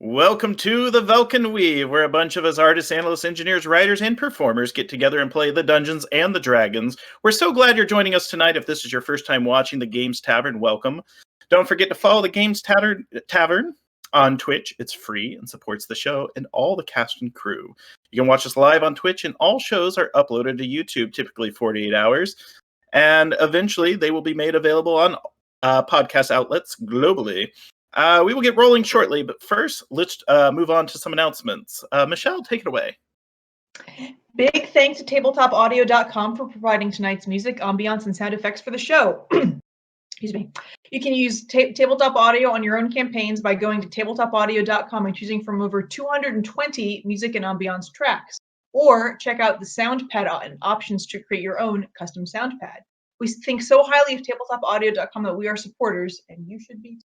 Welcome to the Velkyn Weave, where a bunch of us artists, analysts, engineers, writers, and performers get together and play the Dungeons and the Dragons. We're so glad you're joining us tonight. If this is your first time watching the Games Tavern, welcome. Don't forget to follow the Games Tavern on Twitch. It's free and supports the show and all the cast and crew. You can watch us live on Twitch, and all shows are uploaded to YouTube, typically 48 hours. And eventually, they will be made available on podcast outlets globally. We will get rolling shortly, but first, let's move on to some announcements. Michelle, take it away. Big thanks to tabletopaudio.com for providing tonight's music, ambiance, and sound effects for the show. Excuse me. You can use Tabletop Audio on your own campaigns by going to tabletopaudio.com and choosing from over 220 music and ambiance tracks. Or check out the SoundPad options to create your own custom SoundPad. We think so highly of tabletopaudio.com that we are supporters, and you should be too.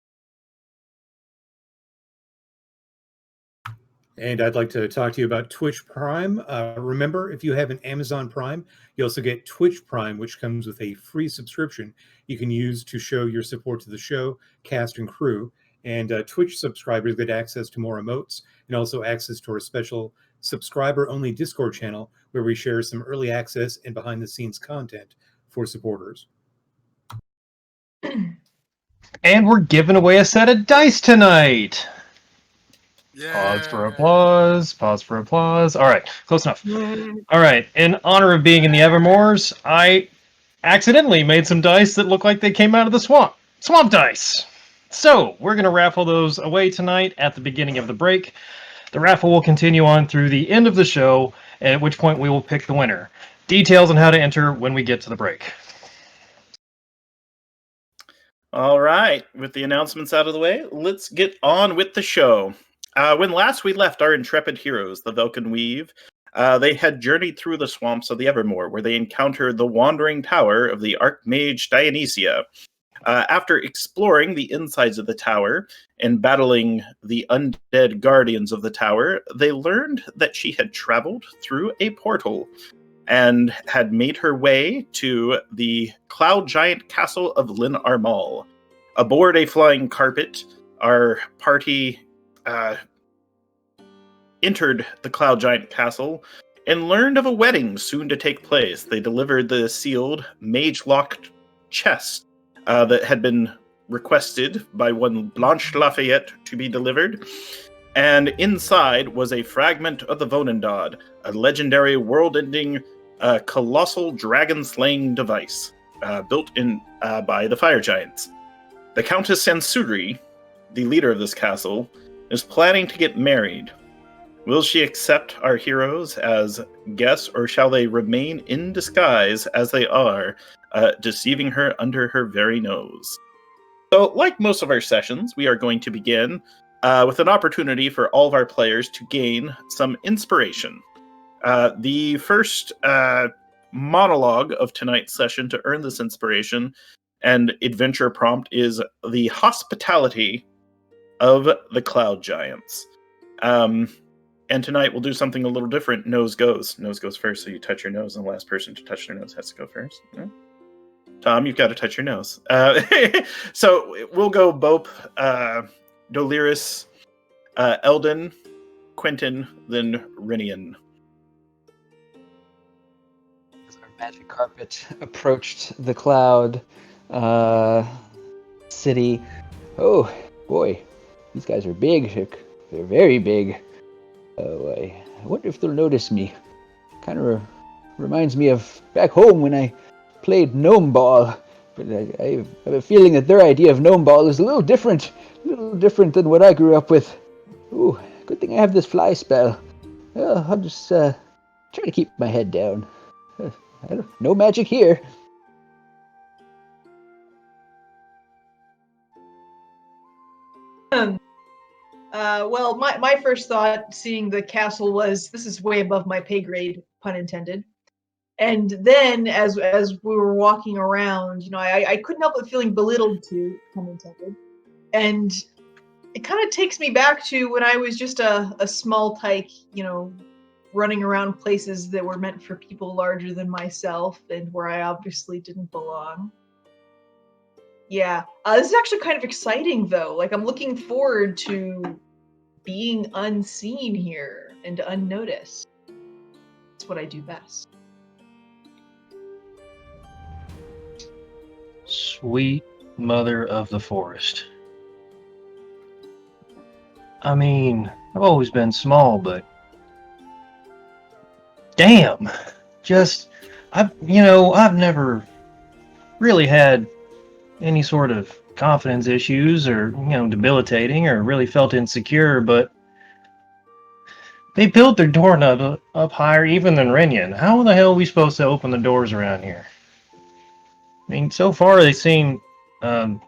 And I'd like to talk to you about Twitch Prime. Remember, if you have an Amazon Prime, you also get Twitch Prime, which comes with a free subscription you can use to show your support to the show, cast, and crew. And Twitch subscribers get access to more emotes and also access to our special subscriber-only Discord channel where we share some early access and behind-the-scenes content for supporters. And we're giving away a set of dice tonight. Yeah. Pause for applause. Pause for applause. All right, close enough. All right, in honor of being in the Evermoors, I accidentally made some dice that look like they came out of the swamp. Swamp dice. So we're going to raffle those away tonight at the beginning of the break. The raffle will continue on through the end of the show, at which point we will pick the winner. Details on how to enter when we get to the break. All right, with the announcements out of the way, let's get on with the show. When last we left our intrepid heroes, the Velkyn Weave, they had journeyed through the swamps of the Evermore, where they encountered the wandering tower of the Archmage Dionysia. After exploring the insides of the tower and battling the undead guardians of the tower, they learned that she had traveled through a portal and had made her way to the Cloud Giant Castle of Lin Armal. Aboard a flying carpet, our party entered the Cloud Giant Castle and learned of a wedding soon to take place. They delivered the sealed, mage-locked chest that had been requested by one Blanche Lafayette to be delivered. And inside was a fragment of the Vonendod, a legendary world-ending colossal dragon-slaying device built in by the Fire Giants. The Countess Sansuri, the leader of this castle, is planning to get married. Will she accept our heroes as guests, or shall they remain in disguise as they are, deceiving her under her very nose? So, like most of our sessions, we are going to begin with an opportunity for all of our players to gain some inspiration. The first monologue of tonight's session to earn this inspiration and adventure prompt is the hospitality of the Cloud Giants. And tonight we'll do something a little different. Nose goes. Nose goes first, so you touch your nose, and the last person to touch their nose has to go first. Yeah. Tom, you've got to touch your nose. So we'll go Bope, Doliris, Eldon, Quentin, then Rinian. As our magic carpet approached the cloud city. Oh, boy. These guys are big. They're very big. Oh, I wonder if they'll notice me. Kind of reminds me of back home when I played Gnome Ball. But I have a feeling that their idea of Gnome Ball is a little different than what I grew up with. Ooh, good thing I have this fly spell. Well, I'll just try to keep my head down. No magic here. Well, my first thought seeing the castle was, this is way above my pay grade, pun intended. And then as we were walking around, I couldn't help but feeling belittled too, pun intended. And it kind of takes me back to when I was just a small tyke, running around places that were meant for people larger than myself and where I obviously didn't belong. Yeah, this is actually kind of exciting, though. Like, I'm looking forward to being unseen here and unnoticed. That's what I do best. Sweet mother of the forest. I mean, I've always been small, but damn, I've never really had any sort of confidence issues or, debilitating or really felt insecure, but they built their doorknob up higher even than Renyan. How the hell are we supposed to open the doors around here? I mean, so far they seem, no,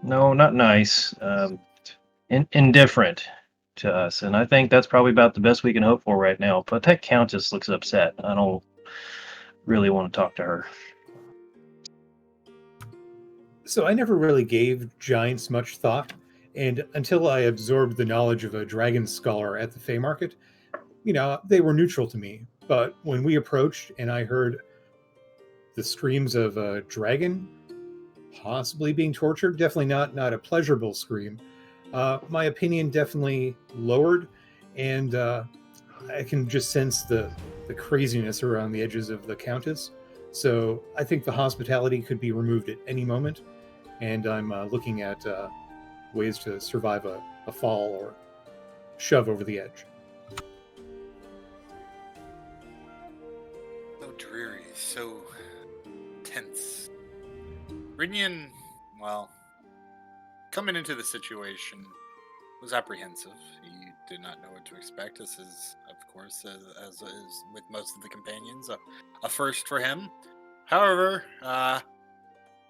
not nice, indifferent to us, and I think that's probably about the best we can hope for right now. But that Countess looks upset. I don't really want to talk to her. So I never really gave giants much thought, and until I absorbed the knowledge of a dragon scholar at the Fey Market, they were neutral to me. But when we approached and I heard the screams of a dragon possibly being tortured, definitely not a pleasurable scream, my opinion definitely lowered, and I can just sense the craziness around the edges of the Countess. So I think the hospitality could be removed at any moment, and I'm looking at ways to survive a fall or shove over the edge. So dreary, so tense. Renyan, well, coming into the situation, was apprehensive. He did not know what to expect. This is, of course, as is with most of the companions, a first for him. However,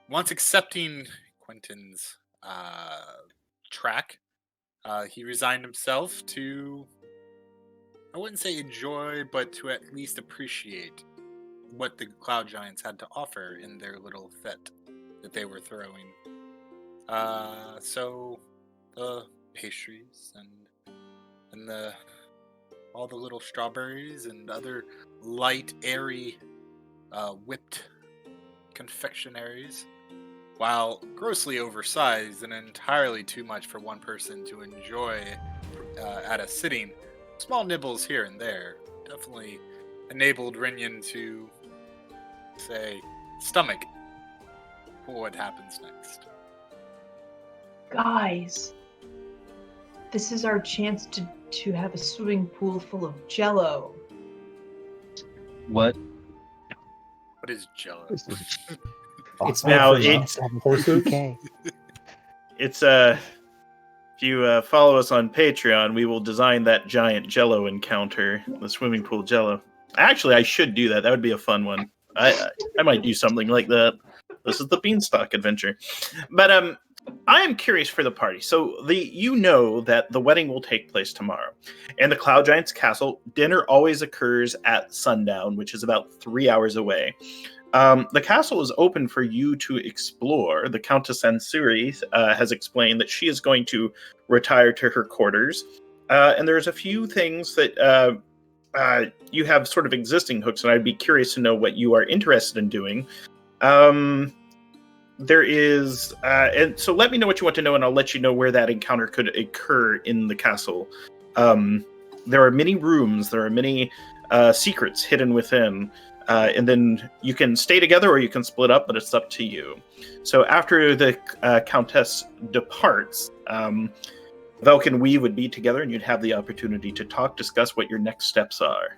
once accepting Quentin's track, he resigned himself to, I wouldn't say enjoy, but to at least appreciate what the Cloud Giants had to offer in their little fete that they were throwing. So the pastries and all the little strawberries and other light, airy, whipped confectionaries, while grossly oversized and entirely too much for one person to enjoy at a sitting, small nibbles here and there definitely enabled Renyan to say, stomach what happens next. Guys, this is our chance to have a swimming pool full of Jello. What? What is Jello? It's now it's Okay. It's if you follow us on Patreon, we will design that giant Jello encounter, the swimming pool Jello. Actually, I should do that. That would be a fun one. I might do something like that. This is the Beanstalk adventure. But I am curious for the party. So that the wedding will take place tomorrow. And the Cloud Giant's castle, dinner always occurs at sundown, which is about 3 hours away. The castle is open for you to explore. The Countess Ansuri has explained that she is going to retire to her quarters. And there's a few things that you have sort of existing hooks, and I'd be curious to know what you are interested in doing. There is, and so let me know what you want to know, and I'll let you know where that encounter could occur in the castle. There are many rooms, there are many secrets hidden within, and then you can stay together or you can split up, but it's up to you. So after the Countess departs, Velkyn Weave would be together, and you'd have the opportunity to discuss what your next steps are.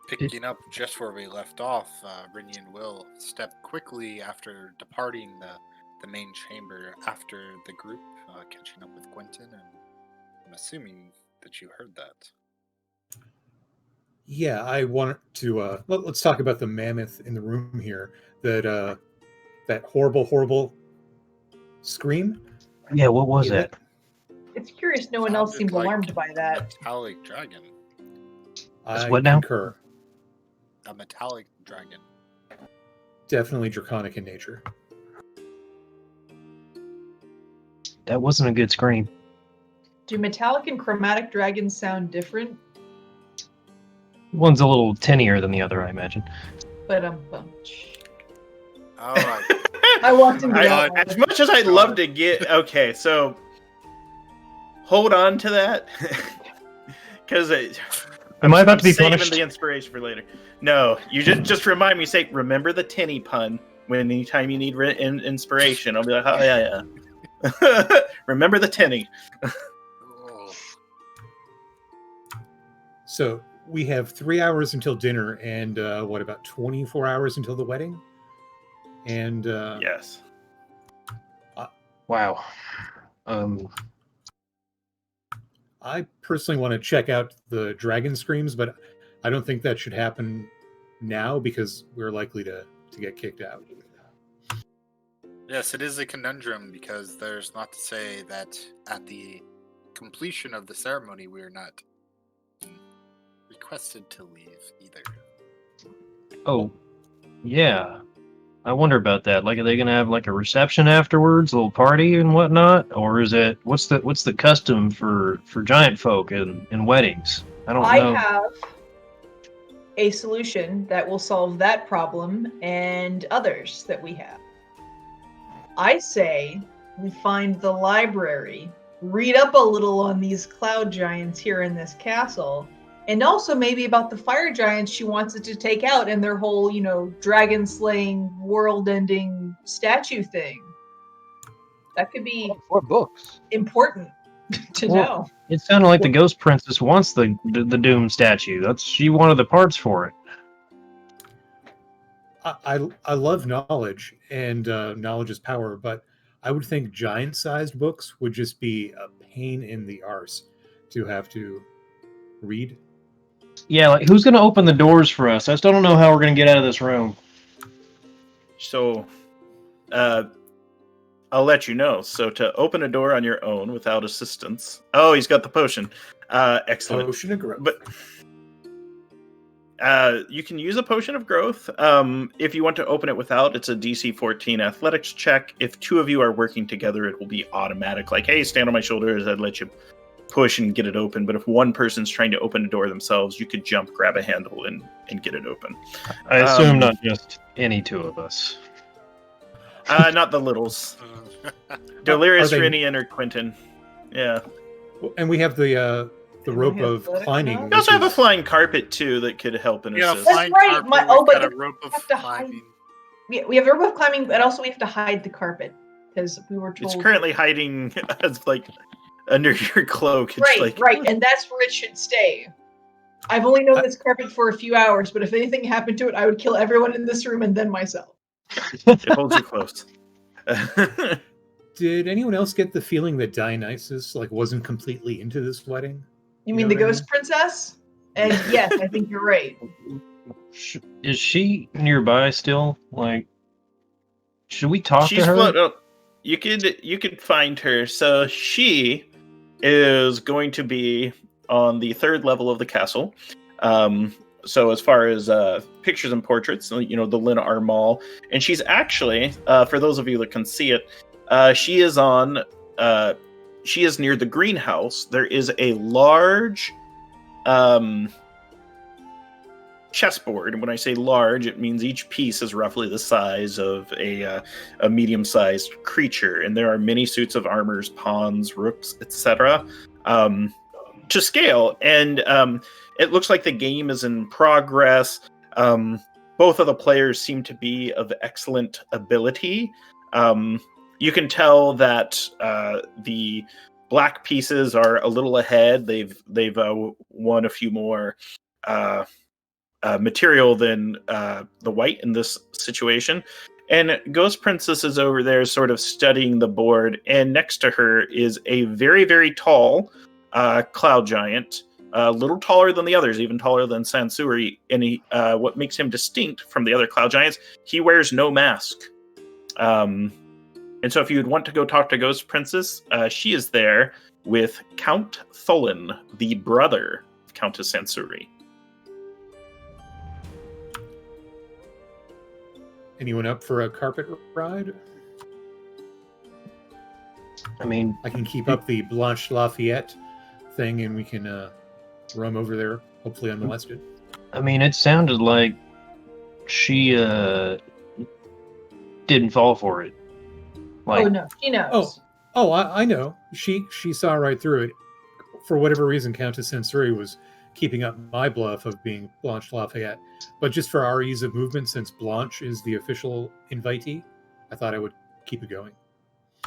Picking up just where we left off, Renyan will step quickly after departing the main chamber after the group, catching up with Quentin, and I'm assuming that you heard that. Yeah, I want to let's talk about the mammoth in the room here. That horrible scream. Yeah, what was that? It's curious no one else Sounded seems like alarmed by that. Metallic dragon. I what now? concur. A metallic dragon. Definitely draconic in nature. That wasn't a good scream. Do metallic and chromatic dragons sound different? One's a little tinnier than the other, I imagine. But All right. I walked into that one. As much as I'd love to get... Okay, so... hold on to that because Am I about to be saving punished? the inspiration for later. No, you just remind me. Say, remember the tinny pun. When anytime you need inspiration, I'll be like, oh yeah. Remember the tinny. Oh. So we have 3 hours until dinner, and what about 24 hours until the wedding? And Yes. Wow. I personally want to check out the dragon screams, but I don't think that should happen now because we're likely to get kicked out. Yes, it is a conundrum because there's not to say that at the completion of the ceremony we are not requested to leave either. Oh, yeah. I wonder about that. Like, are they gonna have like a reception afterwards, a little party and whatnot, or is it what's the custom for giant folk in weddings? I don't I know. have a solution that will solve that problem and others that we have. I say we find the library, read up a little on these cloud giants here in this castle, and also maybe about the fire giants she wants it to take out and their whole, dragon slaying, world ending statue thing. That could be 4 books. important to Well, know. It sounded like the Ghost Princess wants the Doom statue. She wanted the parts for it. I love knowledge, and knowledge is power, but I would think giant-sized books would just be a pain in the arse to have to read. Yeah, like who's gonna open the doors for us? I still don't know how we're gonna get out of this room. So, I'll let you know. So to open a door on your own without assistance. Oh, he's got the potion. Excellent. Potion of growth. But you can use a potion of growth. If you want to open it without, it's a DC 14 athletics check. If 2 of you are working together, it will be automatic. Like, hey, stand on my shoulders. I'd let you push and get it open. But if one person's trying to open a door themselves, you could jump, grab a handle, and get it open. I assume not just any 2 of us. Not the littles. Delirious, Are they- Rinian, or Quentin. Yeah. And we have the rope have of athletic climbing. now? We also which have a is- flying carpet, too, that could help and We got a assist. That's flying right, carpet, my- we've oh, but got a you rope of have to hide. climbing. We have a rope of climbing, but also we have to hide the carpet because we were told. It's currently hiding as, like, under your cloak. It's right, and that's where it should stay. I've only known this carpet for a few hours, but if anything happened to it, I would kill everyone in this room and then myself. It holds you close. Did anyone else get the feeling that Dionysus wasn't completely into this wedding? You mean know the what I ghost princess? And yes, I think you're right. Is she nearby still? Like, should we talk She's to her? float. Oh, you could find her. So she is going to be on the 3rd level of the castle. So as far as pictures and portraits, the Lynn Armall, and she's actually, for those of you that can see it, she is near the greenhouse. There is a large chessboard, and when I say large, it means each piece is roughly the size of a medium-sized creature, and there are many suits of armors, pawns, rooks, etc. To scale, and it looks like the game is in progress. Both of the players seem to be of excellent ability. You can tell that the black pieces are a little ahead. They've won a few more material than the white in this situation. And Ghost Princess is over there sort of studying the board, and next to her is a very, very tall cloud giant, a little taller than the others, even taller than Sansuri. And what makes him distinct from the other cloud giants, he wears no mask. And so if you'd want to go talk to Ghost Princess, she is there with Count Tholen, the brother of Countess Sansuri. Anyone up for a carpet ride? I mean, I can keep up the Blanche Lafayette thing, and we can roam over there, hopefully unmolested. it sounded like she didn't fall for it. Like, Oh no, she knows. Oh, Oh, I know. She saw right through it. For whatever reason, Countess Sensori was keeping up my bluff of being Blanche Lafayette. But just for our ease of movement, since Blanche is the official invitee, I thought I would keep it going.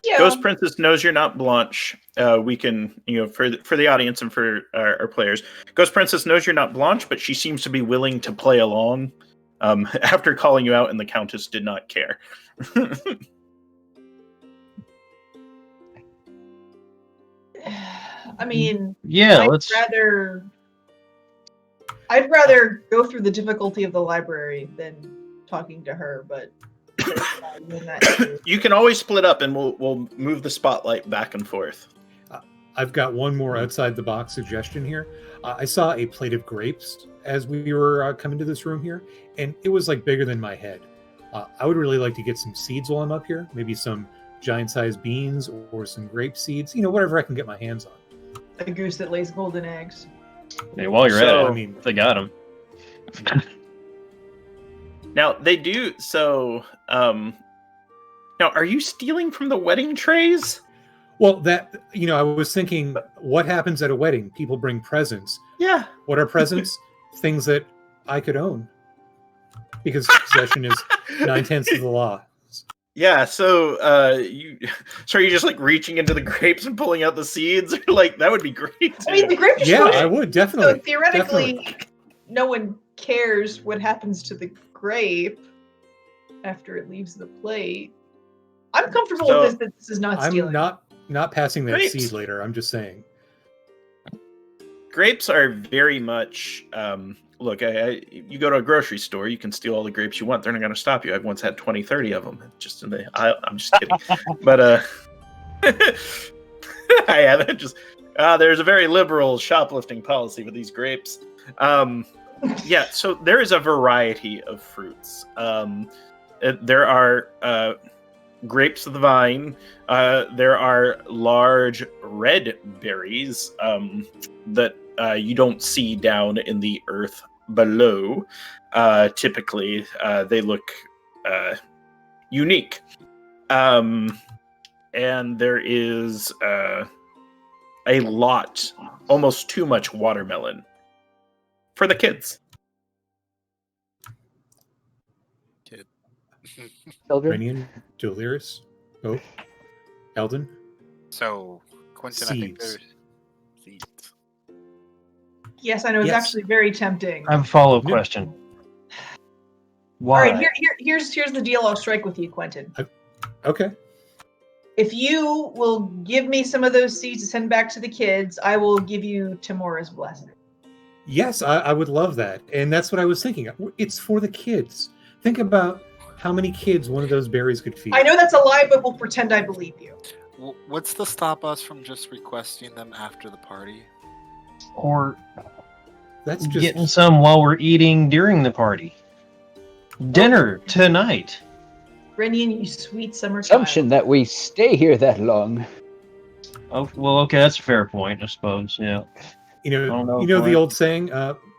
Yeah. Ghost Princess knows you're not Blanche. We can, for the audience and for our players, Ghost Princess knows you're not Blanche, but she seems to be willing to play along. After calling you out, and the Countess did not care. I mean, Yeah, I'd rather go through the difficulty of the library than talking to her, but you can always split up, and we'll move the spotlight back and forth. I've got one more outside the box suggestion here. I saw a plate of grapes as we were coming to this room here, and it was like bigger than my head. I would really like to get some seeds while I'm up here, maybe some giant-sized beans or some grape seeds, whatever I can get my hands on. A goose that lays golden eggs. Hey, while you're at it, I mean, they got them. Now they do. So, now are you stealing from the wedding trays? Well, I was thinking, what happens at a wedding? People bring presents. Yeah. What are presents? Things that I could own. Because possession is 9/10 of the law. Yeah, so you're just like reaching into the grapes and pulling out the seeds? Like, that would be great. I mean, the grape is Yeah, frozen, I would, definitely. so theoretically, Definitely. no one cares what happens to the grape after it leaves the plate. I'm comfortable with this, that this is not stealing. I'm not passing that Grapes. seed later. I'm just saying. Grapes are very much look, you go to a grocery store, you can steal all the grapes you want. They're not going to stop you. I've once had 20, 30 of them just in the aisle. I'm just kidding. But I haven't there's a very liberal shoplifting policy with these grapes. Yeah, so there is a variety of fruits. There are grapes of the vine. There are large red berries that you don't see down in the earth below. Typically, they look unique. And there is a lot, almost too much watermelon for the kids. Children? Pinion, Delirious, Hope, Eldon. So, Quentin, I think Seeds. there's seeds. Yes, I know, it's Yes. actually very tempting. I have a follow-up No. question. All Why? right, here's the deal I'll strike with you, Quentin. Okay. If you will give me some of those seeds to send back to the kids, I will give you Timora's blessing. Yes, I would love that. And that's what I was thinking. It's for the kids. Think about how many kids one of those berries could feed. I know that's a lie, but we'll pretend I believe you. What's to stop us from just requesting them after the party? Or That's just getting some while we're eating during the party. Dinner tonight. Brennian, you sweet summer child. Assumption that we stay here that long. Oh, well, okay, that's a fair point, I suppose. Yeah. you don't know, know the Brian. old saying,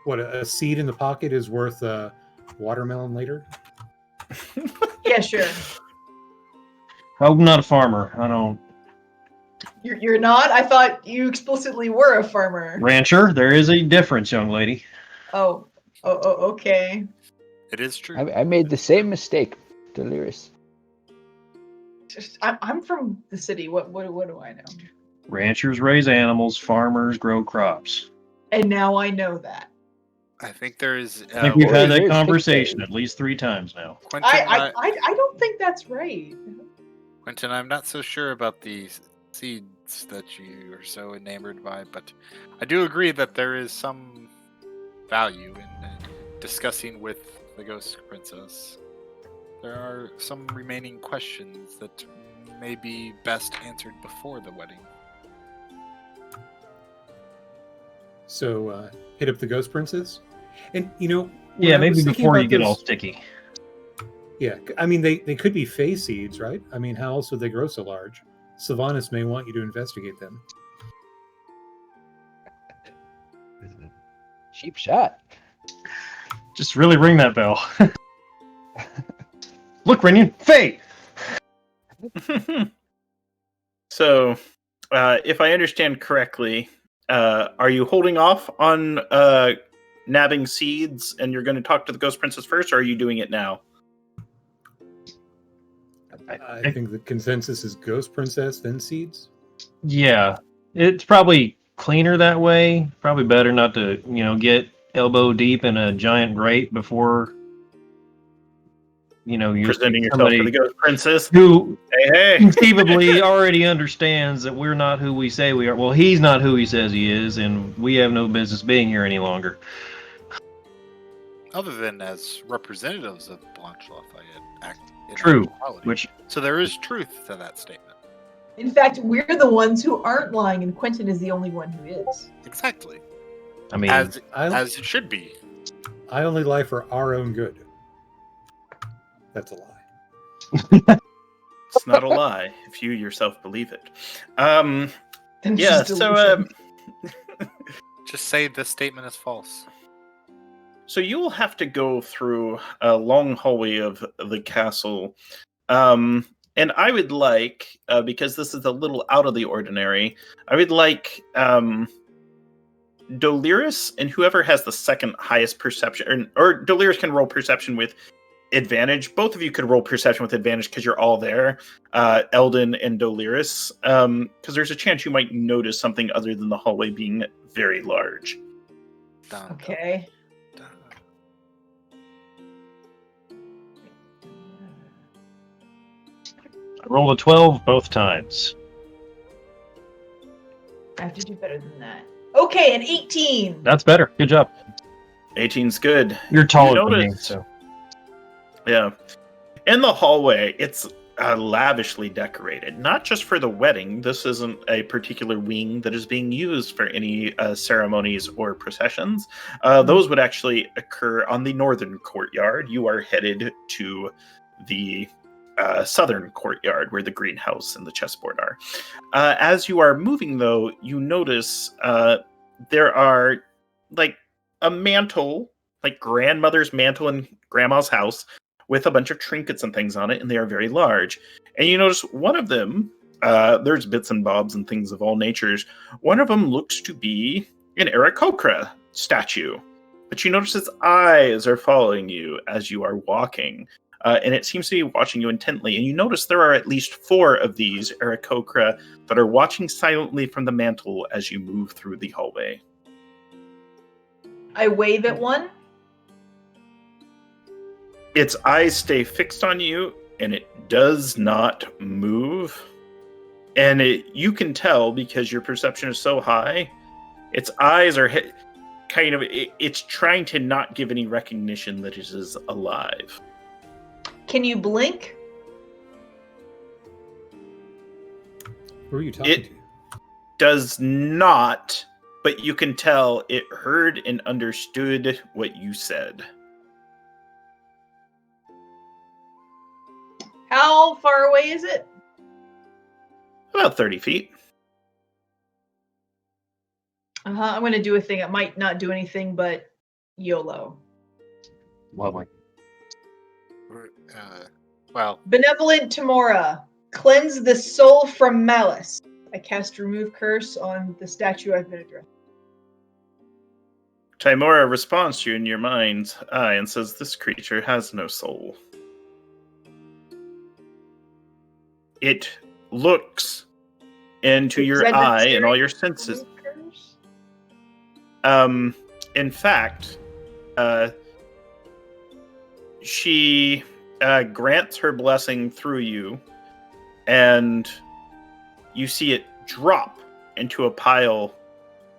what a seed in the pocket is worth watermelon later. Yeah, sure. I'm not a farmer. I don't. You're not? I thought you explicitly were a farmer. Rancher, there is a difference, young lady. Oh, okay. It is true. I made the same mistake, Delirious. I'm from the city. What do I know? Ranchers raise animals, farmers grow crops. And now I know that. I think there is. I think we've had that There's conversation pictures. at least 3 times now. Quentin, I don't think that's right. Quentin, I'm not so sure about the seeds that you are so enamored by, but I do agree that there is some value in discussing with the Ghost Princess. There are some remaining questions that may be best answered before the wedding. So hit up the Ghost Princess. And, when Yeah, I maybe was thinking before you about get those- all sticky. Yeah, I mean, they could be fey seeds, right? I mean, how else would they grow so large? Sylvanas may want you to investigate them. Cheap shot. Just really ring that bell. Look, Renian, Faye! So, if I understand correctly, are you holding off on nabbing seeds and you're going to talk to the Ghost Princess first, or are you doing it now? I think the consensus is Ghost Princess, then Seeds. Yeah, it's probably cleaner that way. Probably better not to, get elbow deep in a giant grate before, you're Presenting yourself somebody to the Ghost Princess. who Hey. conceivably already understands that we're not who we say we are. Well, he's not who he says he is, and we have no business being here any longer. Other than as representatives of Blanche Lafayette act in True, actuality. So there is truth to that statement. In fact, we're the ones who aren't lying, and Quentin is the only one who is. Exactly. I mean, As it should be. I only lie for our own good. That's a lie. It's not a lie if you yourself believe it. Then Yeah, she's so delusional. Just say this statement is false. So you will have to go through a long hallway of the castle. And I would like, because this is a little out of the ordinary, I would like Delirious and whoever has the second highest perception, or Delirious can roll perception with advantage. Both of you could roll perception with advantage because you're all there, Eldon and Delirious, because there's a chance you might notice something other than the hallway being very large. Dun, Okay. dun, I rolled a 12 both times. I have to do better than that. Okay, an 18. That's better. Good job. 18's good. You're taller than me, notice- so. Yeah. In the hallway, it's lavishly decorated, not just for the wedding. This isn't a particular wing that is being used for any ceremonies or processions. Those would actually occur on the Northern Courtyard. You are headed to the Southern Courtyard, where the greenhouse and the chessboard are. As you are moving, though, you notice there are like a mantle, like grandmother's mantle in grandma's house, with a bunch of trinkets and things on it, and they are very large. And you notice one of them, there's bits and bobs and things of all natures. One of them looks to be an Aarakocra statue, but you notice its eyes are following you as you are walking. And it seems to be watching you intently. And you notice there are at least 4 of these Aarakocra that are watching silently from the mantle as you move through the hallway. I wave at one. Its eyes stay fixed on you, and it does not move. And you can tell, because your perception is so high, its eyes are it's trying to not give any recognition that it is alive. Can you blink? Who are you talking It- to? Does not, but you can tell it heard and understood what you said. How far away is it? About 30 feet. I'm going to do a thing. It might not do anything, but YOLO. Lovely. Well, Benevolent Tamora. Cleanse the soul from malice. I cast Remove Curse on the statue I've been addressing. Timora responds to you in your mind's eye and says, "This creature has no soul." It looks into your Red eye and all staring your at senses. Remove Curse? In fact, she grants her blessing through you, and you see it drop into a pile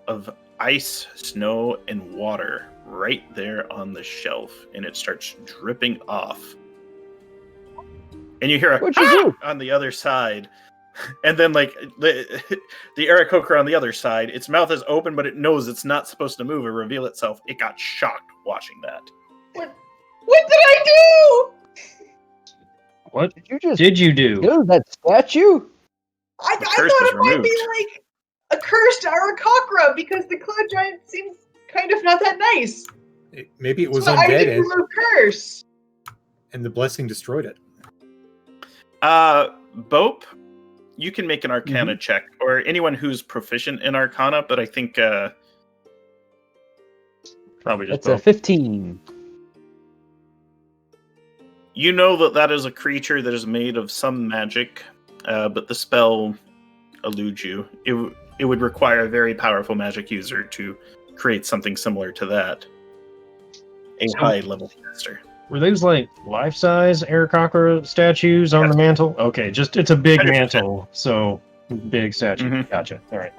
of ice, snow, and water right there on the shelf, and it starts dripping off. And you hear a What'd you do? on the other side. And then, like, the Aarakocra on the other side, its mouth is open, but it knows it's not supposed to move or reveal itself. It got shocked watching that. What did I do? What Did you just did you do? kill that statue? I The thought curse was it might be removed. like a cursed Aarakocra because the cloud giant seems kind of not that nice. Maybe it was So I undead did remove curse. and the blessing destroyed it. Bope, you can make an Arcana check, or anyone who's proficient in Arcana. But I think Probably just That's a 15. you know that is a creature that is made of some magic, but the spell eludes you. It would require a very powerful magic user to create something similar to that. A high-level caster. Were those like life-size Aarakocra statues on the mantle? Okay, just it's a big 100%. mantle, so big statue. Mhm. Gotcha. All right.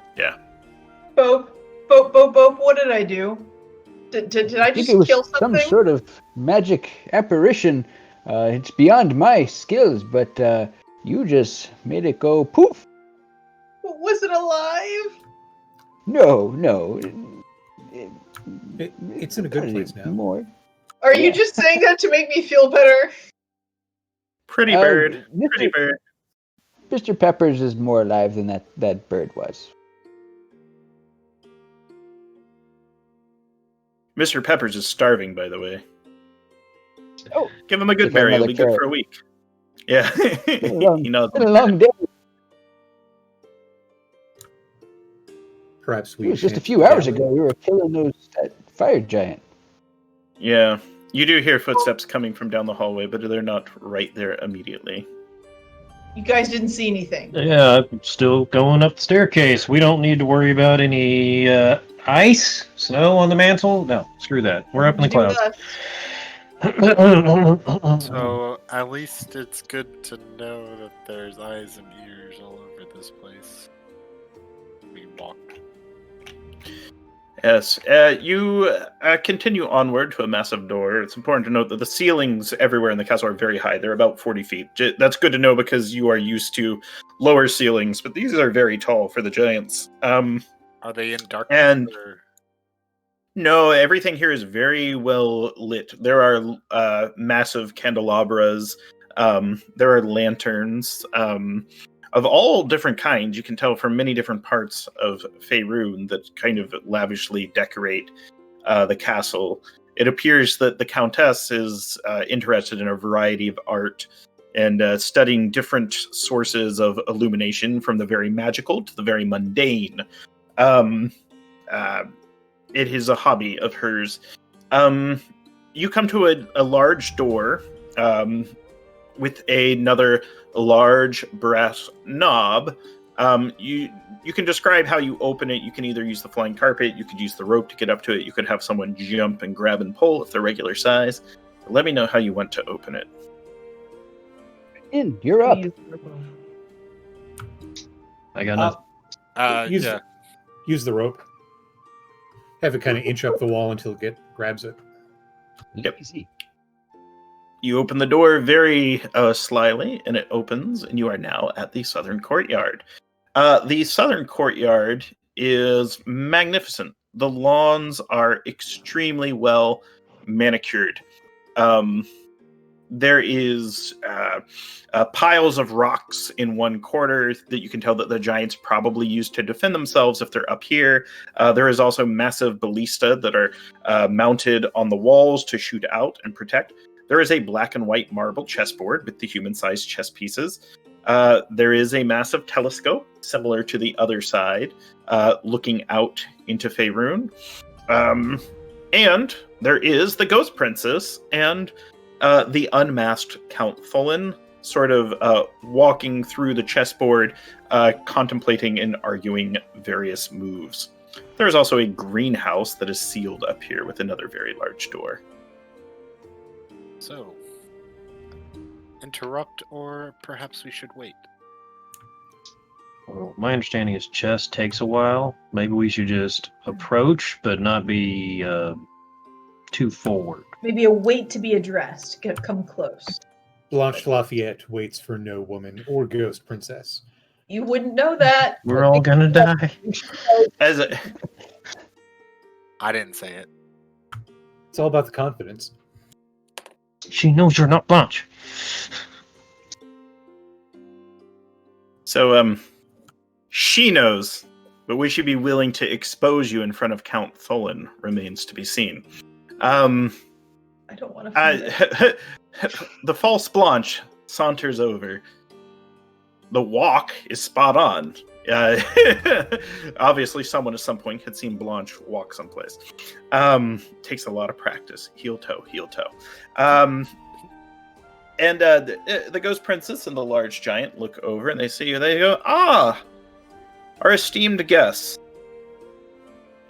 Bope, what did I do? Did I I think just it was kill some something? sort of magic apparition. It's beyond my skills, but you just made it go poof. Was it alive? No. It's in a good place now. More. Are you just saying that to make me feel better? Pretty bird. Pretty bird. Mr. Peppers is more alive than that bird was. Mr. Peppers is starving, by the way. Oh, Give him a good give him berry. It'll another be good carrot. for a week. Yeah. He knows. It's been a long day. Perhaps we. It was just a can't few hours gather. ago. We were killing that fire giant. Yeah. You do hear footsteps coming from down the hallway, but they're not right there immediately. You guys didn't see anything. Yeah, I'm still going up the staircase. We don't need to worry about any ice, snow on the mantle. No, screw that. We're up in the Do with clouds. us. So at least it's good to know that there's eyes and ears all over this place. We walked. Yes. You continue onward to a massive door. It's important to note that the ceilings everywhere in the castle are very high. They're about 40 feet. That's good to know because you are used to lower ceilings, but these are very tall for the giants. Are they in darkness? And- Or... No, everything here is very well lit. There are massive candelabras. There are lanterns of all different kinds. You can tell from many different parts of Faerun that kind of lavishly decorate the castle. It appears that the Countess is interested in a variety of art and studying different sources of illumination, from the very magical to the very mundane. It is a hobby of hers. You come to a large door with another large brass knob. You can describe how you open it. You can either use the flying carpet, you could use the rope to get up to it, you could have someone jump and grab and pull if they're regular size. Let me know how you want to open it. You're up. I got nothing. use, Yeah. use the rope. Have it kind of inch up the wall until it grabs it. Yep. Easy. You open the door very slyly, and it opens, and you are now at the Southern Courtyard. The Southern Courtyard is magnificent. The lawns are extremely well manicured. There is piles of rocks in one corner that you can tell that the giants probably used to defend themselves if they're up here. There is also massive ballista that are mounted on the walls to shoot out and protect. There is a black and white marble chessboard with the human-sized chess pieces. There is a massive telescope, similar to the other side, looking out into Faerun. And there is the Ghost Princess and the unmasked Count Thulin, sort of walking through the chessboard, contemplating and arguing various moves. There is also a greenhouse that is sealed up here with another very large door. So, interrupt, or perhaps we should wait. Well, my understanding is chess takes a while. Maybe we should just approach, but not be too forward. Maybe a wait to be addressed. Come close. Blanche Lafayette waits for no woman or ghost princess. You wouldn't know that. We're all gonna die. I didn't say it. It's all about the confidence. She knows you're not Blanche. So, she knows, but we should be willing to expose you in front of Count Thulin remains to be seen. I don't want to. The false Blanche saunters over. the walk is spot on. Obviously, someone at some point had seen Blanche walk someplace. Takes a lot of practice. Heel toe, heel toe. And the Ghost Princess and the Large Giant look over and they see you. They go, "Ah, our esteemed guests."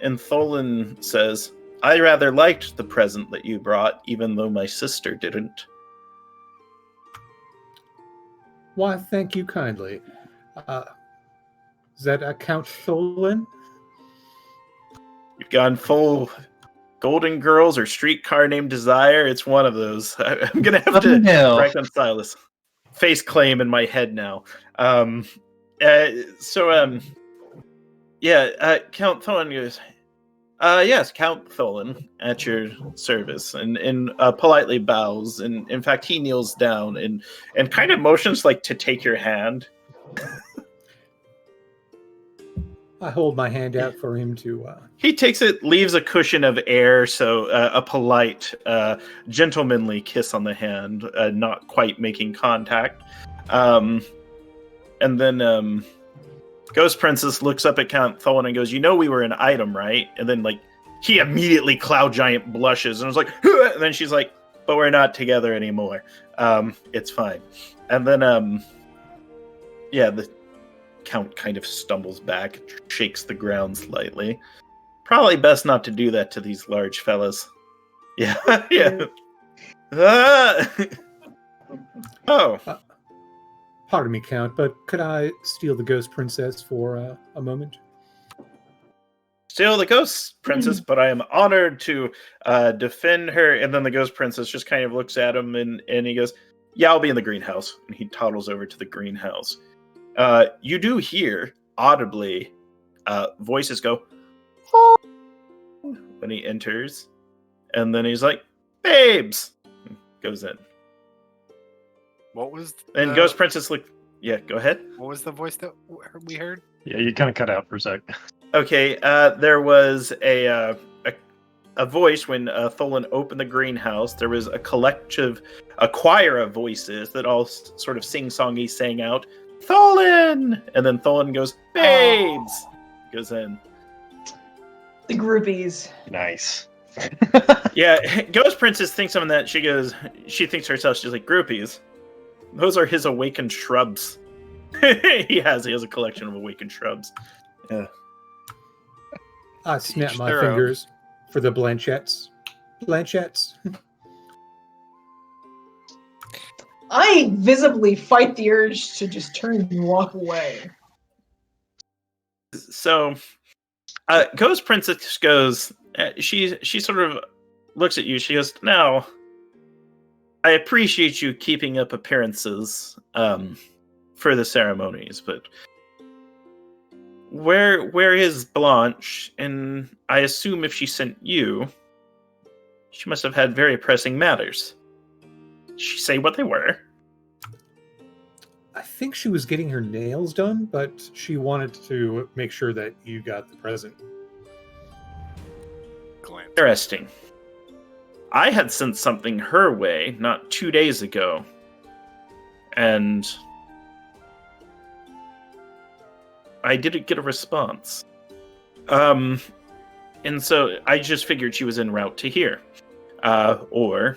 And Tholen says, "I rather liked the present that you brought, even though my sister didn't." Why, thank you kindly. Is that Count Tholen? You've gone full Golden Girls or Streetcar Named Desire. It's one of those. I'm going to have to reconcile this face claim in my head now. Count Tholen goes, yes, Count Tholen at your service, and politely bows. And in fact, he kneels down and kind of motions like to take your hand. I hold my hand out for him to... He takes it, leaves a cushion of air, so a polite, gentlemanly kiss on the hand, not quite making contact. And then Ghost Princess looks up at Count Tholen and goes, "You know we were an item, right?" And then, like, he immediately, Cloud Giant blushes and was like, "Huh!" And then she's like, "But we're not together anymore. It's fine." And then, the Count kind of stumbles back, shakes the ground slightly. Probably best not to do that to these large fellas. Yeah, yeah. Oh. Pardon me, Count, but could I steal the Ghost Princess for a moment? Steal the Ghost Princess, but I am honored to defend her. And then the Ghost Princess just kind of looks at him and he goes, "Yeah, I'll be in the greenhouse." And he toddles over to the greenhouse. You do hear audibly voices go, "Oh," when he enters, and then he's like, "Babes," and goes in. What was? And Ghost Princess look. Yeah, go ahead. What was the voice that we heard? Yeah, you kind of cut out for a sec. Okay, there was a voice when Tholen opened the greenhouse. There was a choir of voices that all sort of sing-songy sang out, "Tholen!" And then Tholen goes, "Babes!" Goes in. The groupies. Nice. Yeah, Ghost Princess thinks of that. She thinks to herself, she's like, "Groupies? Those are his awakened shrubs." He has a collection of awakened shrubs. Yeah. I snap my fingers for the Blanchettes. Blanchettes. I visibly fight the urge to just turn and walk away. So, Ghost Princess goes, she sort of looks at you. She goes, "Now, I appreciate you keeping up appearances for the ceremonies, but where is Blanche? And I assume if she sent you, she must have had very pressing matters. Did she say what they were?" I think she was getting her nails done, but she wanted to make sure that you got the present. Interesting. I had sent something her way not 2 days ago, and I didn't get a response. And so I just figured she was en route to here, or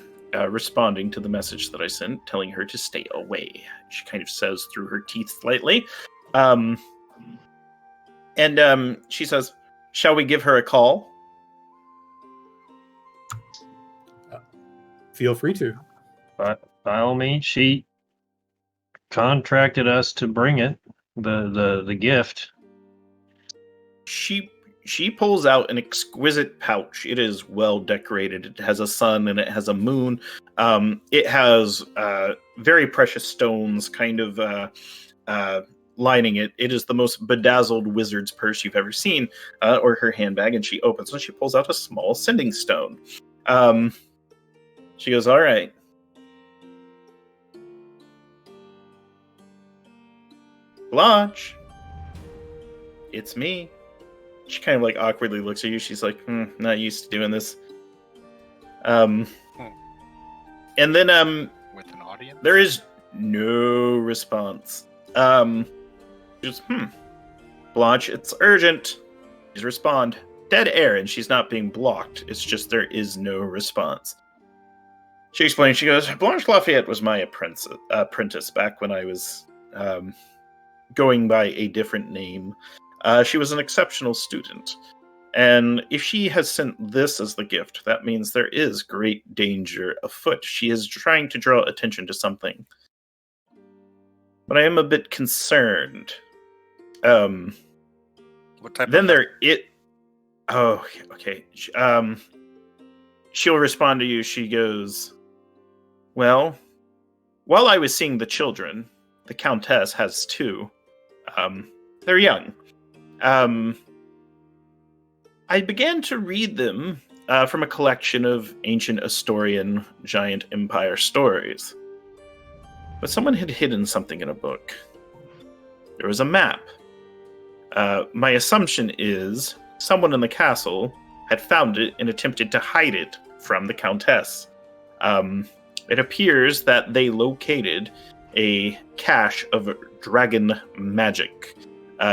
responding to the message that I sent, telling her to stay away. She kind of says through her teeth slightly. And she says, "Shall we give her a call?" Feel free to. But by all means, she contracted us to bring it, the gift. She pulls out an exquisite pouch. It is well decorated. It has a sun and it has a moon. It has very precious stones kind of lining it. It is the most bedazzled wizard's purse you've ever seen, or her handbag, and she opens and she pulls out a small sending stone. She goes, "All right. Blanche, it's me." She kind of like awkwardly looks at you. She's like, "Not used to doing this." And then With an audience? there is no response. Just, Blanche, it's urgent. Please respond. Dead air, and she's not being blocked. It's just there is no response. She explains, she goes, Blanche Lafayette was my apprentice back when I was going by a different name. She was an exceptional student. And if she has sent this as the gift, that means there is great danger afoot. She is trying to draw attention to something. But I am a bit concerned. What type Then of... there it. Oh, okay. She'll respond to you. She goes, well, while I was seeing the children, the Countess has two. They're young. I began to read them from a collection of ancient Astorian giant empire stories. But someone had hidden something in a book. There was a map. My assumption is someone in the castle had found it and attempted to hide it from the Countess. It appears that they located a cache of dragon magic.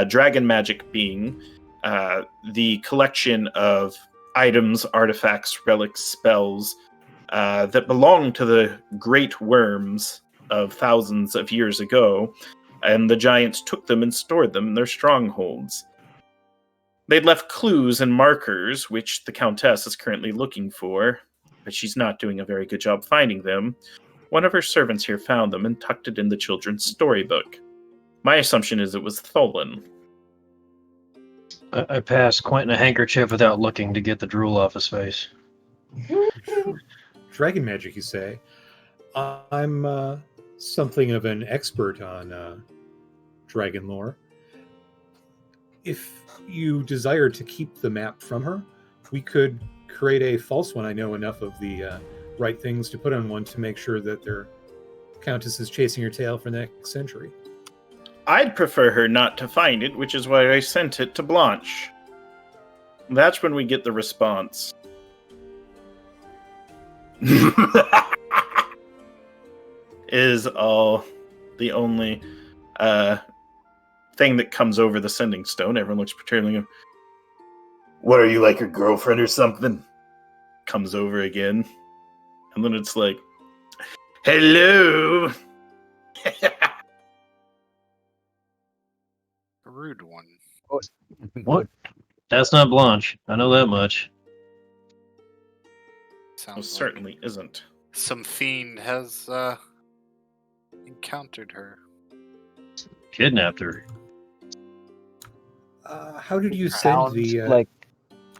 Dragon magic being the collection of items, artifacts, relics, spells that belong to the great worms of thousands of years ago, and the giants took them and stored them in their strongholds. They'd left clues and markers, which the Countess is currently looking for, but she's not doing a very good job finding them. One of her servants here found them and tucked it in the children's storybook. My assumption is it was Tholen. I passed Quentin a handkerchief without looking to get the drool off his face. Dragon magic, you say? I'm something of an expert on dragon lore. If you desire to keep the map from her, we could create a false one. I know enough of the right things to put on one to make sure that their countess is chasing her tail for the next century. I'd prefer her not to find it, which is why I sent it to Blanche. That's when we get the response. Is all the only thing that comes over the sending stone. Everyone looks particularly. What are you, like her girlfriend or something? Comes over again. And then it's like, hello. A rude one. What? That's not Blanche. I know that much. Sounds Well, certainly isn't. some fiend has encountered her. Kidnapped her. How did you send Sounds the...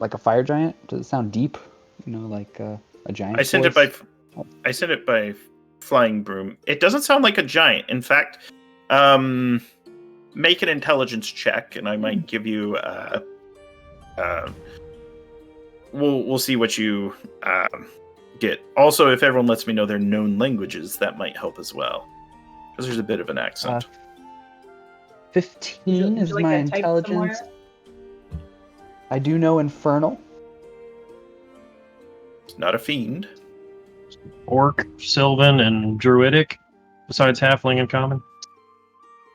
like a fire giant? Does it sound deep? You know, like a giant? I sent it by flying broom. It doesn't sound like a giant. In fact, make an intelligence check, and I might give you. We'll see what you get. Also, if everyone lets me know their known languages, that might help as well, because there's a bit of an accent. 15 is my intelligence. I do know Infernal. It's not a fiend. Orc, Sylvan, and Druidic, besides Halfling and Common.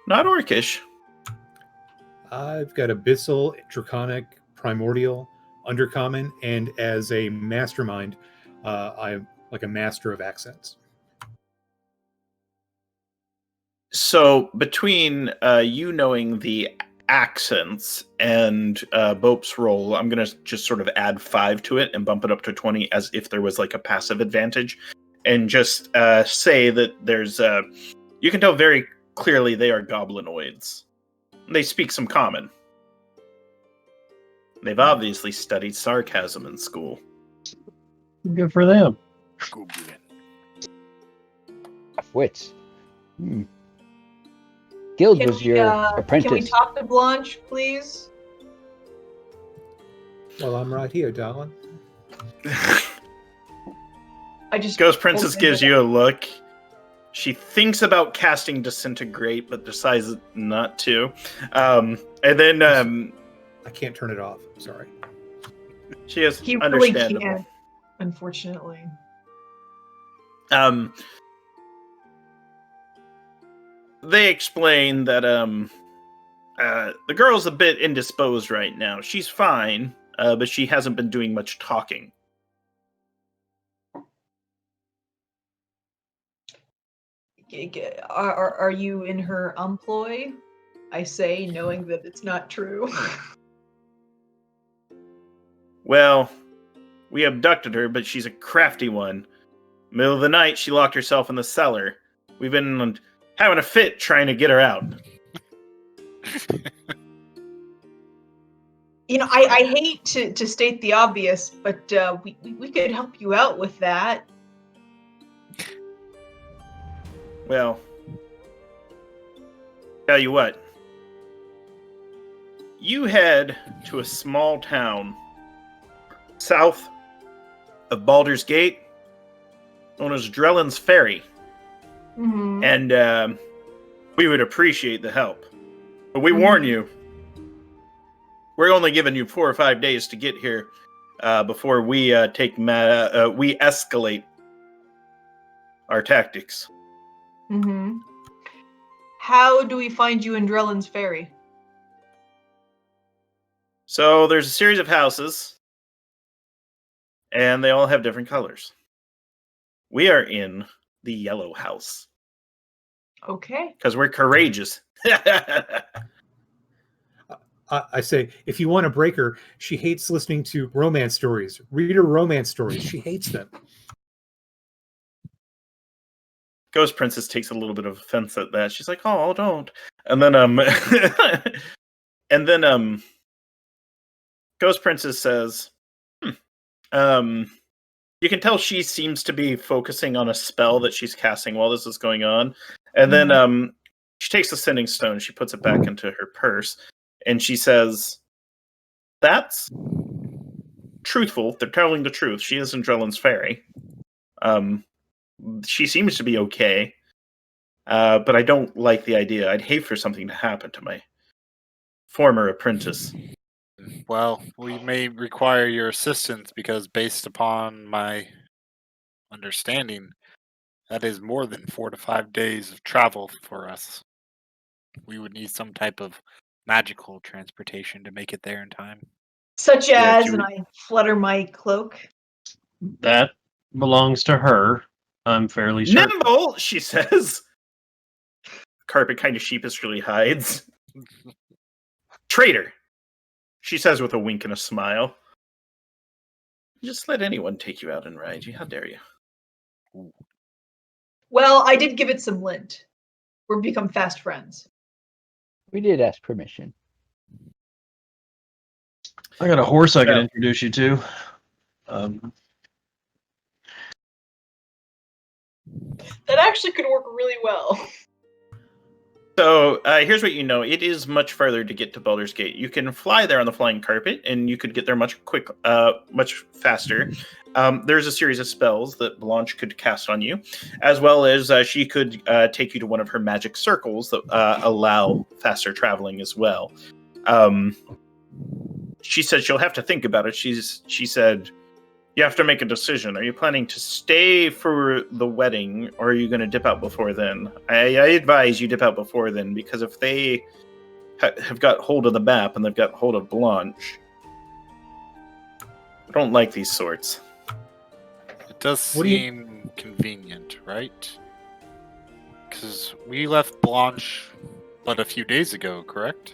Not Orcish. I've got Abyssal, Draconic, Primordial, Undercommon, and as a mastermind, I'm like a master of accents. So between you knowing the accents and Bope's roll, I'm going to just sort of add 5 to it and bump it up to 20 as if there was like a passive advantage. And just say that there's... you can tell very clearly they are goblinoids. They speak some common. They've obviously studied sarcasm in school. Good for them. Goblin. Wits. Guild Can was we, your Can we apprentice. talk to Blanche, please? Well, I'm right here, darling. I just Ghost Princess gives you a look. She thinks about casting Disintegrate, but decides not to. And then I can't turn it off. Sorry. she is He really understandable. can't, unfortunately. they explain that the girl's a bit indisposed right now. She's fine, but she hasn't been doing much talking. Are you in her employ? I say, knowing that it's not true. Well, we abducted her, but she's a crafty one. Middle of the night, she locked herself in the cellar. We've been having a fit trying to get her out. I hate to state the obvious, but we could help you out with that. Well, tell you what. You head to a small town south of Baldur's Gate, known as Drellin's Ferry. Mm-hmm. And we would appreciate the help. But we warn you, we're only giving you 4 or 5 days to get here before we we escalate our tactics. Mm-hmm. How do we find you in Drellin's Ferry? So there's a series of houses, and they all have different colors. We are in the yellow house. Okay. Because we're courageous. I say, if you want to break her, she hates listening to romance stories. Read her romance stories. She hates them. Ghost Princess takes a little bit of offense at that. She's like, "Oh, don't." And then Ghost Princess says, you can tell she seems to be focusing on a spell that she's casting while this is going on. And then she takes the sending stone, she puts it back into her purse, and she says, "That's truthful. They're telling the truth. She is in Drellin's Ferry. She seems to be okay. But I don't like the idea. I'd hate for something to happen to my former apprentice." Well, we may require your assistance because based upon my understanding, that is more than 4 to 5 days of travel for us. We would need some type of magical transportation to make it there in time. Such Yeah, as, she and would- I flutter my cloak. That belongs to her. I'm fairly certain. "Nimble," she says. Carpet kind of sheepishly hides. "Traitor," she says with a wink and a smile. "Just let anyone take you out and ride you. How dare you?" Well, I did give it some lint. We've become fast friends. We did ask permission. I got a horse I could Yeah. introduce you to. That actually could work really well. So here's what you know. It is much farther to get to Baldur's Gate. You can fly there on the flying carpet, and you could get there much faster. There's a series of spells that Blanche could cast on you, as well as she could take you to one of her magic circles that allow faster traveling as well. She said she'll have to think about it. She said, "You have to make a decision. Are you planning to stay for the wedding, or are you going to dip out before then? I advise you dip out before then, because if they have got hold of the map and they've got hold of Blanche, I don't like these sorts." It does What do you- seem convenient, right? Because we left Blanche but a few days ago, correct?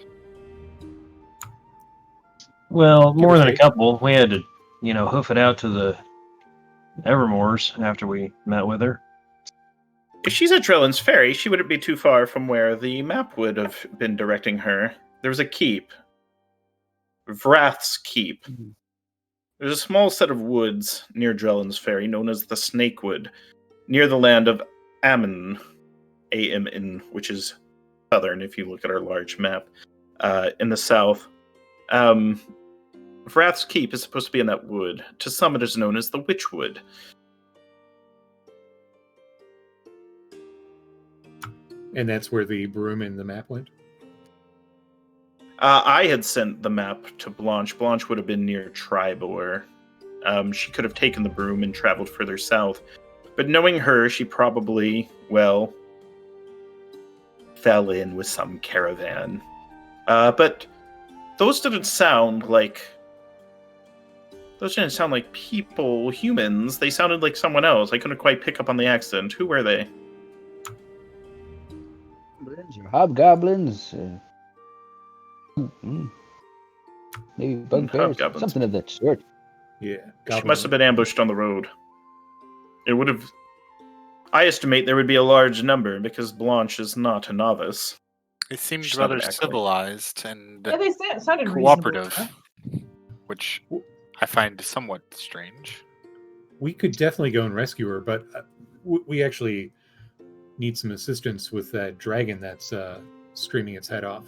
Well, more or than a take. couple. We had to, hoof it out to the Evermores after we met with her. If she's at Drellin's Ferry, she wouldn't be too far from where the map would have been directing her. There was a keep. Vrath's Keep. There's a small set of woods near Drellin's Ferry, known as the Snakewood, near the land of Ammon, A-M-N, which is southern, if you look at our large map, in the south. Vrath's Keep is supposed to be in that wood. To some, it is known as the Witchwood. And that's where the broom and the map went? I had sent the map to Blanche. Blanche would have been near Tribor. She could have taken the broom and traveled further south. But knowing her, she probably, fell in with some caravan. But those didn't sound like people, humans. They sounded like someone else. I couldn't quite pick up on the accent. Who were they? Goblins or hobgoblins. Maybe bugbears. Hobgoblins. Something of that sort. Yeah. She must have been ambushed on the road. It would have... I estimate there would be a large number, because Blanche is not a novice. They seemed She's not rather an acolyte. civilized and Yeah, they sounded cooperative, reasonable. which I find somewhat strange. We could definitely go and rescue her, but we actually need some assistance with that dragon that's screaming its head off.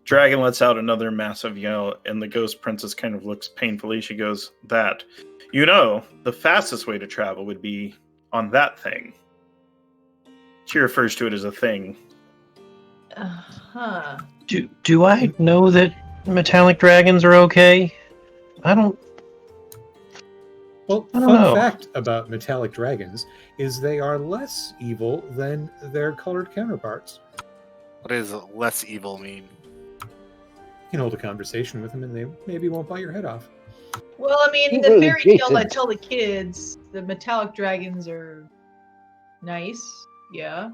Dragon lets out another massive yell, and the ghost princess kind of looks painfully. She goes, "That. You know, the fastest way to travel would be on that thing." She refers to it as a thing. Uh-huh. Do I know that metallic dragons are okay? I don't. Well, I don't fun know. fact about metallic dragons is they are less evil than their colored counterparts. What does less evil mean? You can hold a conversation with them and they maybe won't bite your head off. Well, I mean, Evil the fairy tale I adjacent. tell the kids, the metallic dragons are nice. Yeah.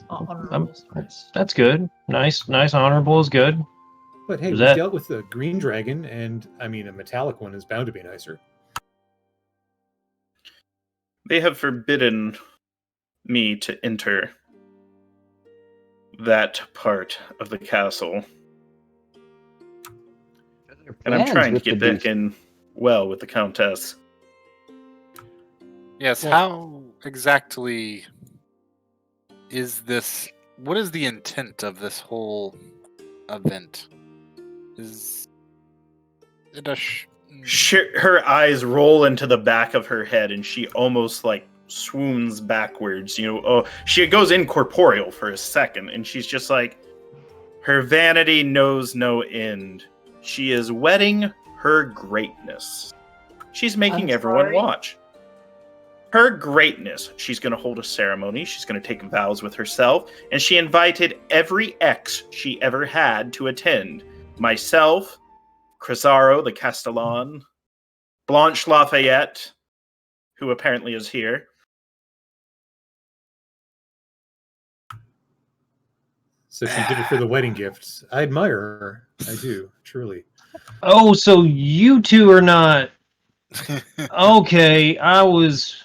Honorable sorts. That's good. Nice, honorable is good. But hey, Is we that- dealt with the green dragon, and I mean, a metallic one is bound to be nicer. They have forbidden me to enter that part of the castle, and I'm Plans trying to with the get back beast. in well with the Countess. Yes, Well- how exactly is this? What is the intent of this whole event? Is it a Her eyes roll into the back of her head, and she almost like swoons backwards. She goes incorporeal for a second, and she's just like, her vanity knows no end. She is wedding her greatness. She's making I'm everyone sorry? watch. Her greatness. She's going to hold a ceremony. She's going to take vows with herself, and she invited every ex she ever had to attend. Myself, Crisaro the Castellan, Blanche Lafayette, who apparently is here. So she did it for the wedding gifts. I admire her. I do, truly. Oh, so you two are not okay. I was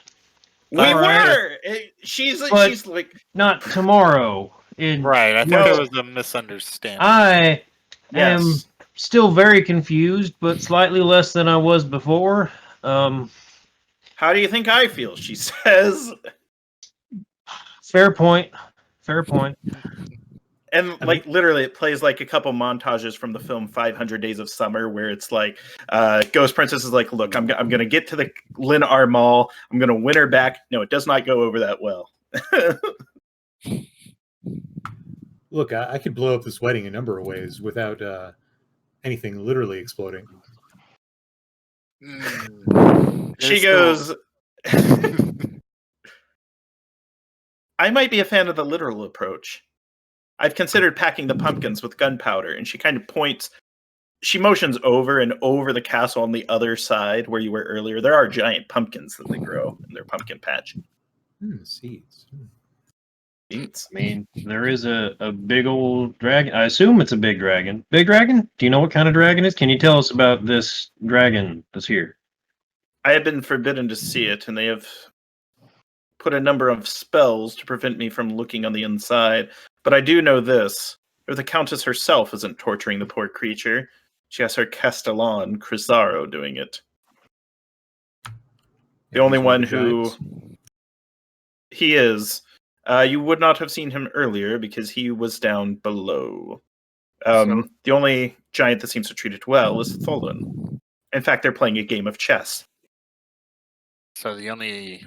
We All right. were. She's But- she's like, not tomorrow. right? I think Well- it was a misunderstanding. I am yes. still very confused, but slightly less than I was before. How do you think I feel? She says, Fair point. Fair point. and like literally, it plays like a couple montages from the film 500 Days of Summer, where it's like, Ghost Princess is like, "Look, I'm gonna get to the Lynn R Mall. I'm gonna win her back." No, it does not go over that well. Look, I could blow up this wedding a number of ways without anything literally exploding. She goes, "I might be a fan of the literal approach. I've considered packing the pumpkins with gunpowder," and she kind of points. She motions over and over the castle on the other side where you were earlier. There are giant pumpkins that they grow in their pumpkin patch. Seeds. Beans. I mean, there is a big old dragon. I assume it's a big dragon. Big dragon? Do you know what kind of dragon it is? Can you tell us about this dragon that's here? I have been forbidden to see it, and they have put a number of spells to prevent me from looking on the inside. But I do know this. If the Countess herself isn't torturing the poor creature, she has her Castellan, Crisaro, doing it. The only one who... He is. You would not have seen him earlier because he was down below. The only giant that seems to treat it well is Tholen. In fact, they're playing a game of chess. So the only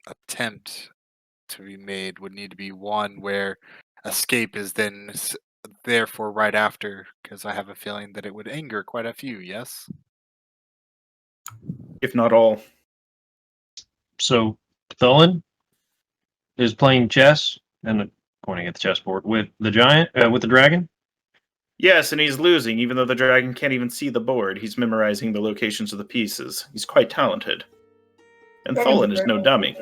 attempt to be made would need to be one where escape is then therefore right after, because I have a feeling that it would anger quite a few, yes? If not all. So, Tholen? is playing chess and pointing at the chessboard with the giant, with the dragon. Yes, and he's losing, even though the dragon can't even see the board. He's memorizing the locations of the pieces. He's quite talented. And Tholen is no dummy.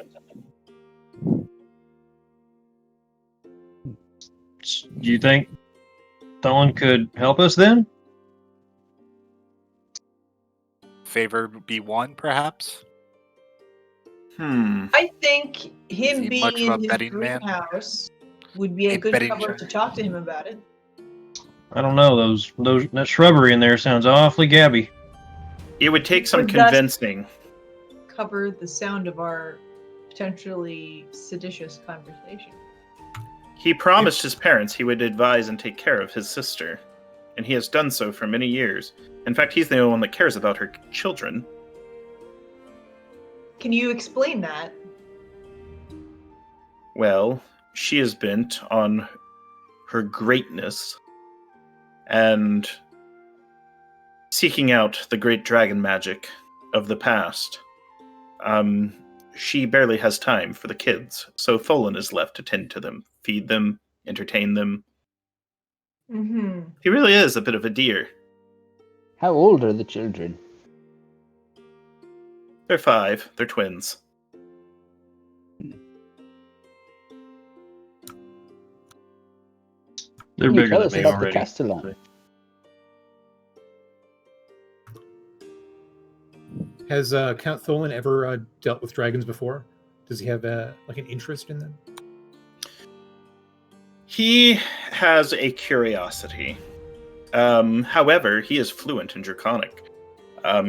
Do you think Tholen could help us then? Favor be won, perhaps? I think Is him he being much of in a his betting man? greenhouse would be a A good betting cover giant. to talk to him about it. I don't know. That shrubbery in there sounds awfully gabby. It would take some Would that- convincing. Cover the sound of our potentially seditious conversation. He promised his parents he would advise and take care of his sister, and he has done so for many years. In fact, he's the only one that cares about her children. Can you explain that? Well, she is bent on her greatness and seeking out the great dragon magic of the past. She barely has time for the kids, so Tholen is left to tend to them, feed them, entertain them. Mm-hmm. He really is a bit of a dear. How old are the children? They're 5. They're twins. They're Can you bigger tell than us me about the already. Castellan? Has Count Tholen ever dealt with dragons before? Does he have like an interest in them? He has a curiosity. However, he is fluent in Draconic.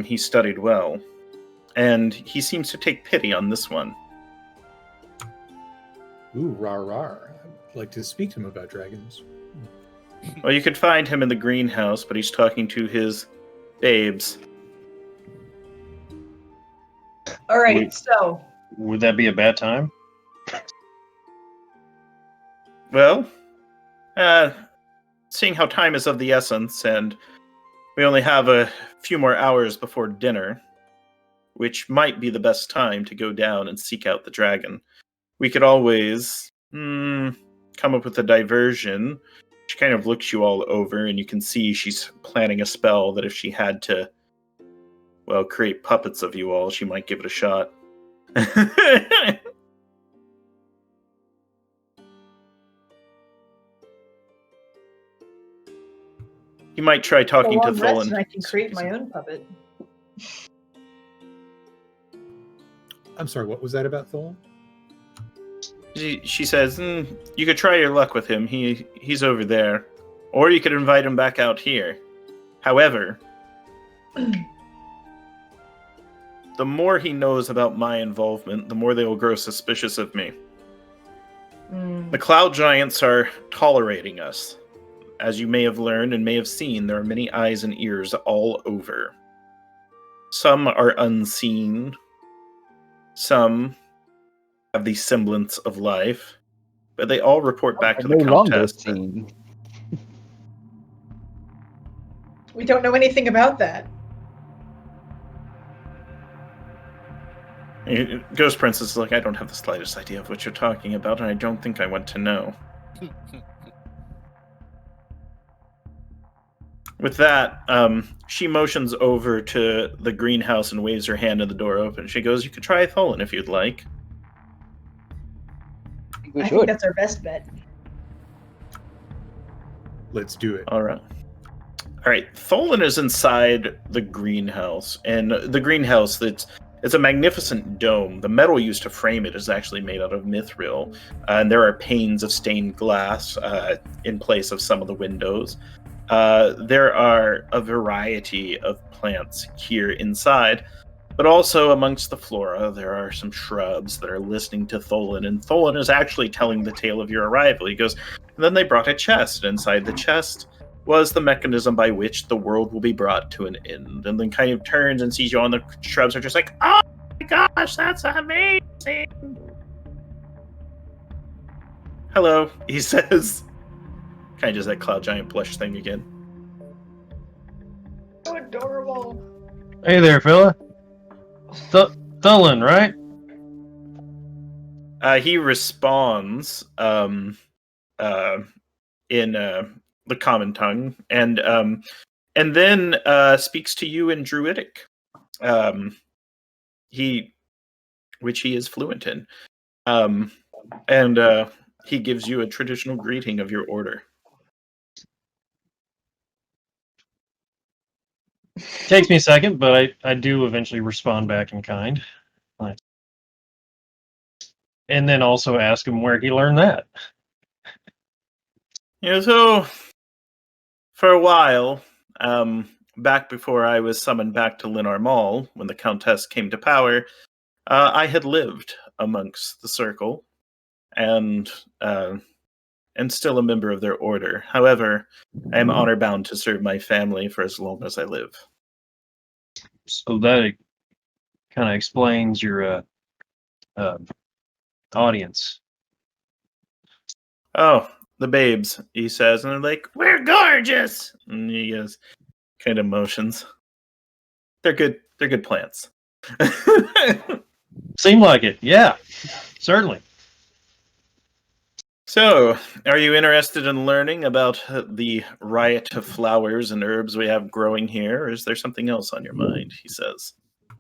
He studied well. And he seems to take pity on this one. Ooh, rar rar. I'd like to speak to him about dragons. Well, you could find him in the greenhouse, but he's talking to his babes. All right, Wait. so Would that be a bad time? Well, seeing how time is of the essence, and we only have a few more hours before dinner, which might be the best time to go down and seek out the dragon, we could always come up with a diversion. She kind of looks you all over, and you can see she's planning a spell that if she had to, well, create puppets of you all, she might give it a shot. You might try talking to long rest Tholen. and I can create my own puppet. I'm sorry, what was that about Tholen? She says, you could try your luck with him. He's over there. Or you could invite him back out here. However, the more he knows about my involvement, the more they will grow suspicious of me. The Cloud Giants are tolerating us. As you may have learned and may have seen, there are many eyes and ears all over. Some are unseen. Some have the semblance of life. But they all report back to the no longer Countess. seen. We don't know anything about that. Ghost Princess is like, I don't have the slightest idea of what you're talking about, and I don't think I want to know. With that, she motions over to the greenhouse and waves her hand and the door open. She goes, you could try Tholen if you'd like. We I think should. that's our best bet. Let's do it. All right. Tholen is inside the greenhouse, and the greenhouse, it's a magnificent dome. The metal used to frame it is actually made out of mithril, and there are panes of stained glass in place of some of the windows. There are a variety of plants here inside, but also amongst the flora, there are some shrubs that are listening to Tholen, and Tholen is actually telling the tale of your arrival. He goes, and then they brought a chest, and inside the chest was the mechanism by which the world will be brought to an end, and then kind of turns and sees you on the shrubs are just like, oh my gosh, that's amazing. Hello, he says. Kind of does that Cloud Giant blush thing again. So adorable. Hey there, fella. Tholen, right? He responds in the common tongue, and then speaks to you in Druidic, which he is fluent in, and he gives you a traditional greeting of your order. Takes me a second, but I do eventually respond back in kind. And then also ask him where he learned that. Yeah, so for a while, back before I was summoned back to Linar Mall, when the Countess came to power, I had lived amongst the Circle, and still a member of their order. However, I am honor bound to serve my family for as long as I live. So that kind of explains your audience. Oh, the babes, he says, and they're like, "We're gorgeous!" And he goes, kind of motions. They're good plants. Seemed like it, yeah. Certainly. So, are you interested in learning about the riot of flowers and herbs we have growing here, or is there something else on your mind? He says.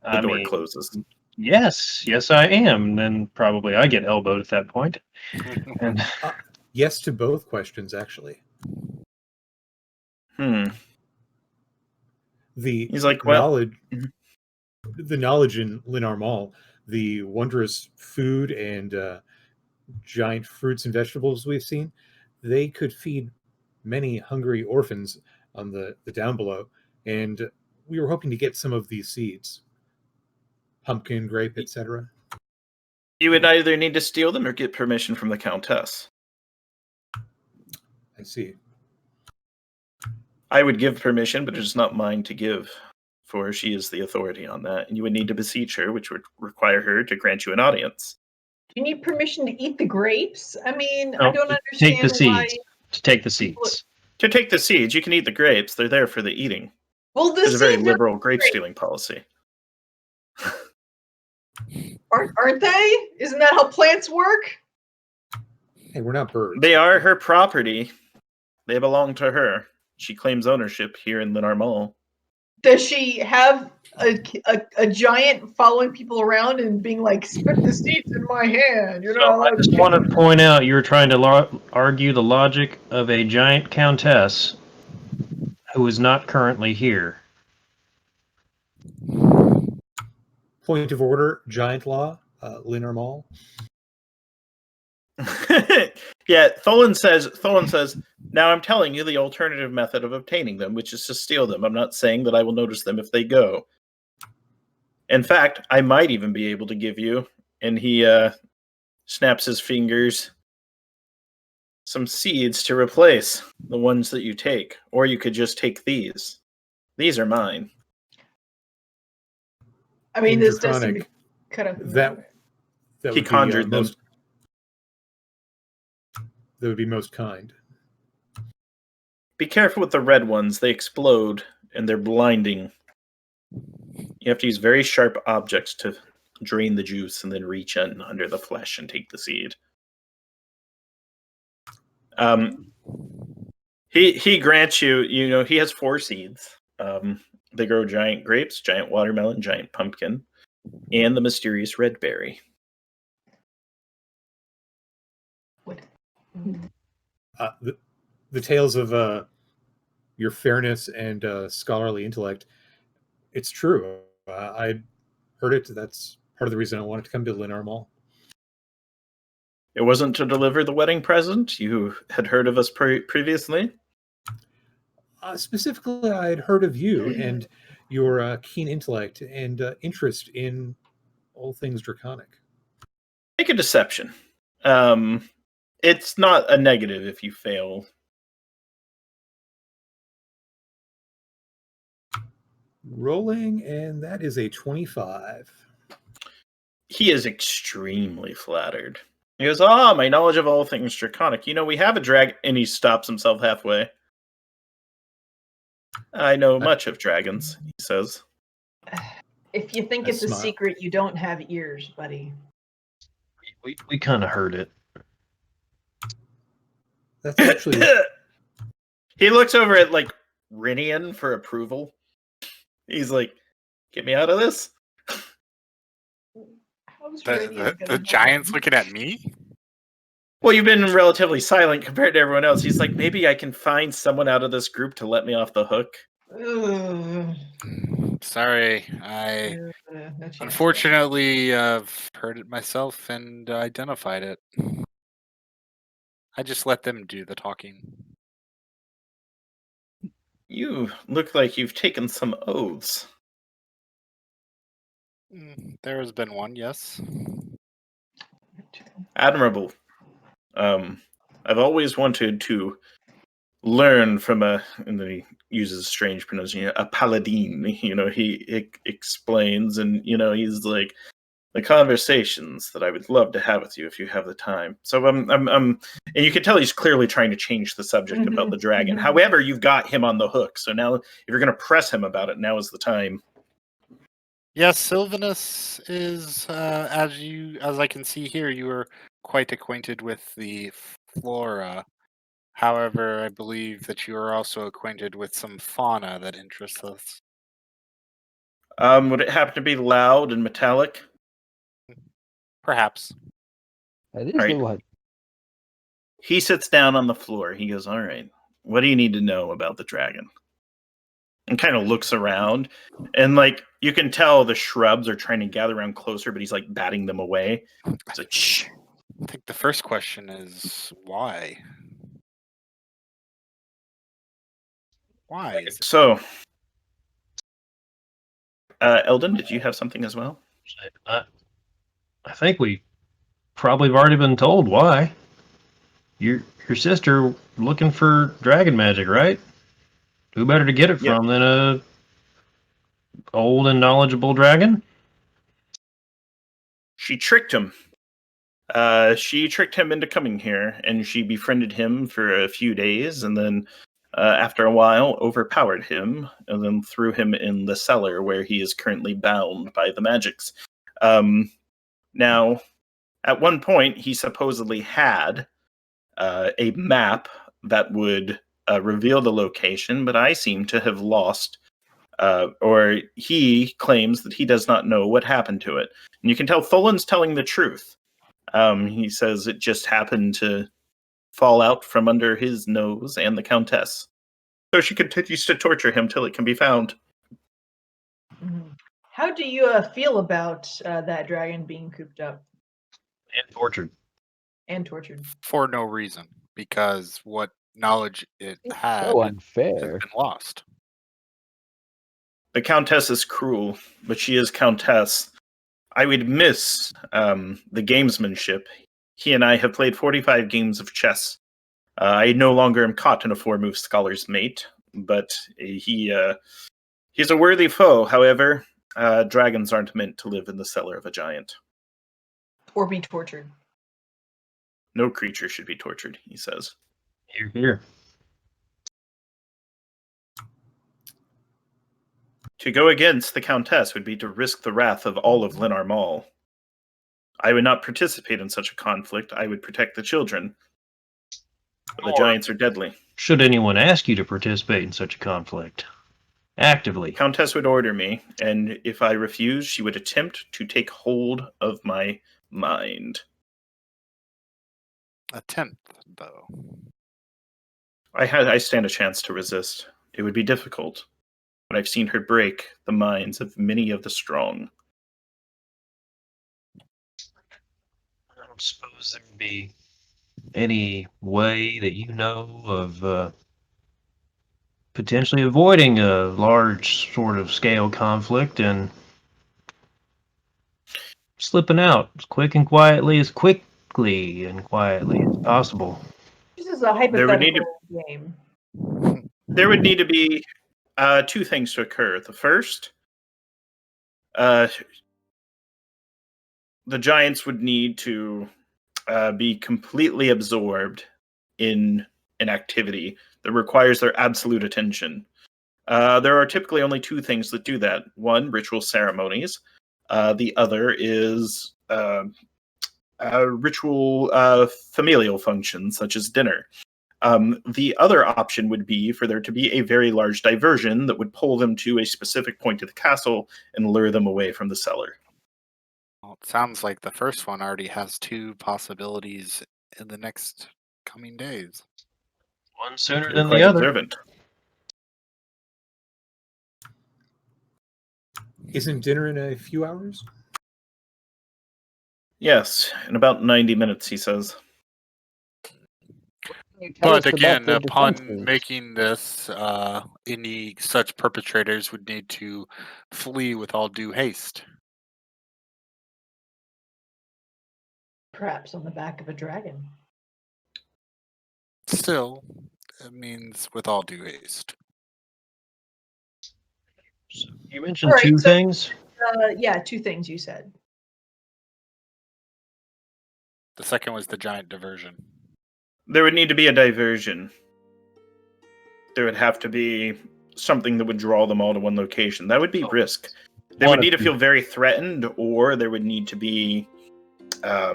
The door closes. Yes, I am. Then probably I get elbowed at that point. And yes to both questions, actually. He's like, well, the knowledge in Linar Mall, the wondrous food and giant fruits and vegetables we've seen, they could feed many hungry orphans on the down below, and we were hoping to get some of these seeds. Pumpkin, grape, etc. You would either need to steal them or get permission from the Countess. I see. I would give permission, but it is not mine to give, for she is the authority on that, and you would need to beseech her, which would require her to grant you an audience. Do you need permission to eat the grapes? I mean, I don't understand take the why... seeds. To take the seeds. To take the seeds, you can eat the grapes. They're there for the eating. Well, there's a very liberal grape-stealing policy. Aren't they? Isn't that how plants work? Hey, we're not birds. They are her property. They belong to her. She claims ownership here in Linar Mall. Does she have a giant following people around and being like, spit the seeds in my hand? You're not allowed I just want to point out you were trying to argue the logic of a giant countess who is not currently here. Point of order, giant law, Linar Mall. Yeah, Tholen says, now I'm telling you the alternative method of obtaining them, which is to steal them. I'm not saying that I will notice them if they go. In fact, I might even be able to give you, and he snaps his fingers, some seeds to replace the ones that you take. Or you could just take these. These are mine. I mean, this does seem to cut up. That he conjured them. That would be most kind. Be careful with the red ones. They explode, and they're blinding. You have to use very sharp objects to drain the juice and then reach in under the flesh and take the seed. He grants you, he has 4 seeds. They grow giant grapes, giant watermelon, giant pumpkin, and the mysterious red berry. What? The tales of your fairness and scholarly intellect, it's true. I heard it. That's part of the reason I wanted to come to Linar Mall. It wasn't to deliver the wedding present? You had heard of us previously? Specifically, I had heard of you and your keen intellect and interest in all things draconic. Make a deception. It's not a negative if you fail. Rolling, and that is a 25. He is extremely flattered. He goes, my knowledge of all things draconic. We have a dragon, and he stops himself halfway. I know much of dragons, he says. If you think it's a secret, you don't have ears, buddy. We kind of heard it. That's actually He looks over at like Rinian for approval. He's like, "Get me out of this." How's Radiant The gonna help giant's him? looking at me? Well, you've been relatively silent compared to everyone else. He's like, maybe I can find someone out of this group to let me off the hook. Ugh. Sorry, I No chance. unfortunately have heard it myself and identified it. I just let them do the talking. You look like you've taken some oaths. There has been one, yes. Admirable. I've always wanted to learn from and then he uses strange pronunciation, a paladin. He explains, and he's like, the conversations that I would love to have with you if you have the time. So and you can tell he's clearly trying to change the subject about the dragon. However, you've got him on the hook. So now, if you're going to press him about it, now is the time. Yes, Sylvanus is, as I can see here, you are quite acquainted with the flora. However, I believe that you are also acquainted with some fauna that interests us. Would it happen to be loud and metallic? Perhaps. That is Right. the one. He sits down on the floor. He goes, "All right, what do you need to know about the dragon?" And kind of looks around, and like you can tell the shrubs are trying to gather around closer, but he's like batting them away. It's like, shh. I think the first question is why? Why is it? So, Eldon, did you have something as well? I think we probably have already been told why. Your sister looking for dragon magic, right? Who better to get it Yep. from than a old and knowledgeable dragon? She tricked him. She tricked him into coming here, and she befriended him for a few days, and then after a while overpowered him, and then threw him in the cellar where he is currently bound by the magics. Now, at one point, he supposedly had a map that would reveal the location, but I seem to have lost, or he claims that he does not know what happened to it. And you can tell Tholin's telling the truth. He says it just happened to fall out from under his nose and the Countess. So she continues to torture him till it can be found. How do you feel about that dragon being cooped up And tortured. and tortured? For no reason, because what knowledge it had So has unfair. been lost. The Countess is cruel, but she is Countess. I would miss the gamesmanship. He and I have played 45 games of chess. I no longer am caught in a 4-move scholar's mate, but he's a worthy foe. However, dragons aren't meant to live in the cellar of a giant. Or be tortured. No creature should be tortured, he says. Here, here. To go against the Countess would be to risk the wrath of all of Lenar Mall. I would not participate in such a conflict. I would protect the children. But the giants are deadly. Should anyone ask you to participate in such a conflict? Actively. Countess would order me, and if I refused, she would attempt to take hold of my mind. Attempt, though. I stand a chance to resist. It would be difficult, but I've seen her break the minds of many of the strong. I don't suppose there would be any way that you know of potentially avoiding a large sort of scale conflict and slipping out as quickly and quietly as possible. This is a There would need hypothetical game. There would need to be two things to occur. The first, the giants would need to be completely absorbed in an activity that requires their absolute attention. There are typically only two things that do that. One, ritual ceremonies. The other is ritual familial functions, such as dinner. The other option would be for there to be a very large diversion that would pull them to a specific point of the castle and lure them away from the cellar. Well, it sounds like the first one already has two possibilities in the next coming days. One sooner You're than quite the other. observant. Isn't dinner in a few hours? Yes, in about 90 minutes, he says. But again, upon making this, any such perpetrators would need to flee with all due haste. Perhaps on the back of a dragon. Still, it means with all due haste. So you mentioned All right, two so- things. Yeah, two things you said. The second was the giant diversion. There would need to be a diversion. There would have to be something that would draw them all to one location. That would be risk. They One would need to of feel very threatened, or there would need to be a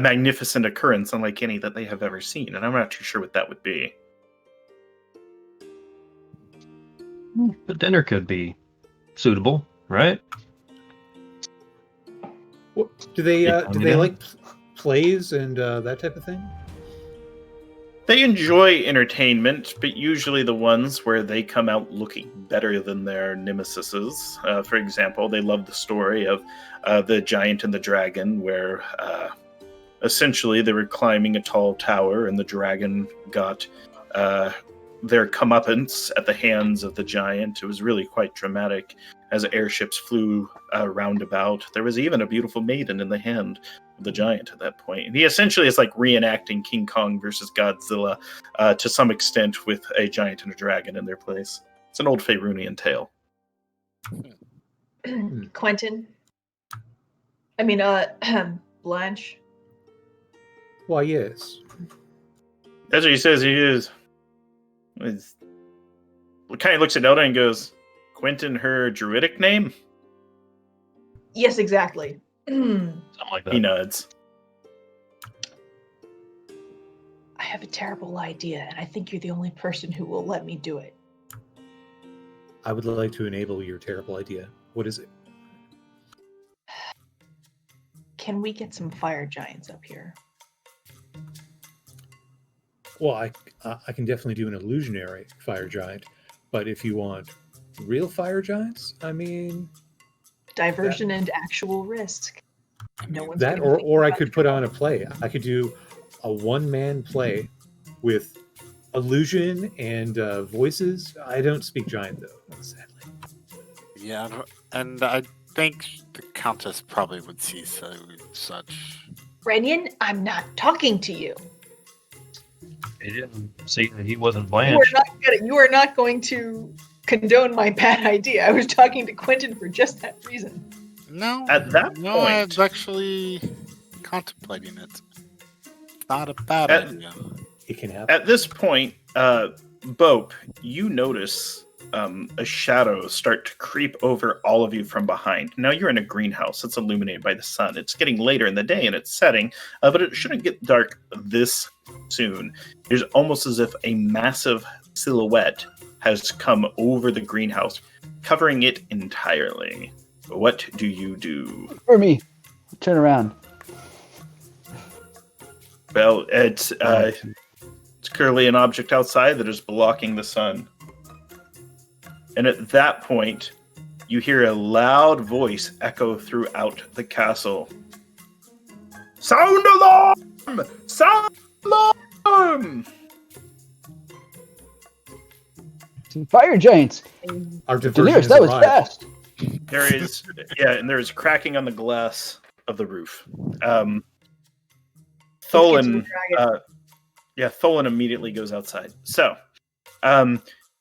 magnificent occurrence unlike any that they have ever seen. And I'm not too sure what that would be. The dinner could be suitable, right? Do they Yeah, do they like plays and that type of thing? They enjoy entertainment, but usually the ones where they come out looking better than their nemesises. For example, they love the story of the giant and the dragon, where essentially they were climbing a tall tower and the dragon got their comeuppance at the hands of the giant. It was really quite dramatic as airships flew roundabout. There was even a beautiful maiden in the hand of the giant at that point. And he essentially is like reenacting King Kong versus Godzilla to some extent with a giant and a dragon in their place. It's an old Faerunian tale. Quentin. I mean, Blanche. Why, yes. That's what he says he is. Kind of looks at Elda and goes, Quentin, her druidic name? Yes, exactly. Something like that. He nods. I have a terrible idea, and I think you're the only person who will let me do it. I would like to enable your terrible idea. What is it? Can we get some fire giants up here? Well, I can definitely do an illusionary fire giant, but if you want real fire giants, I mean, Diversion and actual risk. No one's that gonna think or I about could it. put on a play. I could do a one-man play with illusion and voices. I don't speak giant though, sadly. Yeah, and I think the Countess probably would see such. Brenyan, I'm not talking to you. He didn't see that he wasn't You Blanche. are not going to condone my bad idea. I was talking to Quentin for just that reason. No, At that no, I was point- actually contemplating it. Not a bad At- idea. It can happen. At this point, Bope, you notice a shadow start to creep over all of you from behind. Now you're in a greenhouse. It's illuminated by the sun. It's getting later in the day and it's setting, but it shouldn't get dark this soon. It's almost as if a massive silhouette has come over the greenhouse, covering it entirely. What do you do? For me. Turn around. Well, it's clearly an object outside that is blocking the sun. And at that point, you hear a loud voice echo throughout the castle. Sound alarm! Sound alarm! Some fire giants. Our diversion Daenerys, has that was arrived. fast. There is, and there is cracking on the glass of the roof. Tholen, Tholen immediately goes outside. So,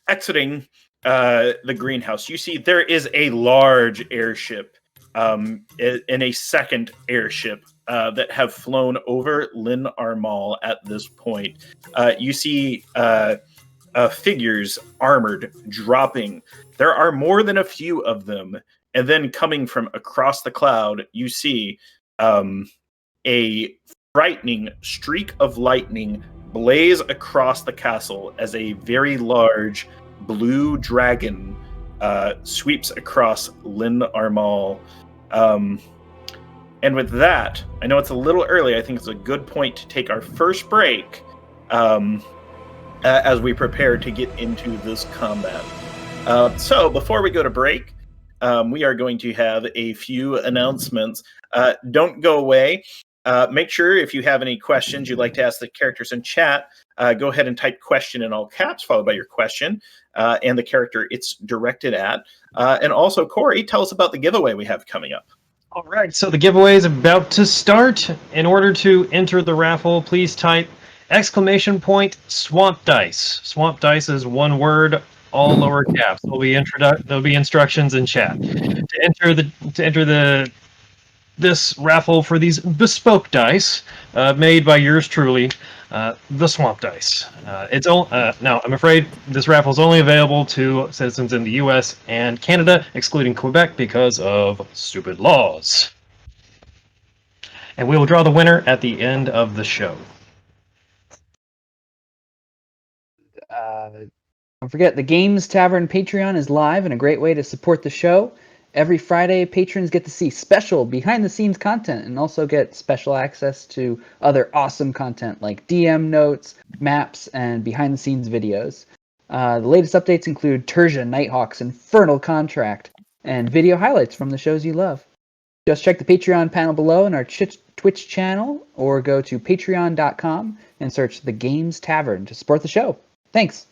exiting the greenhouse, you see there is a large airship and a second airship that have flown over Lynn Armal at this point. You see figures armored dropping. There are more than a few of them. And then coming from across the cloud, you see a frightening streak of lightning blaze across the castle as a very large blue dragon sweeps across Lynn Armal. And with that, I know it's a little early. I think it's a good point to take our first break as we prepare to get into this combat. So before we go to break, we are going to have a few announcements. Don't go away. Make sure if you have any questions you'd like to ask the characters in chat, go ahead and type question in all caps, followed by your question and the character it's directed at. And also, Corey, tell us about the giveaway we have coming up. All right, so the giveaway is about to start. In order to enter the raffle, please type !Swamp Dice. Swamp Dice is one word, all lower caps. There'll be instructions in chat to enter this raffle for these bespoke dice made by yours truly, the Swamp Dice. Now, I'm afraid this raffle is only available to citizens in the U.S. and Canada, excluding Quebec because of stupid laws. And we will draw the winner at the end of the show. Don't forget, the Games Tavern Patreon is live and a great way to support the show. Every Friday, patrons get to see special behind-the-scenes content and also get special access to other awesome content like DM notes, maps, and behind-the-scenes videos. The latest updates include Tertia, Nighthawk's Infernal Contract, and video highlights from the shows you love. Just check the Patreon panel below in our Twitch channel, or go to patreon.com and search The Games Tavern to support the show. Thanks!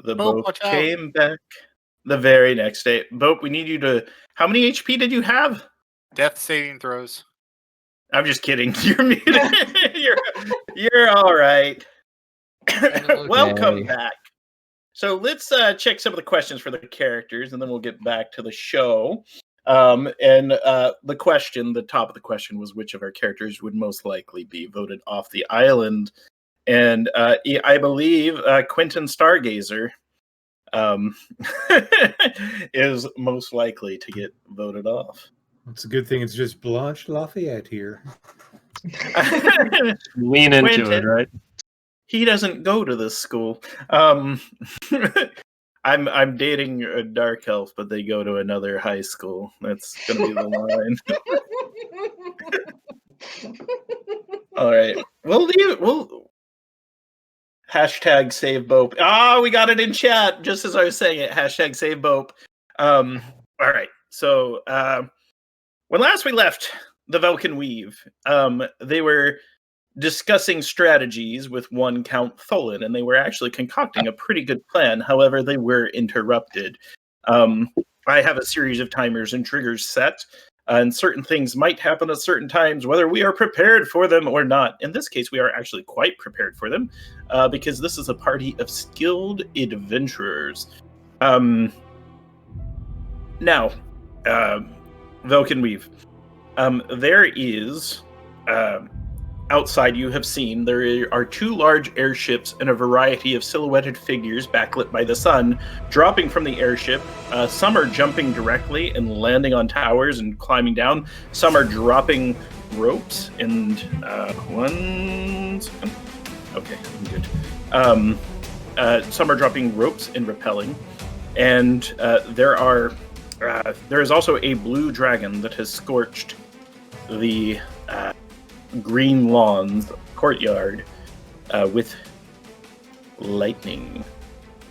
The Bope, boat watch out. came back the very next day. Bope, we need you to. How many HP did you have? Death saving throws. I'm just kidding. You're muted. you're all right. Welcome Okay. back. So let's check some of the questions for the characters, and then we'll get back to the show. The top of the question was which of our characters would most likely be voted off the island, and I believe Quentin Stargazer is most likely to get voted off. It's a good thing it's just Blanche Lafayette here. Lean into Quentin. it, right? He doesn't go to this school. I'm dating a dark elf, but they go to another high school. That's gonna be the line. All right, we'll leave it. We'll hashtag save Bope. We got it in chat just as I was saying it. Hashtag save Bope. All right. So when last we left the Velkyn Weave, they were discussing strategies with one Count Tholen, and they were actually concocting a pretty good plan. However, they were interrupted. I have a series of timers and triggers set, and certain things might happen at certain times, whether we are prepared for them or not. In this case, we are actually quite prepared for them, because this is a party of skilled adventurers. Now, Velkyn Weave. There is... outside, you have seen there are two large airships and a variety of silhouetted figures backlit by the sun dropping from the airship. Some are jumping directly and landing on towers and climbing down. Some are dropping ropes and 1 second. Okay, I'm good. Some are dropping ropes and rappelling, and there is also a blue dragon that has scorched the green lawns courtyard with lightning.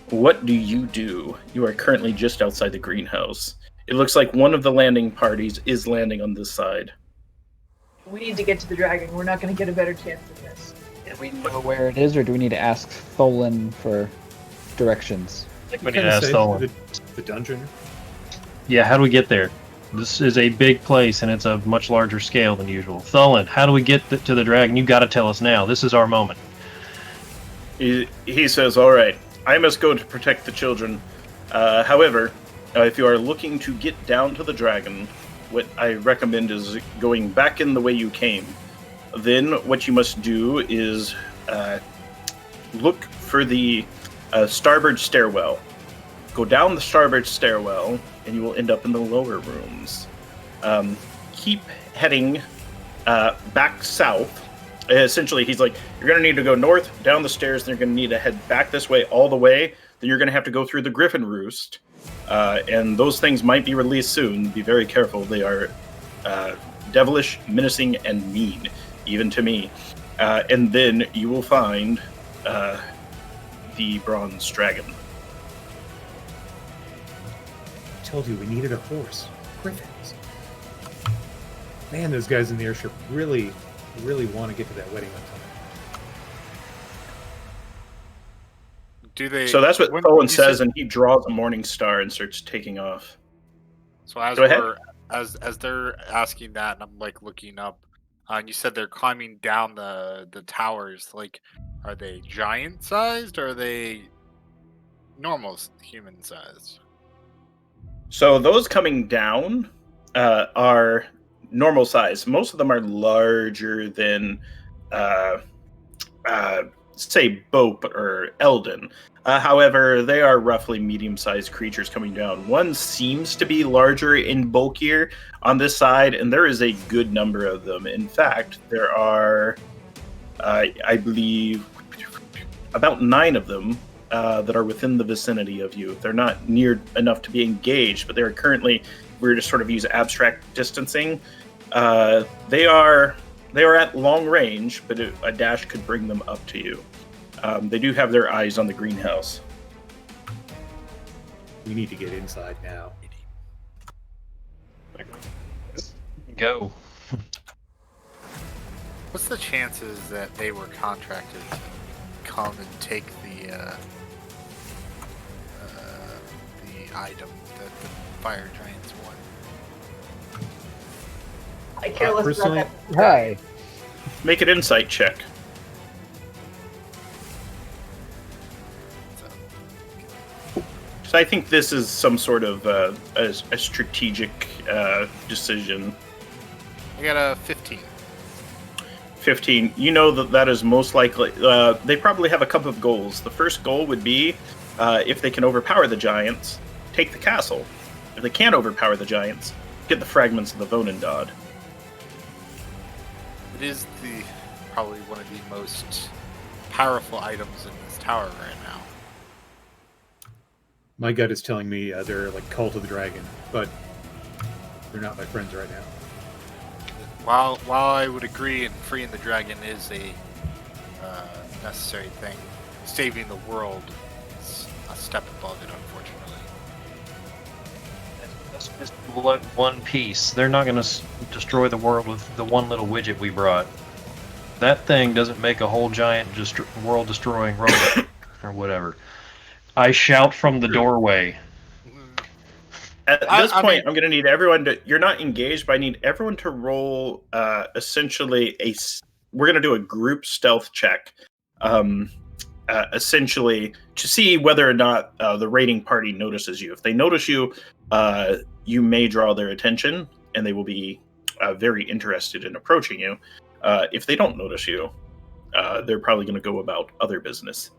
What do? You are currently just outside the greenhouse. It looks like one of the landing parties is landing on this side. We need to get to the dragon. We're not going to get a better chance than this. Do we know where it is, or do we need to ask Tholen for directions? I think we need Kinda to ask say Tholen. the dungeon. Yeah, how do we get there? This is a big place, and it's a much larger scale than usual. Tholen, how do we get to the dragon? You got to tell us now. This is our moment. He says, all right, I must go to protect the children. However, if you are looking to get down to the dragon, what I recommend is going back in the way you came. Then what you must do is look for the starboard stairwell. Go down the starboard stairwell, and you will end up in the lower rooms. Keep heading back south. Essentially, he's like, you're going to need to go north, down the stairs, and you're going to need to head back this way all the way. Then you're going to have to go through the Griffin Roost. And those things might be released soon. Be very careful. They are devilish, menacing, and mean, even to me. And then you will find the bronze dragon. I told you we needed a horse. Griffins. Man, those guys in the airship really want to get to that wedding on time. Do they? So that's what when Owen you says, said- and he draws a morning star and starts taking off. So as Go ahead. as they're asking that, and I'm like looking up, and you said they're climbing down the towers. Like, are they giant sized or are they normal human sized? So those coming down are normal size. Most of them are larger than, say, Bope or Eldon. However, they are roughly medium-sized creatures coming down. One seems to be larger and bulkier on this side, and there is a good number of them. In fact, there are, I believe, about 9 of them that are within the vicinity of you. They're not near enough to be engaged, but they're currently, we're just sort of use abstract distancing. They are at long range, but a dash could bring them up to you. They do have their eyes on the greenhouse. We need to get inside now. Go. What's the chances that they were contracted to come and take item that the fire giants want. I care less about personally- that. Hi. Make an insight check. So, So I think this is some sort of a strategic decision. I got a 15. 15. You know that is most likely. They probably have a couple of goals. The first goal would be if they can overpower the giants, take the castle. If they can't overpower the giants, get the fragments of the Vonendod. It is probably one of the most powerful items in this tower right now. My gut is telling me they're like Cult of the Dragon, but they're not my friends right now. While I would agree, and freeing the dragon is a necessary thing, saving the world is a step above it, unfortunately. That's just one piece. They're not going to destroy the world with the one little widget we brought. That thing doesn't make a whole giant world-destroying robot or whatever. I shout from the doorway. At this point, I'm going to need everyone to. You're not engaged, but I need everyone to roll essentially we're going to do a group stealth check, essentially to see whether or not the raiding party notices you. If they notice you, you may draw their attention, and they will be very interested in approaching you. If they don't notice you, they're probably going to go about other business.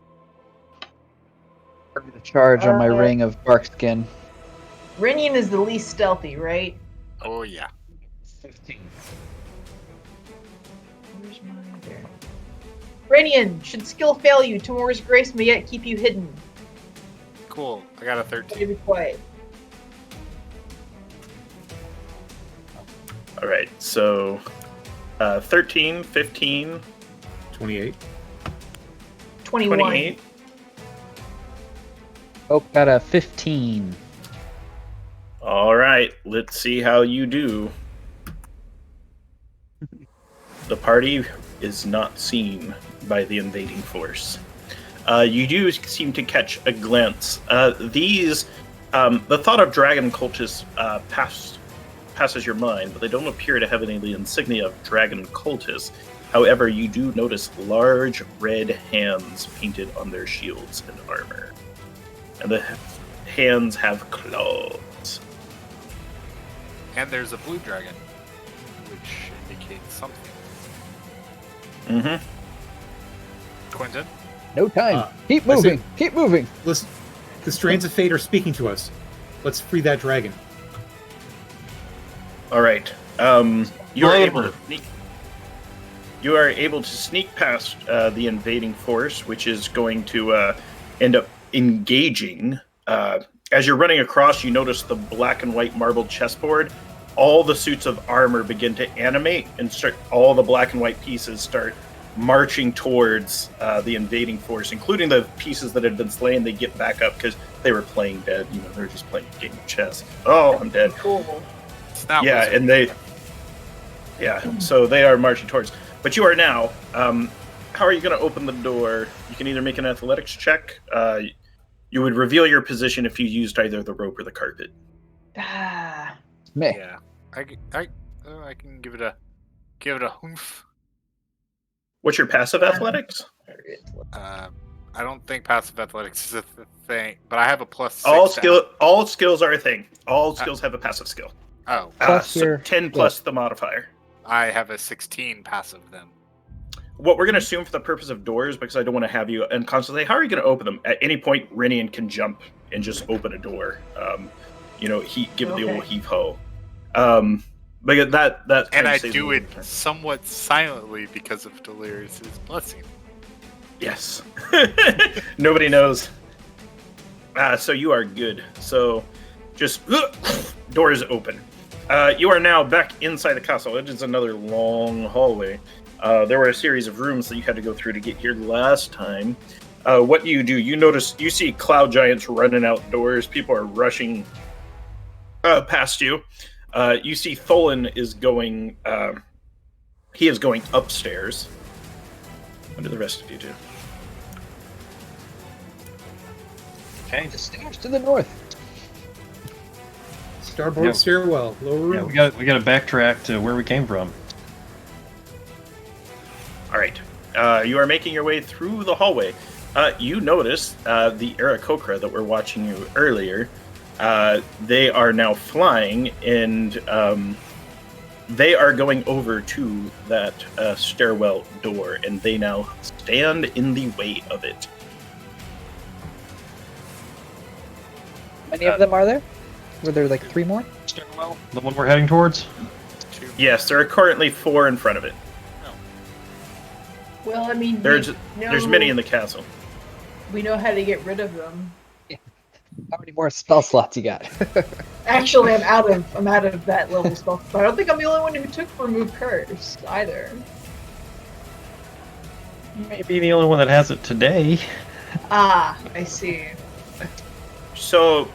I'm gonna charge on my ring of bark skin. Rinian is the least stealthy, right? Oh yeah. 15. Where's mine? There. Rinian, should skill fail you, Tomorrow's grace may yet keep you hidden. Cool. I got a Try 13. to be quiet. All right, so 13, 15, 28. 21. 28. Oh, got a 15. All right, let's see how you do. The party is not seen by the invading force. You do seem to catch a glance. The thought of dragon cultists passes your mind, but they don't appear to have any of the insignia of dragon cultists. However, you do notice large red hands painted on their shields and armor. And the hands have claws. And there's a blue dragon, which indicates something. Mm-hmm. Quentin? No time. Keep I moving. said- Keep moving. Listen, the strands of fate are speaking to us. Let's free that dragon. All right. You are able Over. to sneak. You are able to sneak past the invading force, which is going to end up engaging. As you're running across, you notice the black and white marbled chessboard. All the suits of armor begin to animate, and all the black and white pieces start marching towards the invading force, including the pieces that had been slain. They get back up because they were playing dead. You know, they're just playing a game of chess. Oh, I'm dead. Cool. It's not Yeah, wizard. and so they are marching towards. But you are now. How are you going to open the door? You can either make an athletics check. You would reveal your position if you used either the rope or the carpet. Ah. Meh. Yeah. I can give it a oomph. What's your passive athletics? I don't think passive athletics is a thing, but I have a plus 6. All skills are a thing. All skills have a passive skill. Oh, Plus So your 10 plus the modifier. I have a 16 passive then. What we're going to assume for the purpose of doors, because I don't want to have you and constantly, how are you going to open them? At any point, Rinian can jump and just open a door. Give it the old heave ho. But that And kind of I saves do me it time. somewhat silently because of Delirious' blessing. Yes. Nobody knows. So you are good. So just doors open. You are now back inside the castle. It is another long hallway. There were a series of rooms that you had to go through to get here last time. What do? You see cloud giants running outdoors. People are rushing past you. You see Tholen is going. He is going upstairs. What do the rest of you do? Okay. The stairs to the north. Starboard Yeah. stairwell, lower room. Yeah, we got to backtrack to where we came from. All right. You are making your way through the hallway. You notice the Aarakocra that were watching you earlier. They are now flying, and they are going over to that stairwell door, and they now stand in the way of it. How many of them are there? Were there like 3 more? Stairwell, the one we're heading towards. Yes, there are currently 4 in front of it. Well, I mean, There's there's many in the castle. We know how to get rid of them. How many more spell slots you got? Actually, I'm out of that level spell. But I don't think I'm the only one who took remove curse either. You may be the only one that has it today. Ah, I see. So,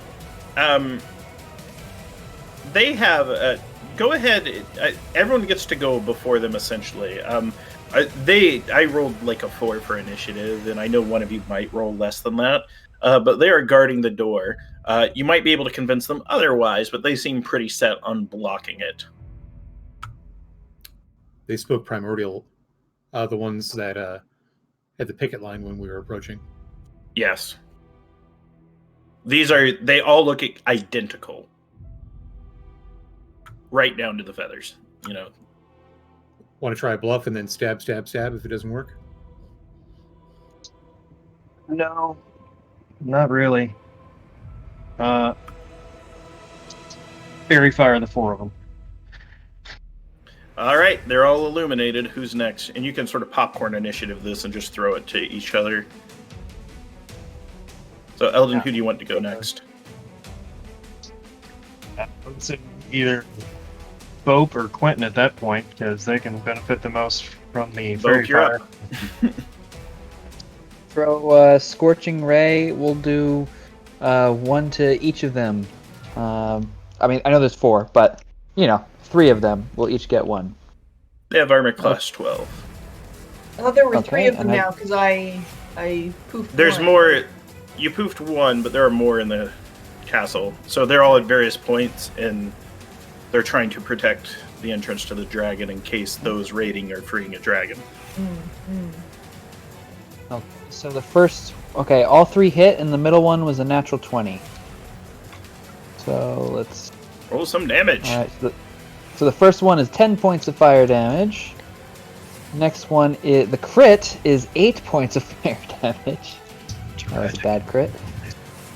they have. Go ahead. Everyone gets to go before them, essentially. I rolled like a 4 for initiative, and I know one of you might roll less than that. But they are guarding the door. You might be able to convince them otherwise, but they seem pretty set on blocking it. They spoke primordial, the ones that had the picket line when we were approaching. Yes. They all look identical. Right down to the feathers, you know. Want to try a bluff and then stab, stab, stab if it doesn't work? No, not really. Fairy fire the 4 of them. All right, they're all illuminated. Who's next? And you can sort of popcorn initiative this and just throw it to each other. So, Eldon, who do you want to go next? I would say either Bope or Quentin at that point, because they can benefit the most from the fairy Bope, you're fire. up. Throw Scorching Ray. We'll do 1 to each of them. I mean, I know there's 4, but, 3 of them will each get 1. They have armor class 12. I thought there were Okay, 3 of them and now because I poofed There's one. more. You poofed 1, but there are more in the castle. So they're all at various points, and they're trying to protect the entrance to the dragon in case those raiding are freeing a dragon. Oh, so the first... Okay, all 3 hit, and the middle one was a natural 20. So, let's... Roll some damage. Alright, so the first one is 10 points of fire damage. Next one is... The crit is 8 points of fire damage. That was a bad crit.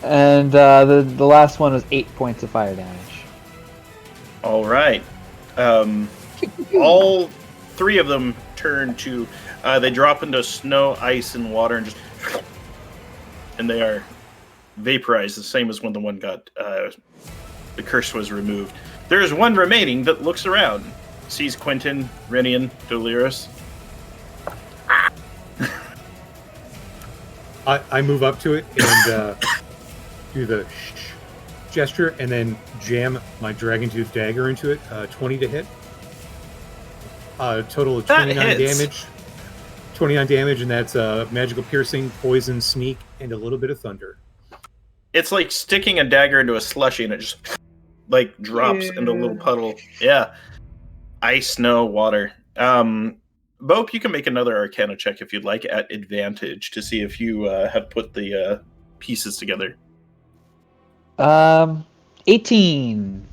And the last one was 8 points of fire damage. All right. All 3 of them turn to... they drop into snow, ice, and water, and just... And they are vaporized, the same as when the one got... the curse was removed. There is one remaining that looks around. Sees Quentin, Renian, Delirus. I move up to it and do the gesture and then jam my dragon tooth dagger into it. 20 to hit. Total of 29 damage. 29 damage, and that's magical piercing, poison, sneak, and a little bit of thunder. It's like sticking a dagger into a slushie and it just like drops into a little puddle. Yeah. Ice, snow, water. Bope, you can make another Arcana check if you'd like at advantage to see if you have put the pieces together. 18.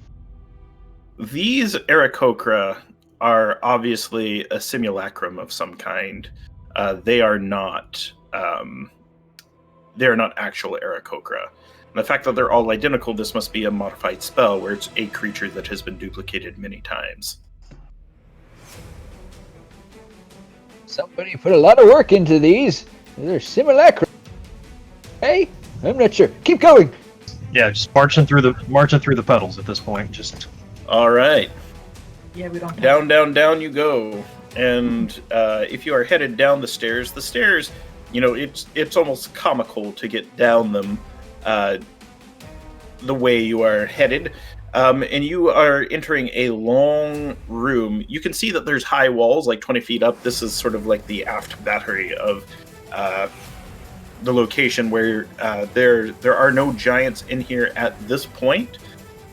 These Aarakocra are obviously a simulacrum of some kind. They are not actual Aarakocra. And the fact that they're all identical, this must be a modified spell where it's a creature that has been duplicated many times. Somebody put a lot of work into these. They're simulacra. Hey, I'm not sure. Keep going. Yeah, just marching through the puddles at this point. Just All right. Yeah, we don't. Down, down, down you go. And if you are headed down the stairs, it's almost comical to get down them the way you are headed. And you are entering a long room. You can see that there's high walls, like 20 feet up. This is sort of like the aft battery of the location where there are no giants in here at this point.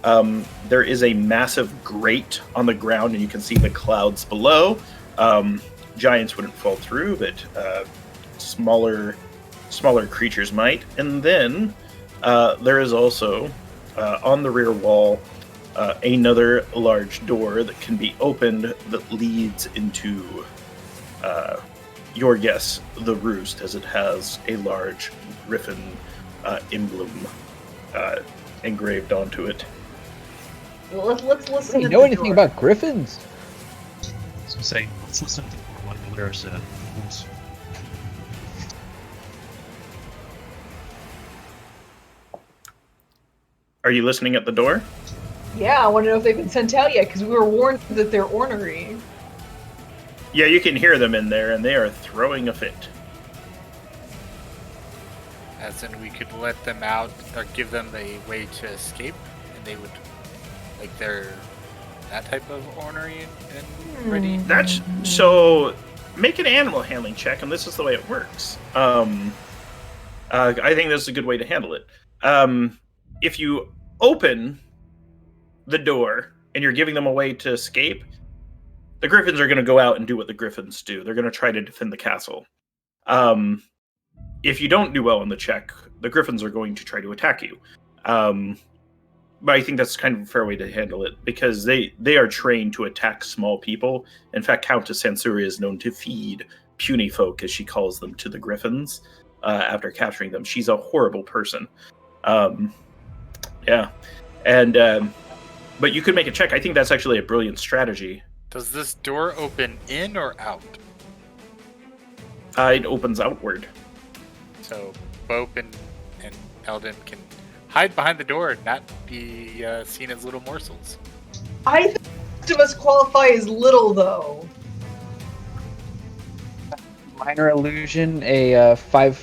There is a massive grate on the ground, and you can see the clouds below. Giants wouldn't fall through, but smaller creatures might. And then there is also on the rear wall another large door that can be opened that leads into your guess, the roost, as it has a large Griffin emblem engraved onto it. Well, let's listen. Do you know anything about griffins? So say, let's listen to what Blair said. Are you listening at the door? Yeah, I want to know if they've been sent out yet, because we were warned that they're ornery. Yeah, you can hear them in there, and they are throwing a fit. As in, we could let them out or give them a way to escape, and they would, like, they're that type of ornery and ready. That's so. Make an animal handling check, and this is the way it works. I think this is a good way to handle it. If you open the door and you're giving them a way to escape, the Griffins are going to go out and do what the Griffins do. They're going to try to defend the castle. If you don't do well on the check, the Griffins are going to try to attack you. But I think that's kind of a fair way to handle it, because they are trained to attack small people. In fact, Countess Sansuria is known to feed puny folk, as she calls them, to the Griffins after capturing them. She's a horrible person. Yeah. And but you could make a check. I think that's actually a brilliant strategy. Does this door open in or out? It opens outward. So Bope and Eldon can hide behind the door and not be seen as little morsels. I think most of us qualify as little, though. Minor illusion, a 5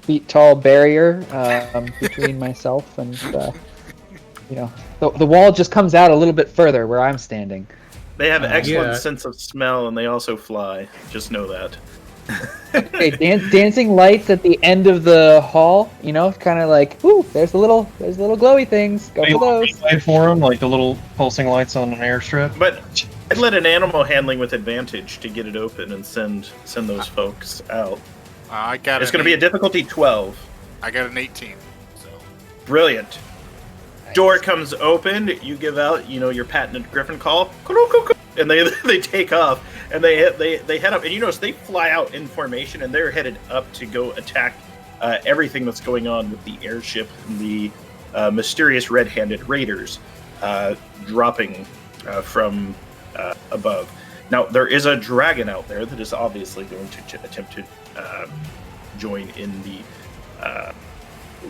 feet tall barrier between myself and, the wall just comes out a little bit further where I'm standing. They have excellent Yeah. sense of smell, and they also fly. Just know that. Okay, dancing lights at the end of the hall, kind of like, ooh, there's the little glowy things. Go for those. Wait for them, like the little pulsing lights on an airstrip. But I'd let an animal handling with advantage to get it open and send those folks out. I got. It's going to be a difficulty 12. I got an 18. So Brilliant. Door comes open. You give out, your patented Griffin call, and they take off, and they head up. And you notice they fly out in formation, and they're headed up to go attack everything that's going on with the airship and the mysterious red-handed raiders dropping from above. Now there is a dragon out there that is obviously going to attempt to join in the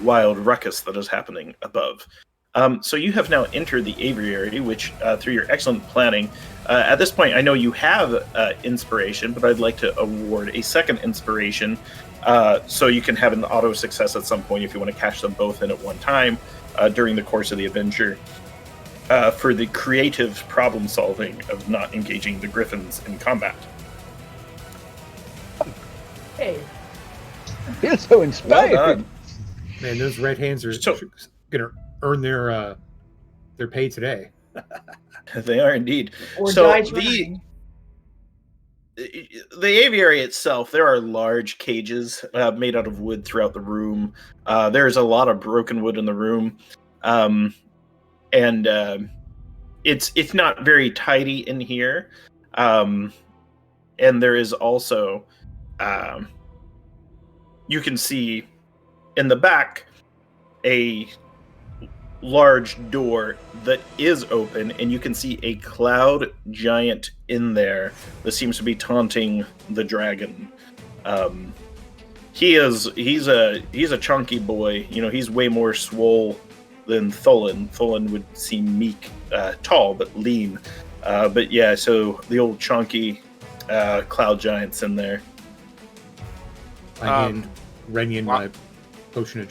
wild ruckus that is happening above. So you have now entered the aviary, which, through your excellent planning, at this point, I know you have inspiration, but I'd like to award a second inspiration, so you can have an auto success at some point if you want to cash them both in at one time during the course of the adventure, for the creative problem solving of not engaging the Griffins in combat. Hey, I feel so inspired. Well done. Man, those red hands are So- gonna earn their pay today. They are indeed. or So die the trying. aviary itself, there are large cages made out of wood throughout the room. There's a lot of broken wood in the room, and it's not very tidy in here. And there is also, you can see in the back a large door that is open, and you can see a cloud giant in there that seems to be taunting the dragon. He's a chunky boy. He's way more swole than Tholen. Tholen would seem meek, tall but lean. But yeah, so the old chunky cloud giant's in there. I hand Renyon wow. my potion of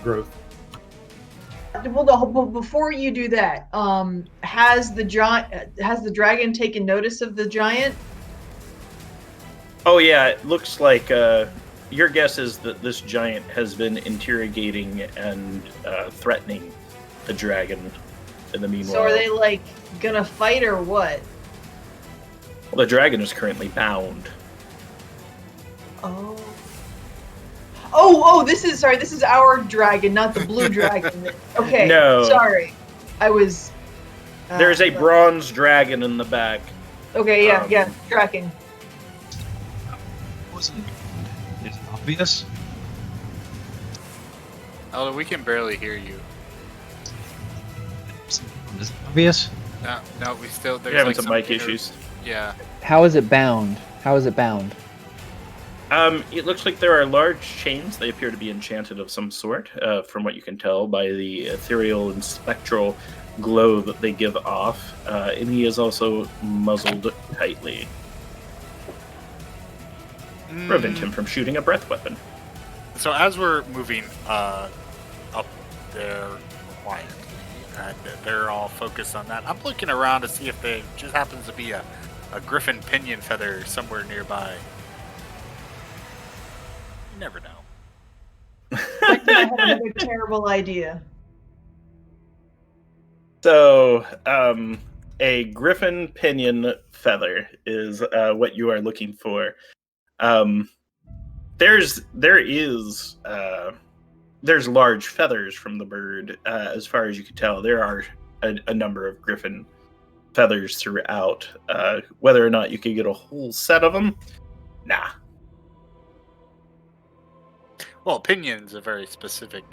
growth. Well, no, before you do that, has the dragon taken notice of the giant? Oh yeah, it looks like your guess is that this giant has been interrogating and threatening the dragon in the meanwhile. So are they like gonna fight or what? Well, the dragon is currently bound. Oh. Oh, this is our dragon, not the blue dragon. Okay. No. Sorry. I was. There's a bronze dragon in the back. Okay, yeah, tracking. Is it obvious? Although we can barely hear you. Is it obvious? No, we still. There's You're having like some mic issues. Yeah. How is it bound? How is it bound? It looks like there are large chains. They appear to be enchanted of some sort, from what you can tell by the ethereal and spectral glow that they give off. And he is also muzzled tightly. Prevent him from shooting a breath weapon. So as we're moving up there quietly, and they're all focused on that, I'm looking around to see if there just happens to be a Griffin Pinion feather somewhere nearby. You never know. I have another terrible idea. So, a Griffin Pinion feather is what you are looking for. There's large feathers from the bird, as far as you can tell. There are a number of Griffin feathers throughout. Whether or not you could get a whole set of them, nah. Well, Pinion's a very specific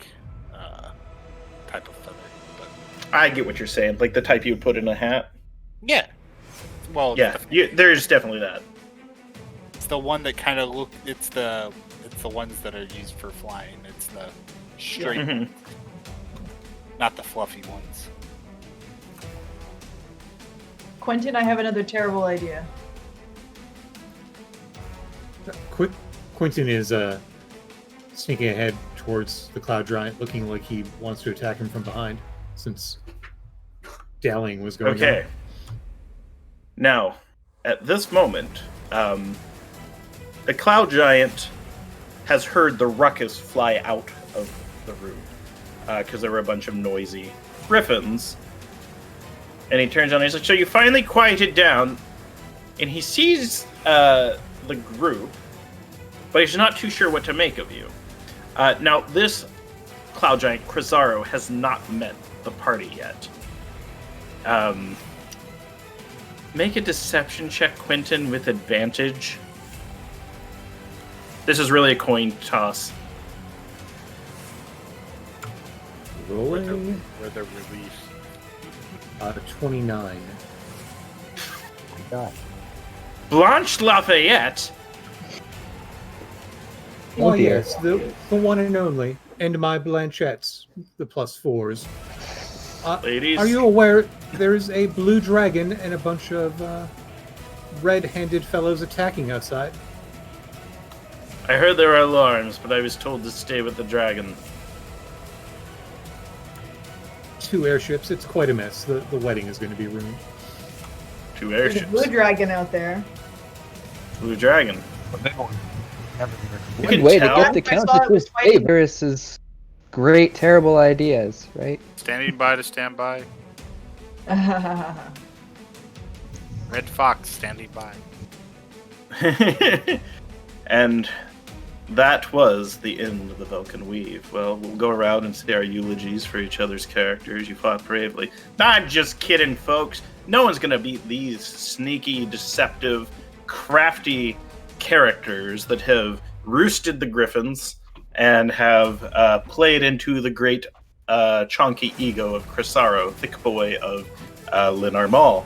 type of feather. But I get what you're saying, like the type you would put in a hat. yeah. Well, Yeah, there's definitely that. it's the one that kind of look. It's the ones that are used for flying. It's the straight, Mhm. not the fluffy ones. Quentin, I have another terrible idea. Quentin is sneaking ahead towards the Cloud Giant, looking like he wants to attack him from behind, since dallying was going Okay. on. Now, at this moment, the Cloud Giant has heard the ruckus fly out of the room because there were a bunch of noisy griffins. And he turns on and he's like, so you finally quieted down. And he sees the group, but he's not too sure what to make of you. Now, this Cloud Giant, Crisaro, has not met the party yet. Make a deception check, Quentin, with advantage. This is really a coin toss. Rolling Where the relief. 29. God. Blanche Lafayette? Oh, dear. yes, the one and only, and my Blanchettes, the +4s. Ladies? Are you aware there's a blue dragon and a bunch of red-handed fellows attacking outside? I heard there were alarms, but I was told to stay with the dragon. 2 airships. It's quite a mess. The wedding is going to be ruined. 2 There's a airships. blue dragon out there. Blue dragon. A big one. You One can way to tell? get the I count saw to it was his fighting. favor is his great, terrible ideas, right? Standing by to stand by. Red Fox standing by. And that was the end of the Velkyn Weave. Well, we'll go around and say our eulogies for each other's characters. You fought bravely. I'm just kidding, folks. No one's going to beat these sneaky, deceptive, crafty characters that have roosted the griffins and have played into the great chonky ego of Crisaro, thick boy of Linar Mall.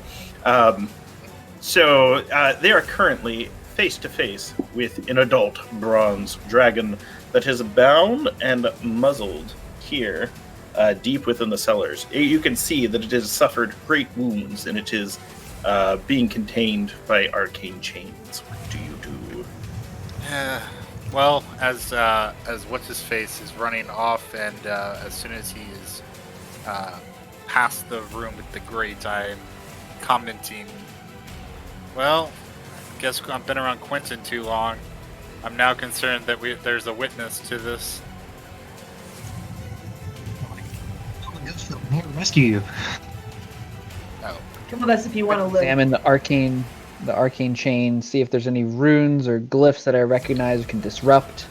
So they are currently face to face with an adult bronze dragon that is bound and muzzled here, deep within the cellars. You can see that it has suffered great wounds and it is being contained by arcane chains. What do you do? Well, as what's his face is running off, and as soon as he is past the room with the grate, I'm commenting. Well, guess I've been around Quentin too long. I'm now concerned that there's a witness to this. I'm here to rescue you. Oh, Come with us if you want to live. Examine the arcane chain, see if there's any runes or glyphs that I recognize or can disrupt.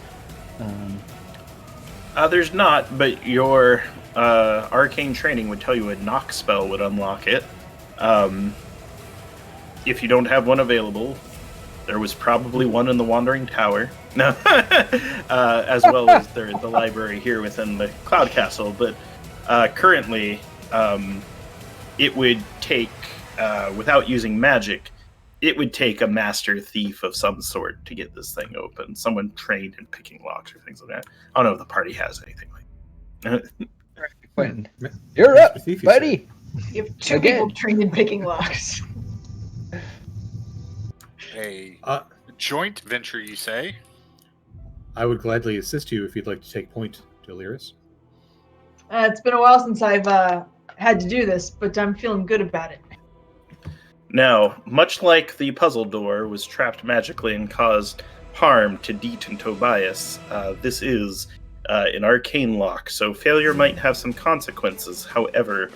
There's not, but your arcane training would tell you a knock spell would unlock it. If you don't have one available, there was probably one in the Wandering Tower. No, as well as the library here within the Cloud Castle. But currently, it would take, without using magic, it would take a master thief of some sort to get this thing open. Someone trained in picking locks or things like that. I don't know if the party has anything like that. Quentin, you're up, Mr. Thief, you buddy. You have two Again. people trained in picking locks. a Uh, joint venture, you say? I would gladly assist you if you'd like to take point, Delirious. It's been a while since I've had to do this, but I'm feeling good about it. Now, much like the puzzle door was trapped magically and caused harm to Deet and Tobias, this is an arcane lock, so failure might have some consequences. However,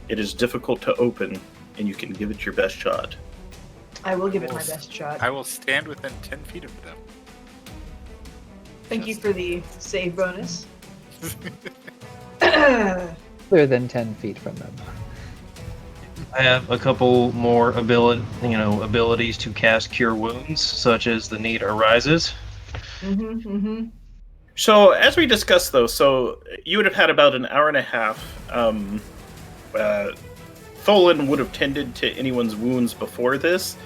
it is difficult to open, and you can give it your best shot. I will give it my best shot. I will stand within 10 feet of them. Thank you for the save bonus. Clearer than 10 feet from them. I have a couple more abilities to cast Cure Wounds, such as the need arises. So, as we discussed, though, so you would have had about an hour and a half. Tholen would have tended to anyone's wounds before this,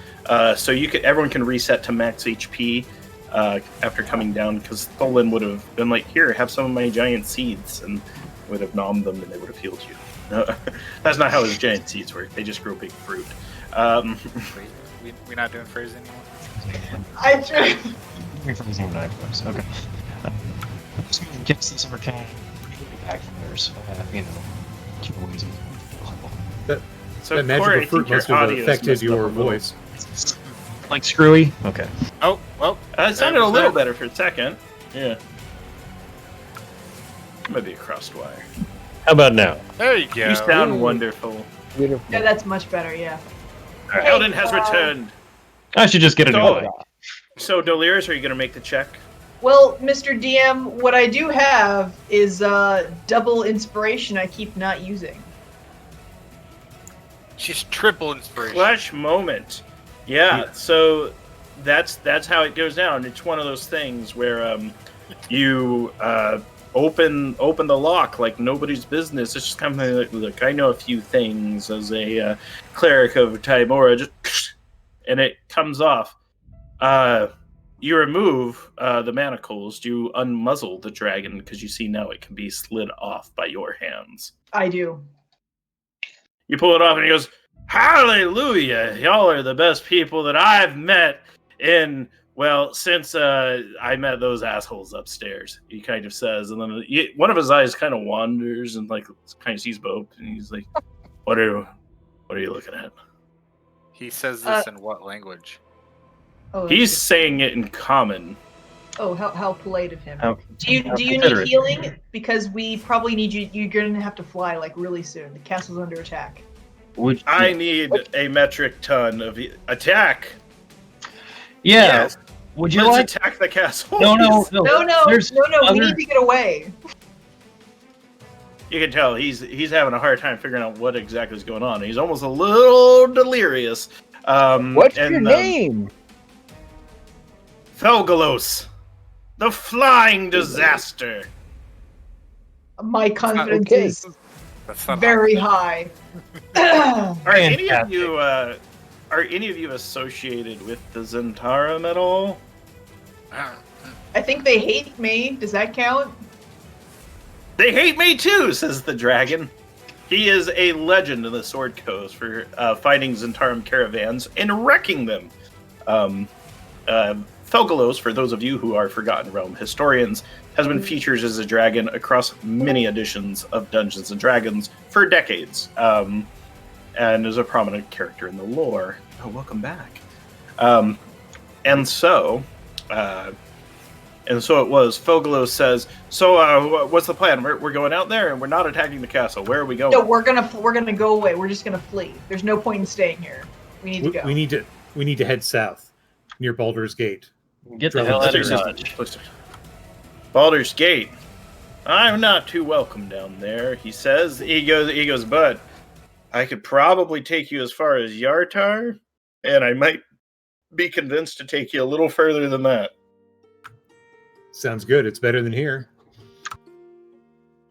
so everyone can reset to max HP after coming down, because Tholen would have been like, "Here, have some of my giant seeds," and would have nommed them, and they would have healed you. That's not how his giant seeds work. They just grow big fruit. Wait, we're not doing phrasing anymore? I tried. Rephrasing what I was. Okay. Just gonna get this over time. Back from theirs. Cure wounds. So, That Corey, I magical think fruit your must have audio is affected messed up your a little. voice. Like Screwy? Okay. Oh, well. It sounded a little better for a second. Yeah. Maybe a crossed wire. How about now? There you go. You sound wonderful. Beautiful. Yeah, that's much better, yeah. Eldon has returned. I should just get a new So, mic. so Delirious, are you going to make the check? Well, Mr. DM, what I do have is double inspiration I keep not using. She's triple inspiration. Flash moment. Yeah, so that's how it goes down. It's one of those things where you open the lock like nobody's business. It's just kind of like, look, I know a few things as a cleric of Tymora, just and it comes off. You remove the manacles. You unmuzzle the dragon because you see now it can be slid off by your hands. I do. You pull it off and he goes, "Hallelujah! Y'all are the best people that I've met since I met those assholes upstairs," he kind of says. And then one of his eyes kind of wanders and kind of sees Bope, and he's like, What are you looking at? He says this in what language? Oh, He's saying it in common. Oh, how polite of him. How- Do you need considerate. healing? Because we probably need you. You're going to have to fly really soon. The castle's under attack. I need a metric ton of attack. Yeah. Yes. Would you Let's like? attack the castle. No. No. There's We other- need to get away. You can tell he's having a hard time figuring out what exactly is going on. He's almost a little delirious. What's your name? Felgalos, the flying disaster. My confidence okay. is That's not very high. Are any of Fantastic. you associated with the Zentarum at all? I think they hate me. Does that count? They hate me too, says the dragon. He is a legend in the Sword Coast for fighting Zentarum caravans and wrecking them. Felgalos, for those of you who are Forgotten Realm historians, has been featured as a dragon across many editions of Dungeons & Dragons for decades, and is a prominent character in the lore. Oh, welcome back. And so, And so it was. Fogolo says, "So, what's the plan? We're going out there, and we're not attacking the castle. Where are we going?" No, we're gonna go away. We're just gonna flee. There's no point in staying here. We need to go. We need to head south near Baldur's Gate. Get the hell out of Dodge. Baldur's Gate. I'm not too welcome down there, he says. He goes, but I could probably take you as far as Yartar, and I might be convinced to take you a little further than that. Sounds good. It's better than here.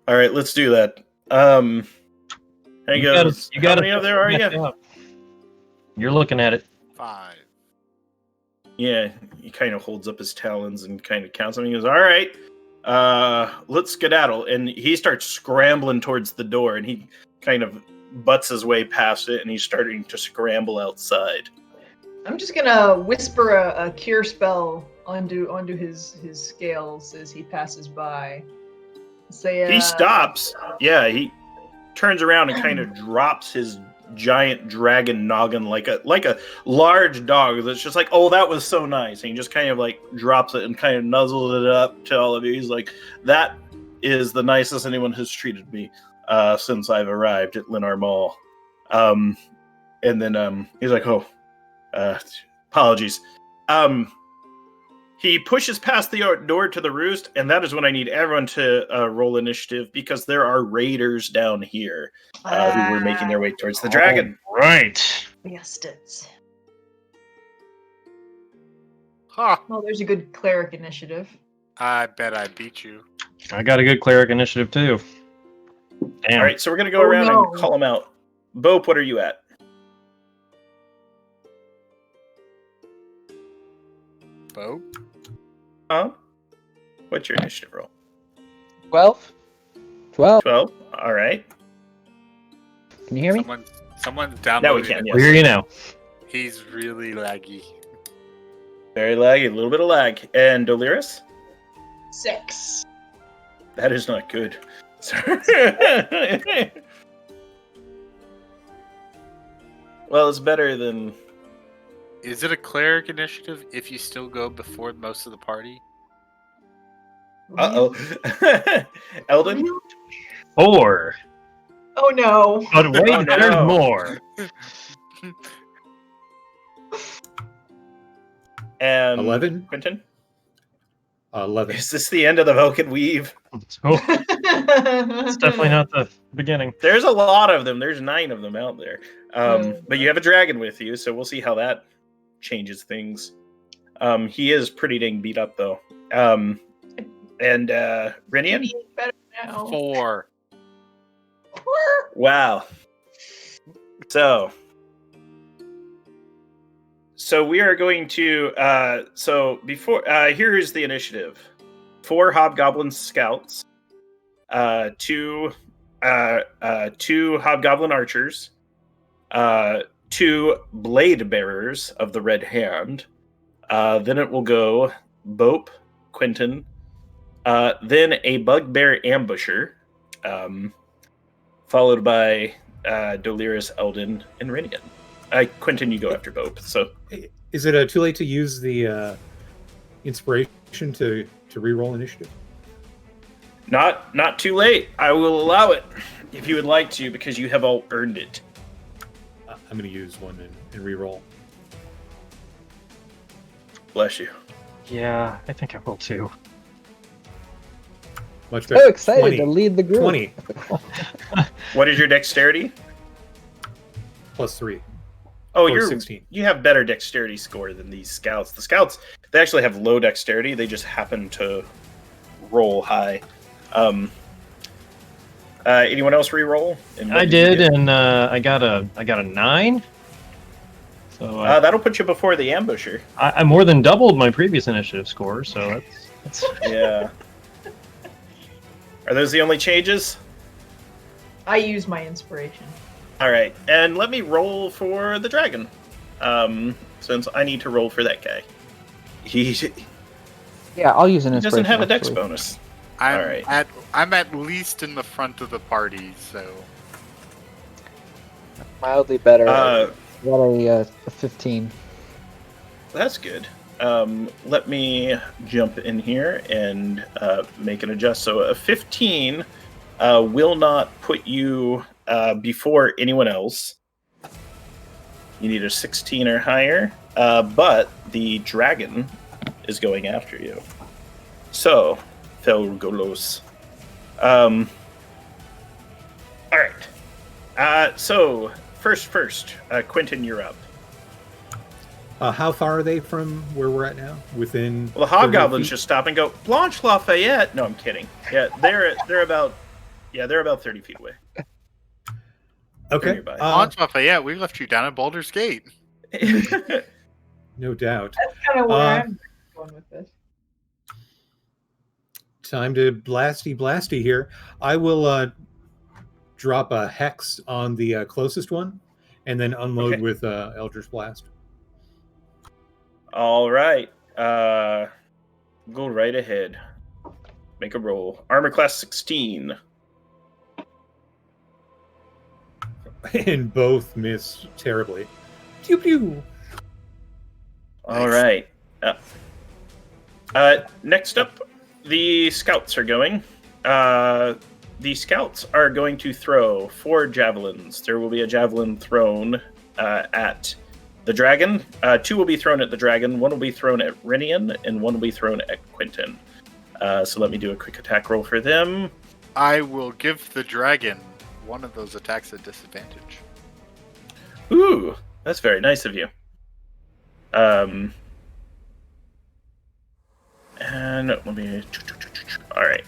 All right, let's do that. How many of there are you? You're looking at it. 5. Yeah, he kind of holds up his talons and kind of counts them. He goes, all right, let's skedaddle. And he starts scrambling towards the door, and he kind of butts his way past it, and he's starting to scramble outside. I'm just gonna whisper a cure spell onto his scales as he passes by. Say, he stops. Yeah, he turns around and kind of drops his giant dragon noggin like a large dog that's just like, oh, that was so nice. And he just kind of like drops it and kind of nuzzles it up to all of you. He's like, that is the nicest anyone has treated me since I've arrived at Linar Mall. And then he's like, oh, apologies. He pushes past the door to the roost, and that is when I need everyone to roll initiative, because there are raiders down here who were making their way towards the dragon. Right. Bastards. Huh. Oh, there's a good cleric initiative. I bet I beat you. I got a good cleric initiative too. Damn. All right, so we're going to go around and call them out. Bope, what are you at? Bo? Huh? What's your initiative roll? 12. 12. 12. All right. Can you hear me? Someone's Now we downloading. can, it. yes. We hear you now. He's really laggy. Very laggy, a little bit of lag. And Doliris? 6. That is not good. Well, it's better than... Is it a cleric initiative if you still go before most of the party? Uh-oh. Eldon? 4. Oh no. But wait, Oh, no. there's more. And 11? Quentin? 11. Is this the end of the Velkyn Weave? Oh, it's definitely not the beginning. There's a lot of them. There's 9 of them out there. But you have a dragon with you, so we'll see how that changes things. He is pretty dang beat up, though. And Rinian? Better now. 4. Wow. So we are going to here is the initiative. 4 Hobgoblin Scouts, 2 Hobgoblin Archers, 2 Blade Bearers of the Red Hand. Then it will go Bope, Quentin, then a Bugbear Ambusher, followed by Doliris, Eldon, and Rinian. Quentin, you go after Bope. So, Is it too late to use the inspiration to reroll initiative? not too late. I will allow it if you would like to, because you have all earned it. I'm going to use one and reroll. Bless you. Yeah, I think I will too. Much better. So excited 20. to lead the group. 20 What is your dexterity? plus 3. Oh, Or 16. you have better dexterity score than these scouts. The scouts, they actually have low dexterity. They just happen to roll high. Anyone else re-roll? And what I did you did, get? and I got a 9. So That'll put you before the ambusher. I more than doubled my previous initiative score. So that's Yeah. Are those the only changes? I use my inspiration. All right, and let me roll for the dragon, since I need to roll for that guy. He Yeah, I'll use an inspiration. doesn't have a dex actually. bonus. I'm All right. I'm at least in the front of the party, so Mildly better. Uh, Got a 15. That's good. let me jump in here and make an adjust. So a 15 will not put you before anyone else. You need a 16 or higher, but the dragon is going after you. So, Felgolos. All right. So, first, Quentin, you're up. How far are they from where we're at now? Within. Well, the hobgoblins just stop and go, Blanche Lafayette. No, I'm kidding. Yeah, they're about 30 feet away. Okay. Blanche Lafayette, we left you down at Baldur's Gate. No doubt. That's kind of where I'm going with this. Time to blasty here. I will drop a hex on the closest one, and then unload with Eldritch Blast. All right. Go right ahead. Make a roll. Armor class 16. And both miss terribly. Pew pew. All right. Next up, the scouts are going. The scouts are going to throw 4 javelins. There will be a javelin thrown at the dragon. 2 will be thrown at the dragon. 1 will be thrown at Rinian, and 1 will be thrown at Quentin. So let me do a quick attack roll for them. I will give the dragon one of those attacks at disadvantage. Ooh, that's very nice of you. And let me. All right.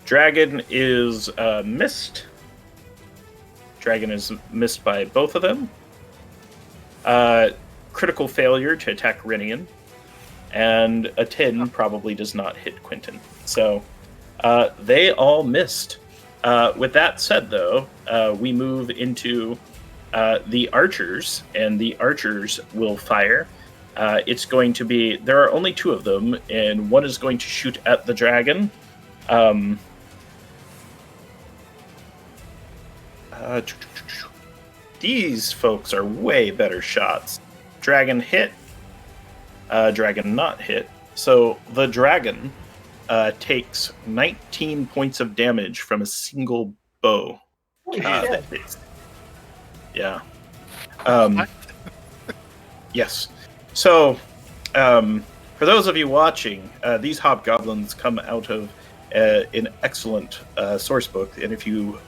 Dragon is missed. Dragon is missed by both of them. Critical failure to attack Rinian. And a 10 probably does not hit Quentin. So they all missed. With that said, though, we move into the archers, and the archers will fire. It's going to be... There are only 2 of them, and 1 is going to shoot at the dragon. These folks are way better shots. Dragon hit. Dragon not hit. So the dragon takes 19 points of damage from a single bow. That hits. Yeah. Yes. So, for those of you watching, these hobgoblins come out of an excellent source book, and if you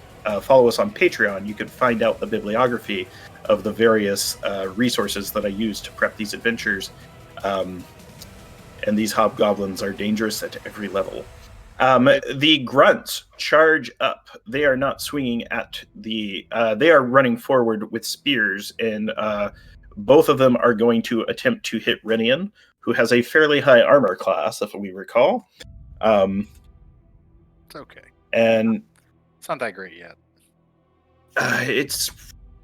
follow us on Patreon, you can find out the bibliography of the various resources that I use to prep these adventures. And these hobgoblins are dangerous at every level. The grunts charge up. They are not swinging at the... they are running forward with spears, and both of them are going to attempt to hit Rinian, who has a fairly high armor class, if we recall. It's okay. And it's not that great yet.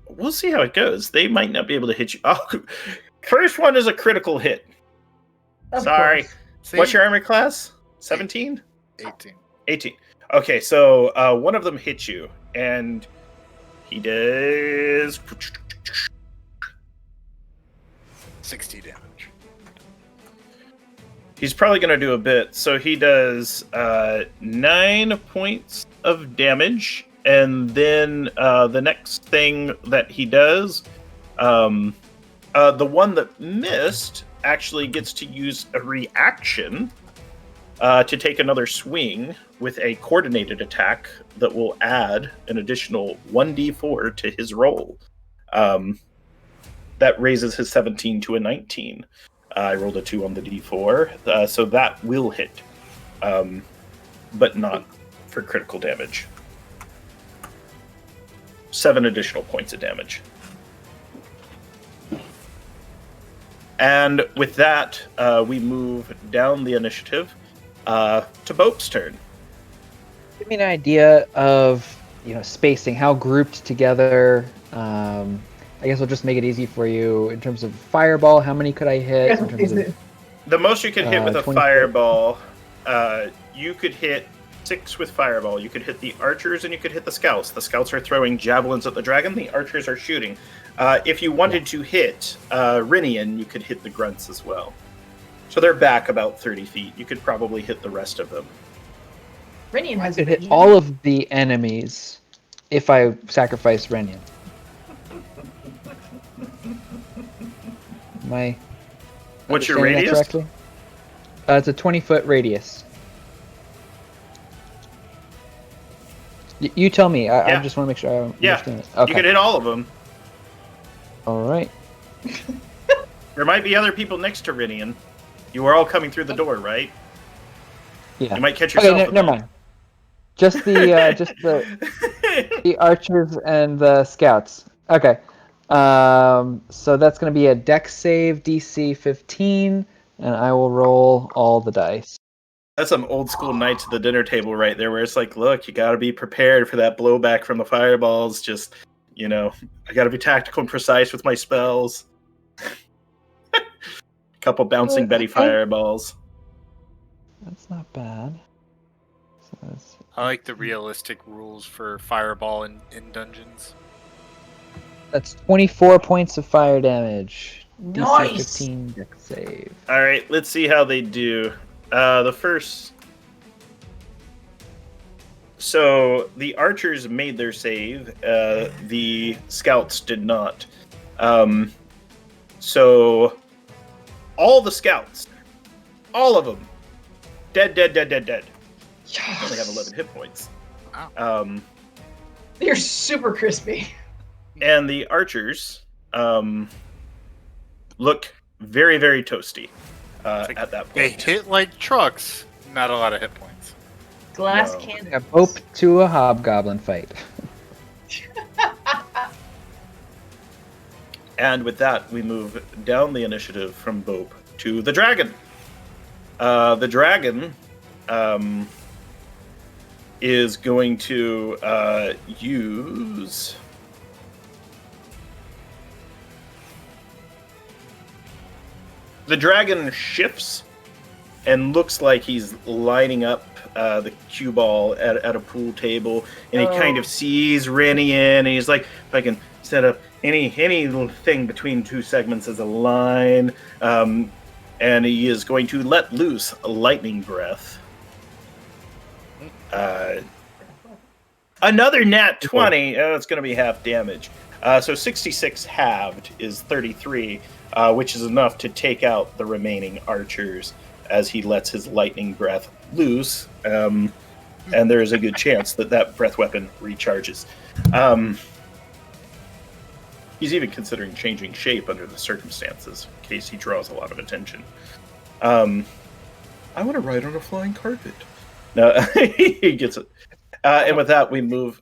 We'll see how it goes. They might not be able to hit you. Oh, first one is a critical hit. Sorry. What's your armor class? 17? 18. Okay, so one of them hits you, and he does 60 damage. He's probably going to do a bit. So he does 9 points of damage, and then the next thing that he does, the one that missed actually gets to use a reaction to take another swing with a coordinated attack that will add an additional 1d4 to his roll. That raises his 17 to a 19. I rolled a 2 on the d4, so that will hit, but not for critical damage. 7 additional points of damage. And with that, we move down the initiative to Bope's turn. Give me an idea of spacing, how grouped together. I guess we'll just make it easy for you in terms of fireball. How many could I hit? In terms of, the most you could hit with a fireball, you could hit 6 with fireball. You could hit the archers and you could hit the scouts. The scouts are throwing javelins at the dragon. The archers are shooting. If you wanted to hit Rinian, you could hit the grunts as well. So they're back about 30 feet. You could probably hit the rest of them. Rinian I has could hit vision. all of the enemies if I sacrifice Renian. Am I What's your understanding that radius? correctly? It's a 20-foot radius. You tell me. I Yeah. just want to make sure I Yeah. understand it. You Okay. could hit all of them. All right. There might be other people next to Rinian. You are all coming through the door, right? Yeah. You might catch Okay. yourself. Never mind. Just the the archers and the scouts. Okay. So that's going to be a Dex save, DC 15, and I will roll all the dice. That's some old school Knights at the dinner table right there, where it's like, look, you got to be prepared for that blowback from the fireballs. Just, I got to be tactical and precise with my spells. Couple bouncing Betty fireballs. That's not bad. So that's I like the realistic rules for fireball in dungeons. That's 24 points of fire damage. DC Nice! 15 Dex save. All right, let's see how they do. The first. So the archers made their save. The scouts did not. So all the scouts, all of them, dead. Only have 11 hit points. Wow. They're super crispy. And the archers look very, very toasty Like at that They point. hit like trucks, not a lot of hit points. Glass No. cannon. A rope to a hobgoblin fight. And with that, we move down the initiative from Bope to the dragon. The dragon is going to use... The dragon shifts and looks like he's lining up the cue ball at a pool table, and he kind of sees Rinian, and he's like, if I can set up any little thing between two segments as a line, and he is going to let loose a lightning breath. Another nat 20. Oh, it's going to be half damage. So 66 halved is 33, which is enough to take out the remaining archers as he lets his lightning breath loose. And there is a good chance that breath weapon recharges. He's even considering changing shape under the circumstances, in case he draws a lot of attention. I want to ride on a flying carpet. No, he gets it. And with that, we move.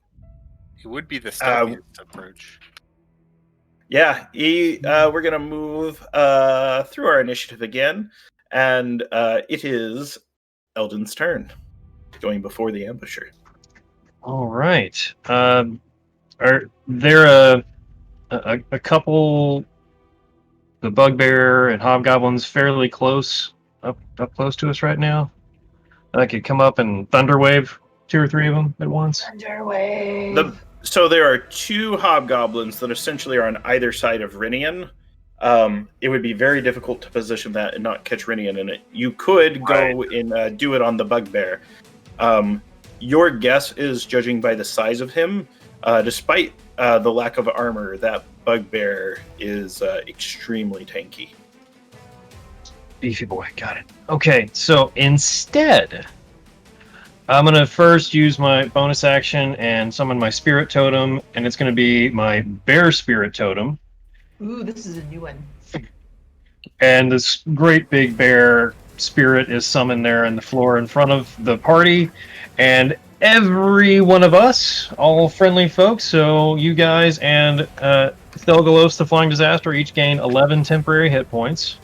It would be the stealthiest approach. Yeah, we're going to move through our initiative again, and it is Eldon's turn, going before the ambusher. All right. Are there a couple, the bugbear and hobgoblins, fairly close, up close to us right now? I could come up and thunderwave 2 or 3 of them at once. Underwave. So there are 2 hobgoblins that essentially are on either side of Rinian. It would be very difficult to position that and not catch Rinian in it. You could go and do it on the bugbear. Your guess is, judging by the size of him, despite the lack of armor, that bugbear is extremely tanky. Beefy boy, got it. Okay, so instead, I'm going to first use my bonus action and summon my spirit totem, and it's going to be my bear spirit totem. Ooh, this is a new one. And this great big bear spirit is summoned there on the floor in front of the party. And every one of us, all friendly folks, so you guys and Thelgalos the Flying Disaster, each gain 11 temporary hit points.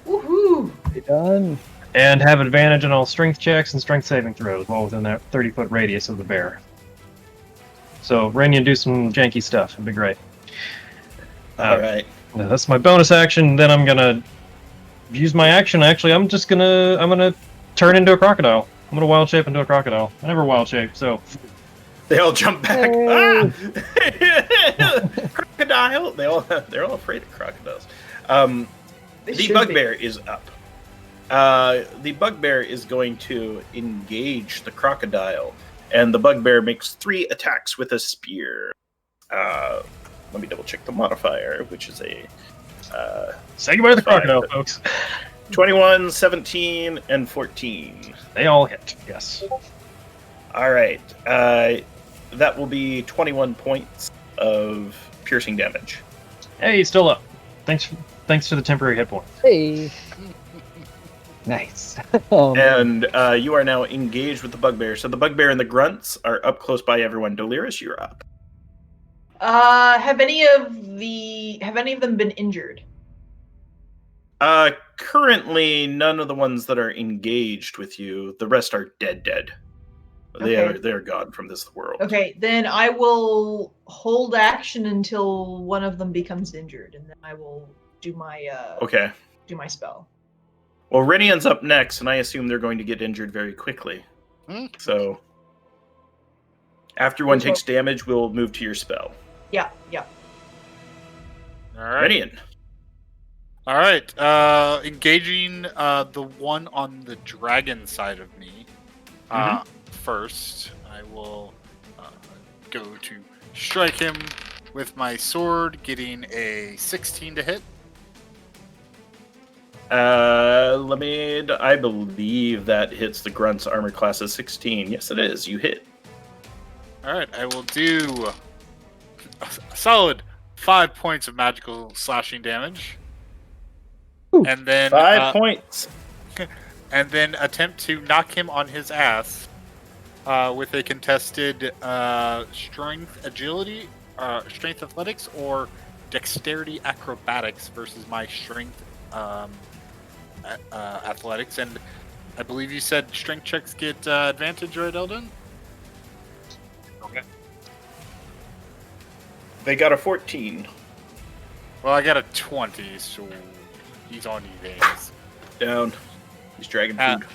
Woohoo! Done. And have advantage on all strength checks and strength saving throws while within that 30-foot radius of the bear. So, Rainian, do some janky stuff. It'd be great. All right. That's my bonus action. Then I'm gonna use my action. Actually, I'm gonna turn into a crocodile. I'm gonna wild shape into a crocodile. I never wild shape, so They all jump back. Hey. Ah! Crocodile. They're all afraid of crocodiles. They The should bugbear is up. The bugbear is going to engage the crocodile, and the bugbear makes 3 attacks with a spear. Let me double check the modifier, which is a Say goodbye to the 5, crocodile, folks. 21, 17, and 14. They all hit. Yes. All right. That will be 21 points of piercing damage. Hey, he's still up. Thanks for the temporary hit point. Hey. Nice. And you are now engaged with the bugbear. So the bugbear and the grunts are up close by everyone. Delirious, you're up. Have any of them been injured? Currently, none of the ones that are engaged with you. The rest are dead. Okay. They're gone from this world. Okay, then I will hold action until one of them becomes injured, and then I will do my Okay. do my spell. Well, Rinian's up next, and I assume they're going to get injured very quickly. So, after one takes damage, we'll move to your spell. Yeah. All right. Rinian. All right. Engaging the one on the dragon side of me. First, I will go to strike him with my sword, getting a 16 to hit. I believe that hits the grunt's armor class of 16. Yes, it is. You hit. All right. I will do a solid 5 points of magical slashing damage. And then 5 points. And then attempt to knock him on his ass with a contested strength athletics, or dexterity acrobatics versus my strength athletics. And I believe you said strength checks get advantage, right, Eldon? Okay. They got a 14. Well, I got a 20, so he's on you guys. Down. He's dragging food.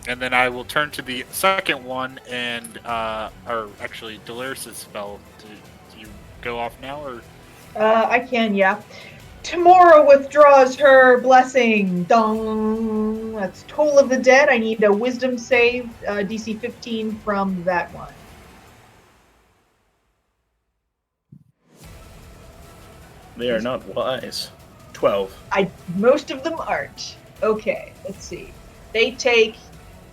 And then I will turn to the second one and, or actually, Delirious' spell. Do you go off now, or? I can, yeah. Tamora withdraws her blessing. Dong. That's Toll of the Dead. I need a wisdom save, DC 15 from that one. They are not wise. 12. Most of them aren't. Okay, let's see. They take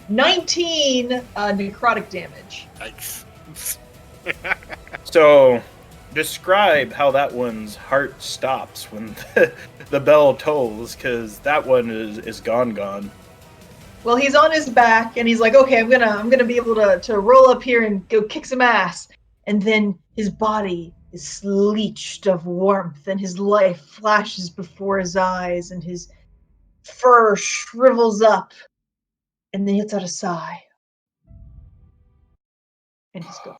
19 necrotic damage. Yikes. So, describe how that one's heart stops when the bell tolls, because that one is gone. Well, he's on his back, and he's like, okay, I'm gonna be able to roll up here and go kick some ass. And then his body is sleeched of warmth, and his life flashes before his eyes, and his fur shrivels up, and then he lets out a sigh. And he's gone.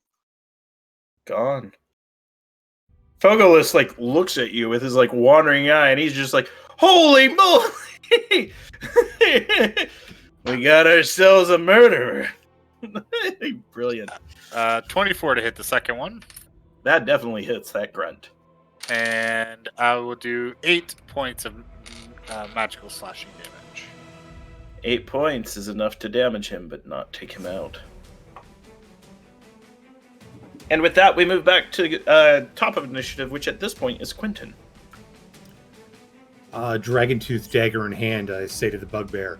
Gone. Fogolis, looks at you with his, wandering eye, and he's just like, holy moly! We got ourselves a murderer. Brilliant. 24 to hit the second one. That definitely hits that grunt. And I will do 8 points of magical slashing damage. 8 points is enough to damage him, but not take him out. And with that, we move back to top of initiative, which at this point is Quentin. Dragon tooth dagger in hand, I say to the bugbear,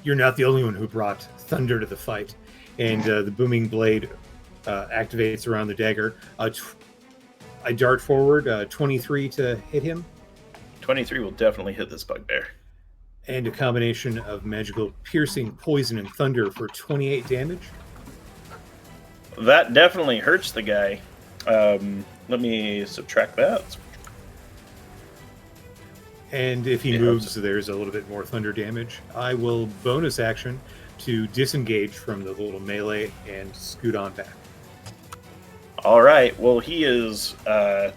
you're not the only one who brought thunder to the fight. And the booming blade activates around the dagger. I dart forward, 23 to hit him. 23 will definitely hit this bugbear. And a combination of magical piercing, poison, and thunder for 28 damage. That definitely hurts the guy. Let me subtract that. And if he moves, there's a little bit more thunder damage. I will bonus action to disengage from the little melee and scoot on back. All right. Well, he is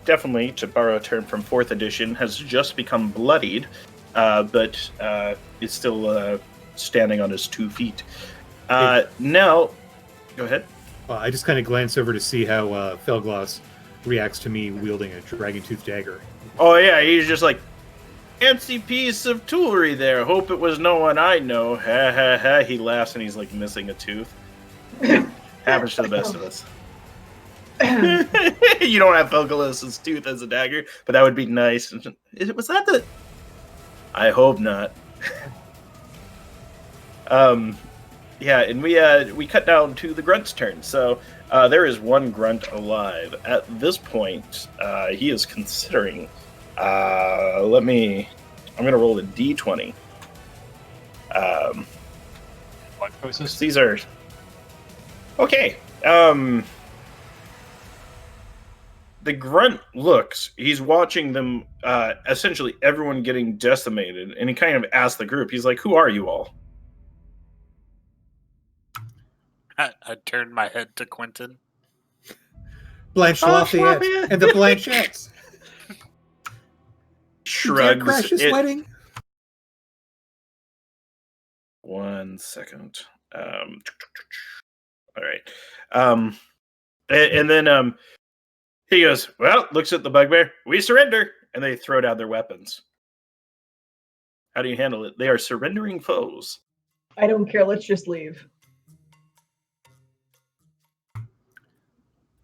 definitely, to borrow a term from 4th edition, has just become bloodied, but is still standing on his 2 feet. Now, go ahead. I just kind of glance over to see how Felgloss reacts to me wielding a dragon-tooth dagger. Oh yeah, he's just like, fancy piece of toolery there. Hope it was no one I know. Ha ha ha. He laughs and he's like missing a tooth. Happens to the best of us. You don't have Felgloss's tooth as a dagger, but that would be nice. Was that the... I hope not. Yeah, and we cut down to the grunt's turn. So there is one grunt alive. At this point, he is considering... I'm going to roll a d20. What choices? These are... Okay. The grunt looks, he's watching them, essentially everyone getting decimated, and he kind of asks the group, he's like, who are you all? I turned my head to Quentin. Blanche Lafayette and the Blanchettes. Shrugs. Crash his wedding. 1 second. All right. And then he goes, well, looks at the bugbear. We surrender. And they throw down their weapons. How do you handle it? They are surrendering foes. I don't care. Let's just leave.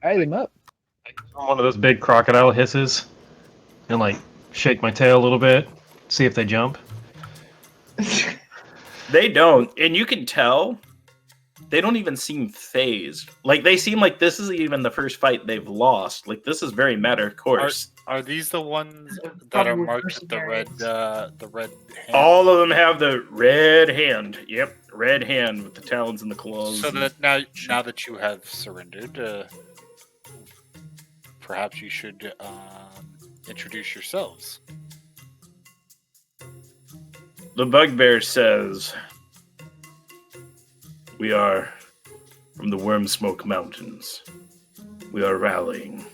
Tie them up. One of those big crocodile hisses, and like shake my tail a little bit, see if they jump. They don't, and you can tell they don't even seem phased. Like they seem like this isn't even the first fight they've lost. Like this is very matter of course. Are these the ones that are marked with the red hand? All of them have the red hand. Yep, red hand with the talons and the claws. So that now that you have surrendered, perhaps you should introduce yourselves. The bugbear says, we are from the Wormsmoke Mountains. We are rallying.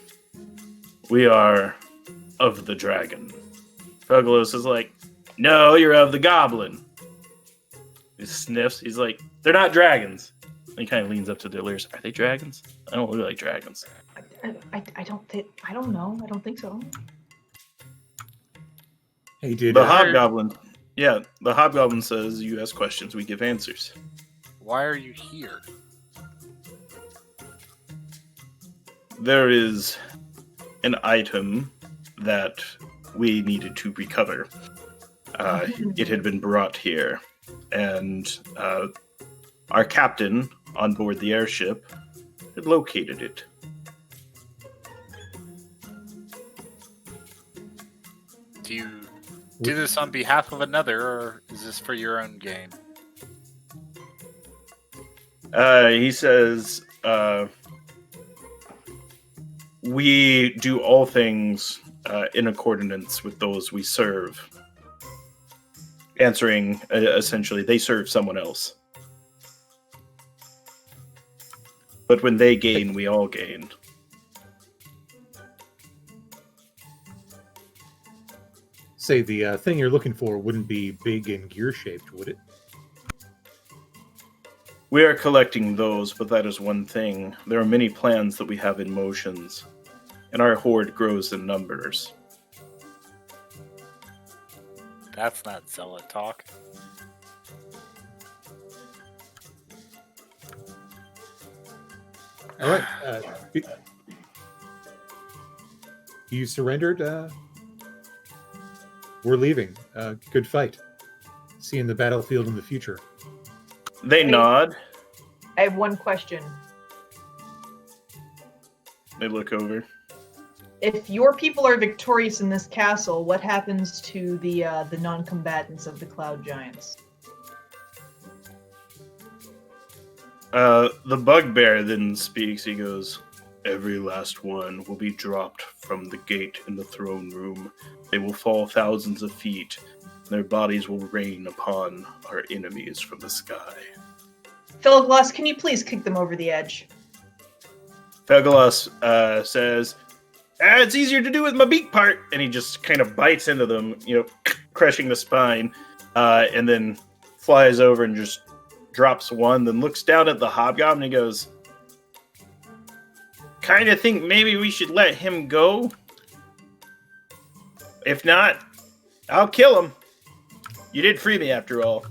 We are of the dragon. Felgloss is like, no, you're of the goblin. He sniffs. He's like, they're not dragons. And he kind of leans up to the ears. Are they dragons? I don't look like dragons. I don't know. I don't think so. Hey, dude. The hobgoblin. Yeah, the hobgoblin says you ask questions, we give answers. Why are you here? There is an item that we needed to recover. It had been brought here, and our captain on board the airship had located it. Do you do this on behalf of another, or is this for your own gain? He says, we do all things in accordance with those we serve. Answering, essentially, they serve someone else. But when they gain, we all gain. Say, the thing you're looking for wouldn't be big and gear-shaped, would it? We are collecting those, but that is one thing. There are many plans that we have in motions, and our horde grows in numbers. That's not zealot talk. All right. You surrendered? We're leaving. Good fight. See you in the battlefield in the future. They nod. I have one question. They look over. If your people are victorious in this castle, what happens to the non-combatants of the Cloud Giants? The bugbear then speaks. He goes, every last one will be dropped from the gate in the throne room. They will fall thousands of feet. Their bodies will rain upon our enemies from the sky. Felgloss, can you please kick them over the edge? Felgloss says, it's easier to do with my beak part. And he just kind of bites into them, crushing the spine, and then flies over and just drops one, then looks down at the hobgoblin and he goes, kind of think maybe we should let him go. If not, I'll kill him. You did free me after all.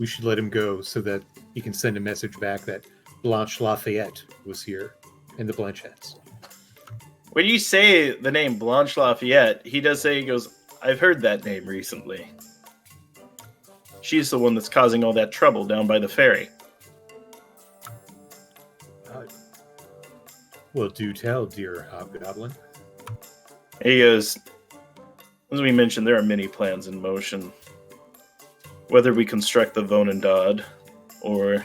We should let him go so that he can send a message back that Blanche Lafayette was here and the Blanchettes. When you say the name Blanche Lafayette, he does say, he goes, I've heard that name recently. She's the one that's causing all that trouble down by the ferry. Well, do tell, dear Hobgoblin. He goes, as we mentioned, there are many plans in motion. Whether we construct the Vonendad or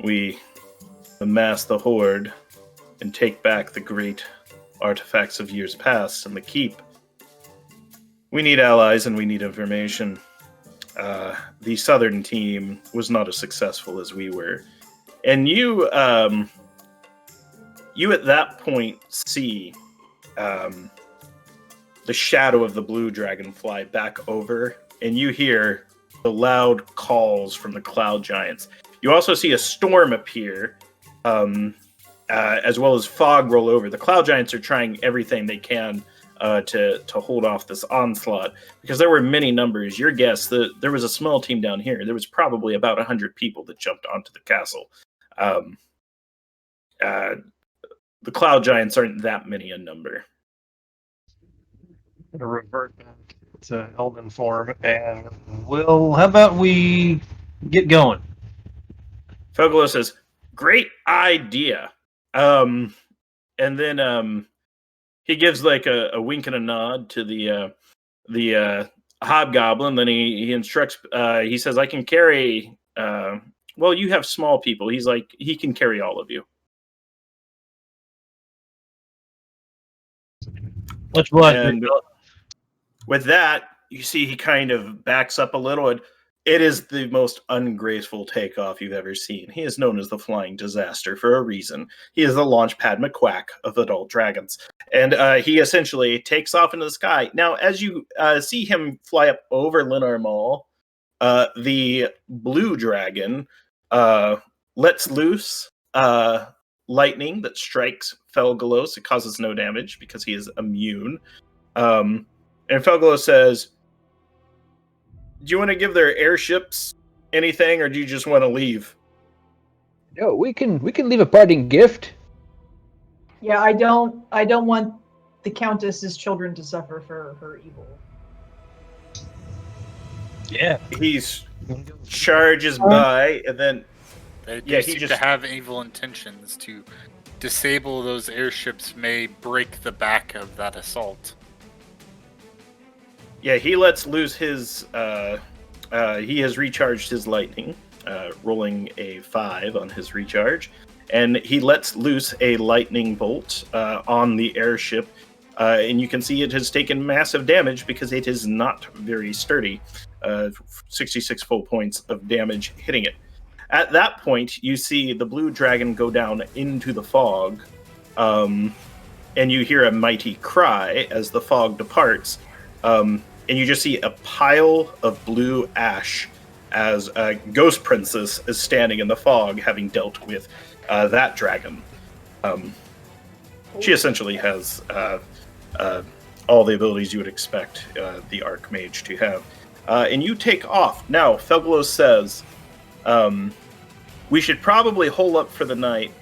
we amass the Horde and take back the great artifacts of years past and the keep, we need allies and we need information. The Southern team was not as successful as we were. And you at that point see the shadow of the blue dragon fly back over, and you hear the loud calls from the cloud giants. You also see a storm appear, as well as fog roll over. The cloud giants are trying everything they can to hold off this onslaught, because there were many numbers. Your guess, there was a small team down here. There was probably about 100 people that jumped onto the castle. The cloud giants aren't that many in number. To revert back to Elven form, and how about we get going? Fogolo says, great idea. And then he gives like a wink and a nod to the hobgoblin. Then he instructs, he says, I can carry, well, you have small people. He's like, he can carry all of you. Much blood. And with that, you see he kind of backs up a little, and it is the most ungraceful takeoff you've ever seen. He is known as the Flying Disaster for a reason. He is the Launchpad McQuack of adult dragons. And he essentially takes off into the sky. Now, as you see him fly up over Linar Mall, the blue dragon lets loose lightning that strikes Felgalos. It causes no damage because he is immune. And Felgalos says, do you want to give their airships anything, or do you just want to leave? No, we can leave a parting gift. Yeah, I don't want the Countess's children to suffer for her evil. Yeah. He's charges by, and then They do Yeah, seem to have evil intentions. To disable those airships may break the back of that assault. yeah, he lets loose his. He has recharged his lightning, rolling a 5 on his recharge, and he lets loose a lightning bolt on the airship, and you can see it has taken massive damage because it is not very sturdy. 66 full points of damage hitting it. At that point, you see the blue dragon go down into the fog, and you hear a mighty cry as the fog departs, and you just see a pile of blue ash as Ghost Princess is standing in the fog, having dealt with that dragon. She essentially has all the abilities you would expect the Archmage to have. And you take off. Now, Felgalos says, we should probably hole up for the night.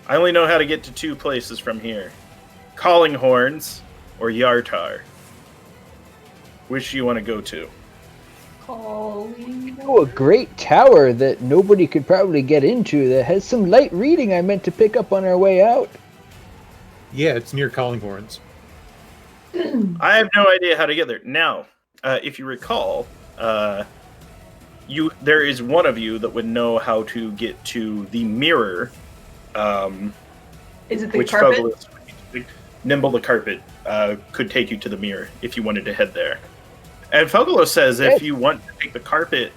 I only know how to get to 2 places from here. Calling Horns or Yartar. Which do you want to go to? Calling. Oh, a great tower that nobody could probably get into that has some light reading I meant to pick up on our way out. Yeah, it's near Callinghorns. I have no idea how to get there. Now, if you recall, there is one of you that would know how to get to the mirror. Is it the carpet? Nimble the carpet could take you to the mirror if you wanted to head there. And Fogolo says if you want to take the carpet,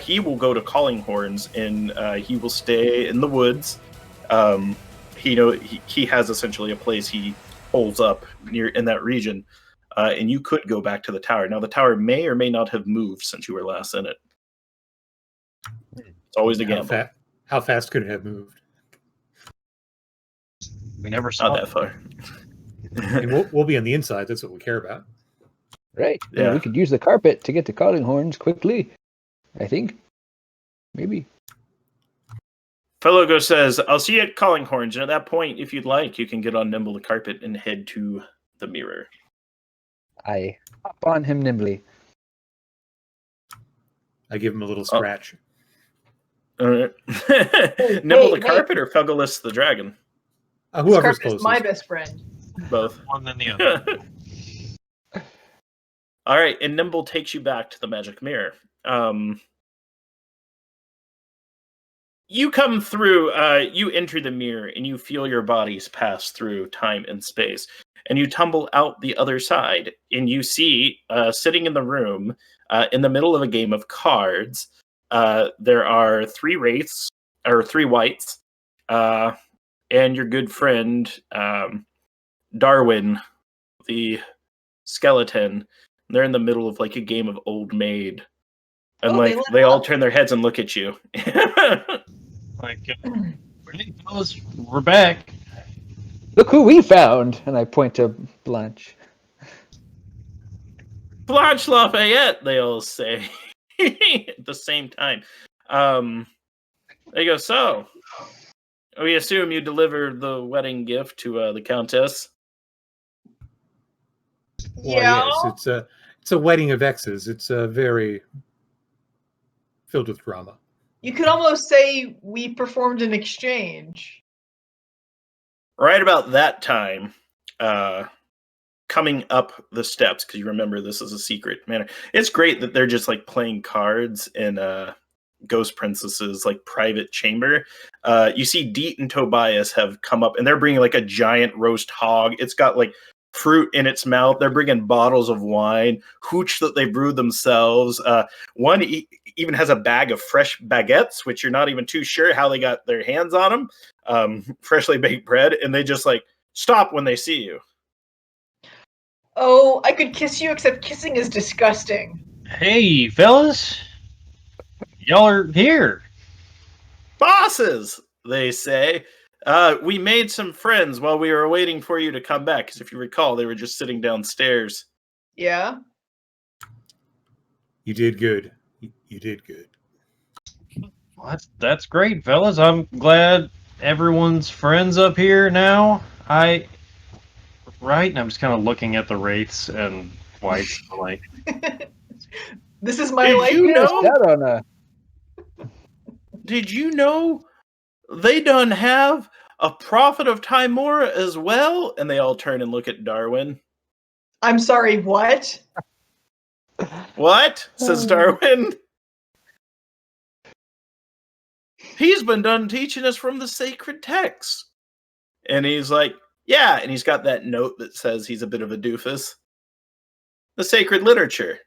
he will go to Calling Horns and he will stay in the woods. He has essentially a place he holds up near in that region, and you could go back to the tower. Now the tower may or may not have moved since you were last in it. It's always a gamble. How fast could it have moved? We never saw Not that far. And we'll be on the inside. That's what we care about. Right. Yeah. Yeah. We could use the carpet to get to calling horns quickly. I think. Maybe. Felogo says, I'll see you at Calling Horns, and at that point, if you'd like, you can get on Nimble the Carpet and head to the mirror. I hop on him nimbly. I give him a little scratch. Nimble the Carpet or Felgolus the Dragon? Whoever's Scarf is closest. my best friend. Both. one than the other. All right, and Nimble takes you back to the magic mirror. You come through, you enter the mirror, and you feel your bodies pass through time and space. And you tumble out the other side, and you see, sitting in the room, in the middle of a game of cards, there are 3 wraiths, or 3 whites, and your good friend, Darwin, the skeleton. They're in the middle of like a game of Old Maid. And they all turn their heads and look at you. We're back. Look who we found! And I point to Blanche. Blanche Lafayette, they all say at the same time. They go, so, we assume you delivered the wedding gift to the Countess? Well, yes, it's a wedding of exes. It's very filled with drama. You could almost say we performed an exchange. Right about that time, coming up the steps, because you remember this is a secret manor. It's great that they're just like playing cards in Ghost Princess's like private chamber. You see Deet and Tobias have come up, and they're bringing like a giant roast hog. It's got like fruit in its mouth. They're bringing bottles of wine, hooch that they brewed themselves. One even has a bag of fresh baguettes, which you're not even too sure how they got their hands on them. Freshly baked bread, and they just like stop when they see you. Oh, I could kiss you, except kissing is disgusting. Hey, fellas. Y'all are here. Bosses, they say. We made some friends while we were waiting for you to come back, because if you recall, they were just sitting downstairs. Yeah? You did good. You did good. Well, that's great, fellas. I'm glad everyone's friends up here now. Right? And I'm just kind of looking at the wraiths and whites. Like, This is my Did life you now? know? Did you know they done have a prophet of Timora as well? And they all turn and look at Darwin. I'm sorry, what? What? Says Darwin. He's been done teaching us from the sacred texts. And he's like, yeah, and he's got that note that says he's a bit of a doofus. The sacred literature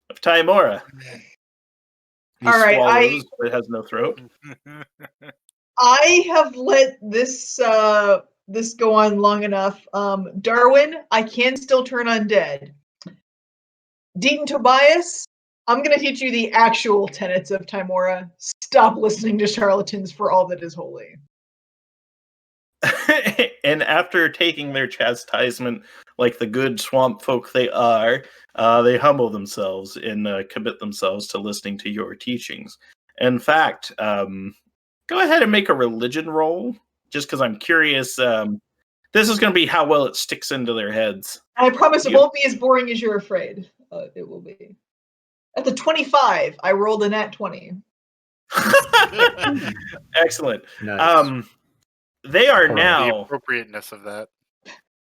of Timora. He All right, swallows, but it has no throat. I have let this this go on long enough. Darwin, I can still turn undead. Deet and Tobias, I'm going to teach you the actual tenets of Timora. Stop listening to charlatans for all that is holy. And after taking their chastisement, like the good swamp folk they are, they humble themselves and commit themselves to listening to your teachings. In fact, go ahead and make a religion roll, just because I'm curious. This is going to be how well it sticks into their heads. I promise it won't be as boring as you're afraid. It will be. At the 25, I rolled a nat 20. Excellent. Nice. They are The now. appropriateness of that.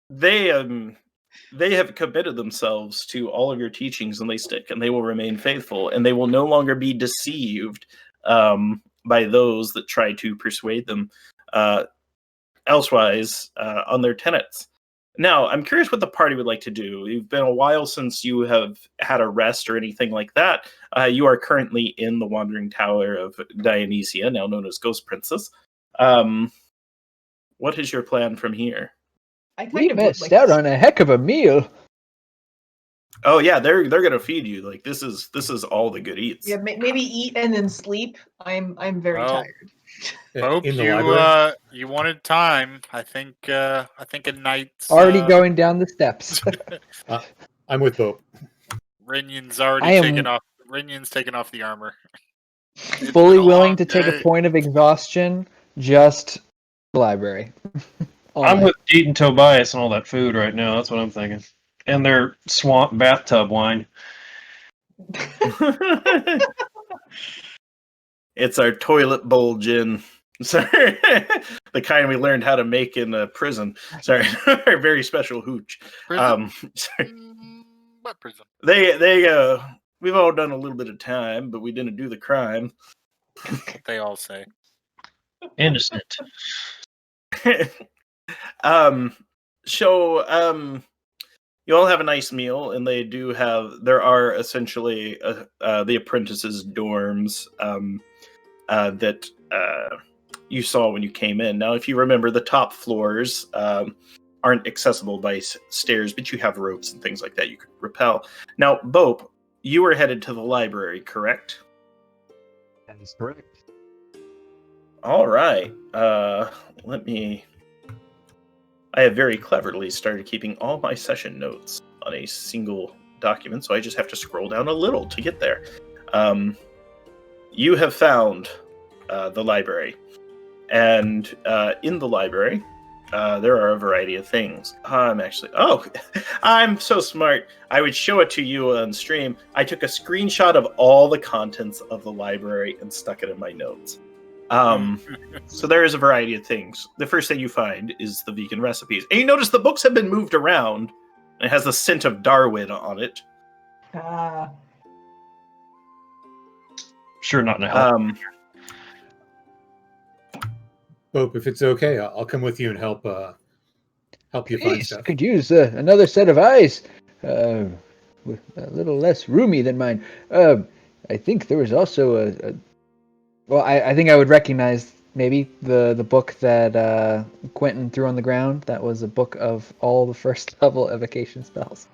They have committed themselves to all of your teachings, and they stick, and they will remain faithful, and they will no longer be deceived by those that try to persuade them elsewise on their tenets. Now, I'm curious what the party would like to do. It's been a while since you have had a rest or anything like that. You are currently in the Wandering Tower of Dionysia, now known as Ghost Princess. What is your plan from here? We missed out on a heck of a meal. Oh yeah, they're gonna feed you. Like this is all the good eats. Yeah, maybe eat and then sleep. I'm very tired. Hope in the library. you wanted time. I think a night's Already going down the steps. I'm with Bope. Rinyan's already I am- taken off. Rinyan's taken off the armor. It's Fully been a willing long to take a day. point of exhaustion, just the library. I'm Only. with eating Tobias and all that food right now. That's what I'm thinking. And their swamp bathtub wine. It's our toilet bowl gin. Sorry, the kind we learned how to make in prison. Sorry, our very special hooch. Prison? Sorry. What prison? We've all done a little bit of time, but we didn't do the crime. They all say. Innocent. You all have a nice meal, and there are essentially the apprentices' dorms that you saw when you came in. Now, if you remember, the top floors aren't accessible by stairs, but you have ropes and things like that you could rappel. Now, Bope, you were headed to the library, correct? That is correct. All right. I have very cleverly started keeping all my session notes on a single document, so I just have to scroll down a little to get there. You have found the library, and in the library, there are a variety of things. I'm so smart. I would show it to you on stream. I took a screenshot of all the contents of the library and stuck it in my notes. So there is a variety of things. The first thing you find is the vegan recipes. And you notice the books have been moved around. It has the scent of Darwin on it. Sure, not in a help. Bope, if it's okay, I'll come with you and help you find Please, stuff. could use another set of eyes. With a little less roomy than mine. I think there was also I think I would recognize maybe the book that Quentin threw on the ground. That was a book of all the first level evocation spells.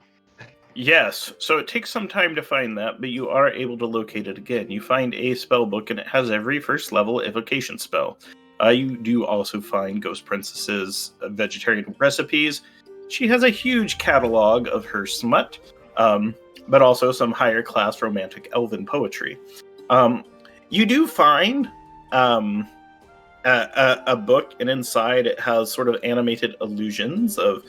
Yes, so it takes some time to find that, but you are able to locate it again. You find a spell book, and it has every first level evocation spell. You do also find Ghost Princess's vegetarian recipes. She has a huge catalog of her smut, but also some higher class romantic elven poetry. You do find a book, and inside it has sort of animated illusions of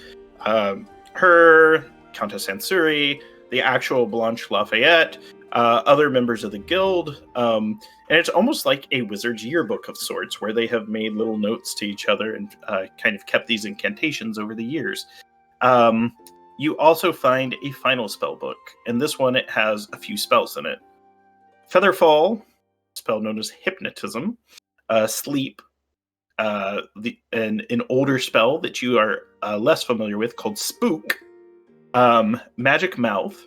her, Countess Sansuri, the actual Blanche Lafayette, other members of the guild, and it's almost like a wizard's yearbook of sorts, where they have made little notes to each other and kind of kept these incantations over the years. You also find a final spell book, and this one, it has a few spells in it. Featherfall, spell known as Hypnotism, Sleep, an older spell that you are less familiar with called Spook, Magic Mouth,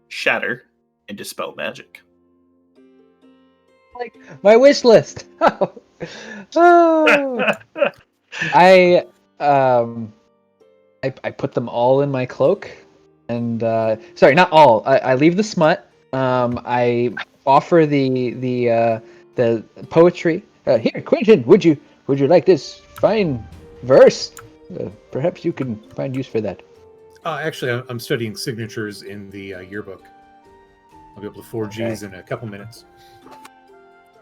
Shatter, and Dispel Magic. Like my wish list. Oh. I put them all in my cloak, and sorry, not all. I leave the smut. I offer the poetry. Here, Quentin, would you like this fine verse? Perhaps you can find use for that. Actually, I'm studying signatures in the yearbook. I'll be able to forge these in a couple minutes.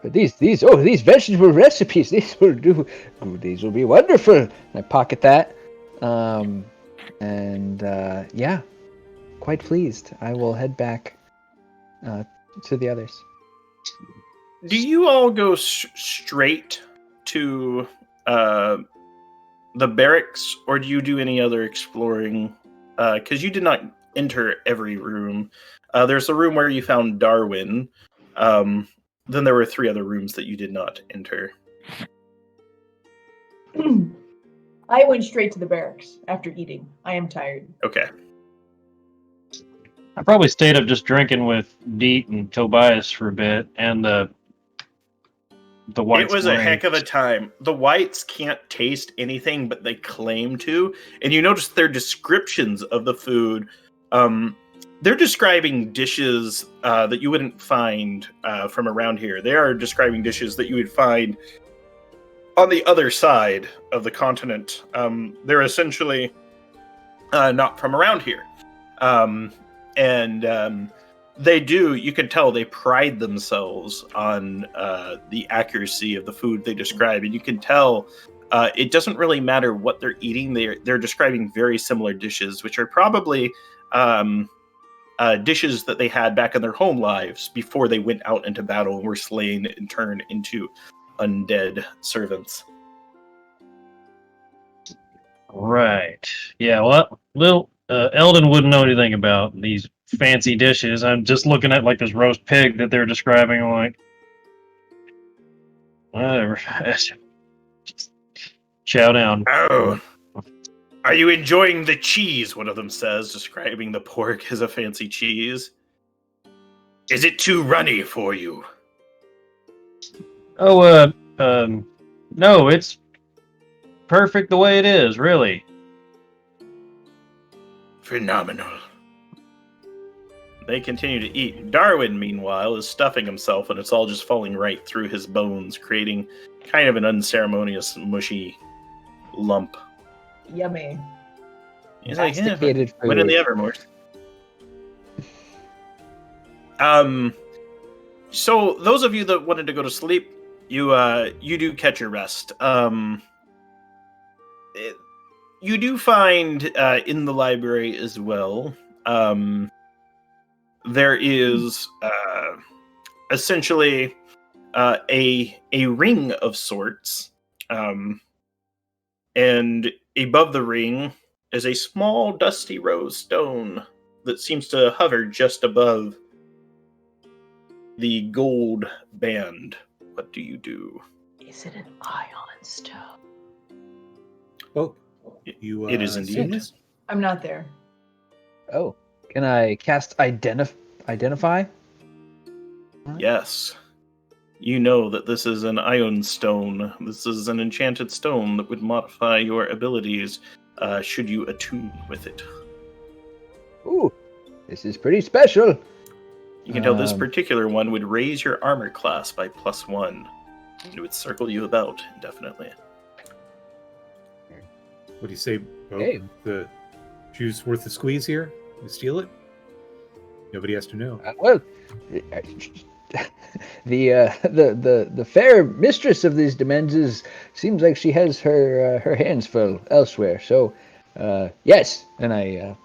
But these vegetable recipes, these will be wonderful. And I pocket that, yeah, quite pleased. I will head back to the others. Do you all go straight to the barracks, or do you do any other exploring? Because you did not enter every room. There's a room where you found Darwin. Then there were 3 other rooms that you did not enter. I went straight to the barracks after eating. I am tired. Okay. I probably stayed up just drinking with Deet and Tobias for a bit, and the whites. It was a heck of a time. The whites can't taste anything, but they claim to. And you notice their descriptions of the food. They're describing dishes that you wouldn't find from around here. They are describing dishes that you would find on the other side of the continent. They're essentially not from around here. You can tell they pride themselves on the accuracy of the food they describe. And you can tell it doesn't really matter what they're eating. They're describing very similar dishes, which are probably dishes that they had back in their home lives before they went out into battle and were slain and turned into undead servants. Right. Yeah, well, Eldon wouldn't know anything about these fancy dishes. I'm just looking at like this roast pig that they're describing. I'm like, whatever. Just chow down. Oh, are you enjoying the cheese? One of them says, describing the pork as a fancy cheese. Is it too runny for you? Oh, no, it's perfect the way it is, really. Phenomenal. They continue to eat. Darwin, meanwhile, is stuffing himself, and it's all just falling right through his bones, creating kind of an unceremonious, mushy lump. Yummy. He's like, yeah, Masticated food. went in the Evermores. So those of you that wanted to go to sleep, you do catch your rest. You do find in the library as well. There is essentially a ring of sorts, and above the ring is a small dusty rose stone that seems to hover just above the gold band. What do you do? Is it an ion stone? Oh, you. It is see indeed. this? I'm not there. Oh, can I cast identify? Yes. You know that this is an ion stone. This is an enchanted stone that would modify your abilities should you attune with it. Ooh, this is pretty special. You can tell this particular one would raise your armor class by +1. It would circle you about indefinitely. What do you say, Bo? Hey. The juice worth the squeeze here? You steal it? Nobody has to know. Well, the fair mistress of these dimensions seems like she has her hands full elsewhere. So, yes, and I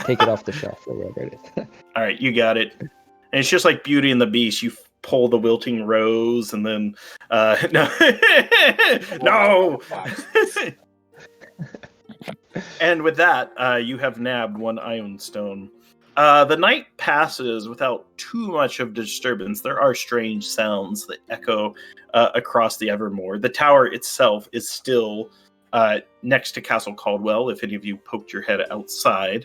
take it off the shelf or wherever it is. All right, you got it. And it's just like Beauty and the Beast. You pull the wilting rose, and then no, no. And with that, you have nabbed one ion stone. The night passes without too much of disturbance. There are strange sounds that echo across the Evermore. The tower itself is still next to Castle Caldwell, if any of you poked your head outside.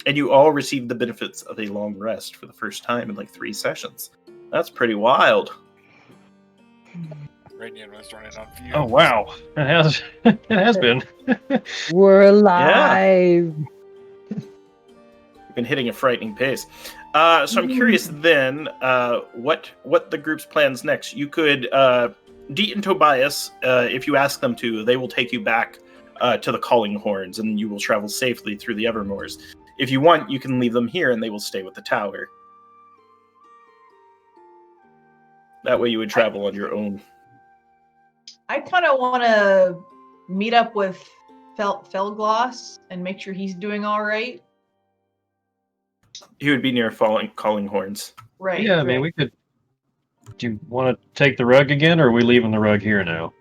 And you all received the benefits of a long rest for the first time in like 3 sessions. That's pretty wild. Radiant was running on fumes. Oh wow, it has been. We're alive. You've been hitting a frightening pace. So I'm curious then, what the group's plans next. You could, Deet and Tobias, if you ask them to, they will take you back to the Calling Horns, and you will travel safely through the Evermores. If you want, you can leave them here, and they will stay with the tower. That way you would travel on your own. I kind of want to meet up with Felgloss and make sure he's doing all right. He would be near Calling Horns. Right. Yeah, I mean, we could. Do you want to take the rug again, or are we leaving the rug here now?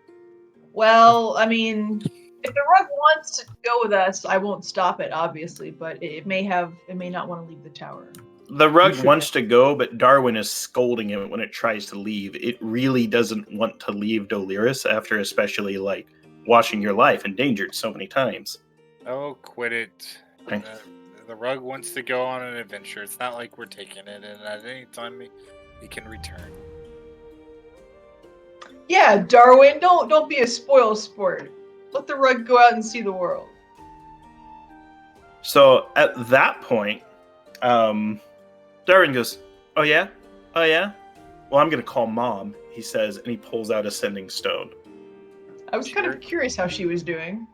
Well, I mean, if the rug wants to go with us, I won't stop it, obviously, but it may not want to leave the tower. The rug wants to go, but Darwin is scolding it when it tries to leave. It really doesn't want to leave Doliris after especially, like, watching your life endangered so many times. Oh, quit it. Okay. The rug wants to go on an adventure. It's not like we're taking it, and at any time he can return. Yeah, Darwin, don't be a spoil sport. Let the rug go out and see the world. So at that point, Darwin goes, "Oh yeah? Oh yeah? Well, I'm going to call Mom," he says, and he pulls out a sending stone. I was kind of curious how she was doing.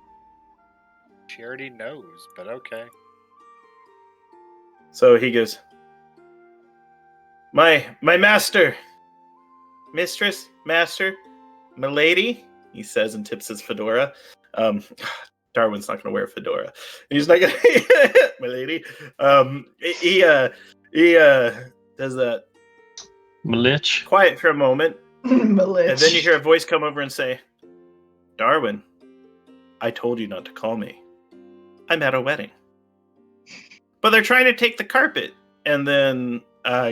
She already knows, but okay. So he goes, My master, mistress, master, milady, he says and tips his fedora. Darwin's not going to wear a fedora. He's not going to, milady. He does that. Malich. Quiet for a moment. Malich. And then you hear a voice come over and say, Darwin, I told you not to call me. I'm at a wedding. But they're trying to take the carpet. And then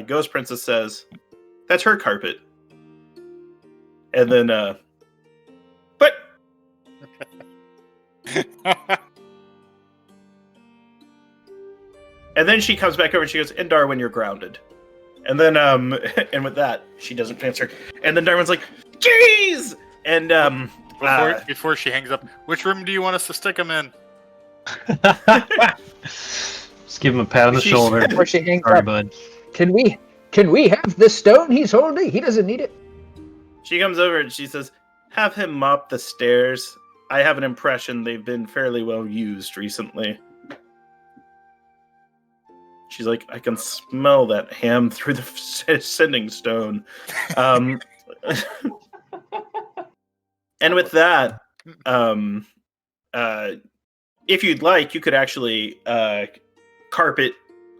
Ghost Princess says, that's her carpet. And then, but... And then she comes back over and she goes, and Darwin, you're grounded. And then, and with that, she doesn't answer. And then Darwin's like, jeez! And, before she hangs up, which room do you want us to stick him in? Just give him a pat on the shoulder. Before she hangs Sorry, up, bud. Can we have the stone he's holding? He doesn't need it. She comes over and she says, have him mop the stairs. I have an impression they've been fairly well used recently. She's like, I can smell that ham through the sending stone. And with that, if you'd like, you could actually carpet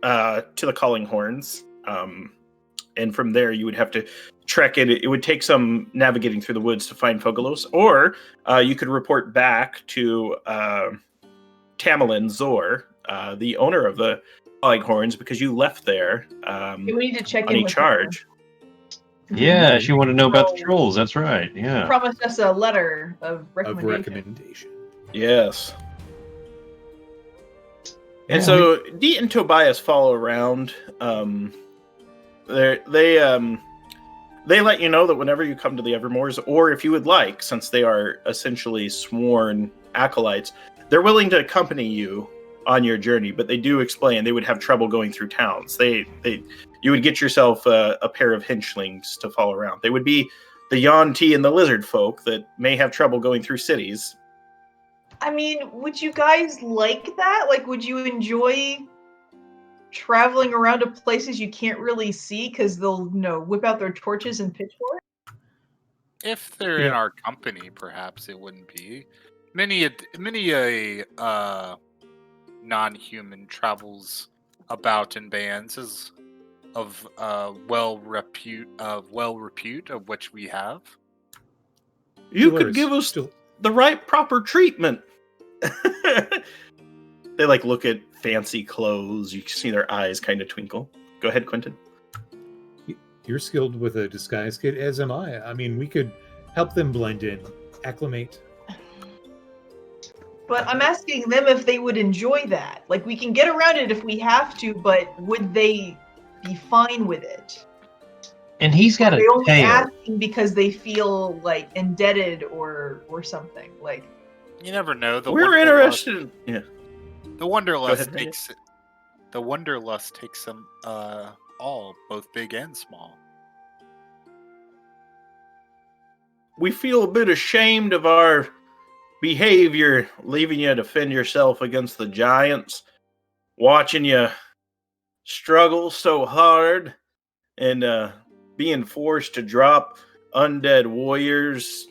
to the Calling Horns. And from there, you would have to trek it. It would take some navigating through the woods to find Fogalos. Or you could report back to Tamerlane Zor, the owner of the Calling Horns, because you left there We need to check on in a with charge. Yeah, she wanted to know about the trolls. That's right. her. Yeah. Promised us a letter of Of recommendation. recommendation. Yes. And Yeah, so Deet and Tobias follow around. They let you know that whenever you come to the Evermoors, or if you would like, since they are essentially sworn acolytes, they're willing to accompany you on your journey. But they do explain they would have trouble going through towns. You would get yourself a pair of henchlings to follow around. They would be the Yuan-Ti and the lizard folk that may have trouble going through cities. I mean, would you guys like that? Like, would you enjoy traveling around to places you can't really see because they'll, whip out their torches and pitchforks? If they're in our company, perhaps it wouldn't be. Many a non-human travels about in bands of well repute, of which we have. You could give us the right proper treatment. They look at fancy clothes. You see their eyes kind of twinkle. Go ahead, Quentin. You're skilled with a disguise kit, as am I. I mean, we could help them blend in, acclimate. But I'm asking them if they would enjoy that. Like, we can get around it if we have to, but would they be fine with it? And he's got a They're only tail. asking because they feel like indebted or something. Like, You never know. We're interested. Yeah. The Wanderlust ahead, takes them all, both big and small. We feel a bit ashamed of our behavior, leaving you to fend yourself against the giants, watching you struggle so hard, and being forced to drop undead warriors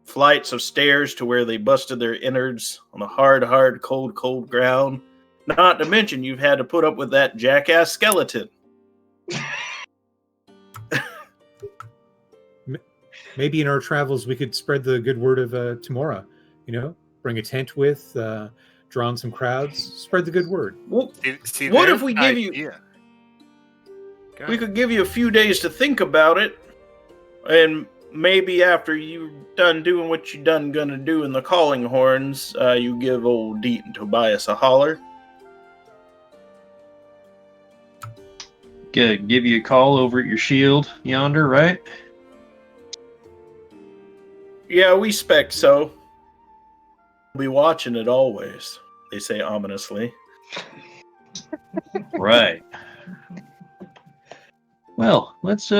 flights of stairs to where they busted their innards on the hard, cold ground. Not to mention you've had to put up with that jackass skeleton. Maybe in our travels we could spread the good word of Tamora. Bring a tent with, draw on some crowds, spread the good word. Well, See, what there's if we an give you? idea. Go We ahead. could give you a few days to think about it, and maybe after you done doing what you done gonna do in the Calling Horns, you give old Deet and Tobias a holler. Give you a call over at your shield yonder, right? Yeah, we spec so. We'll be watching it always, they say ominously. Right. Well, let's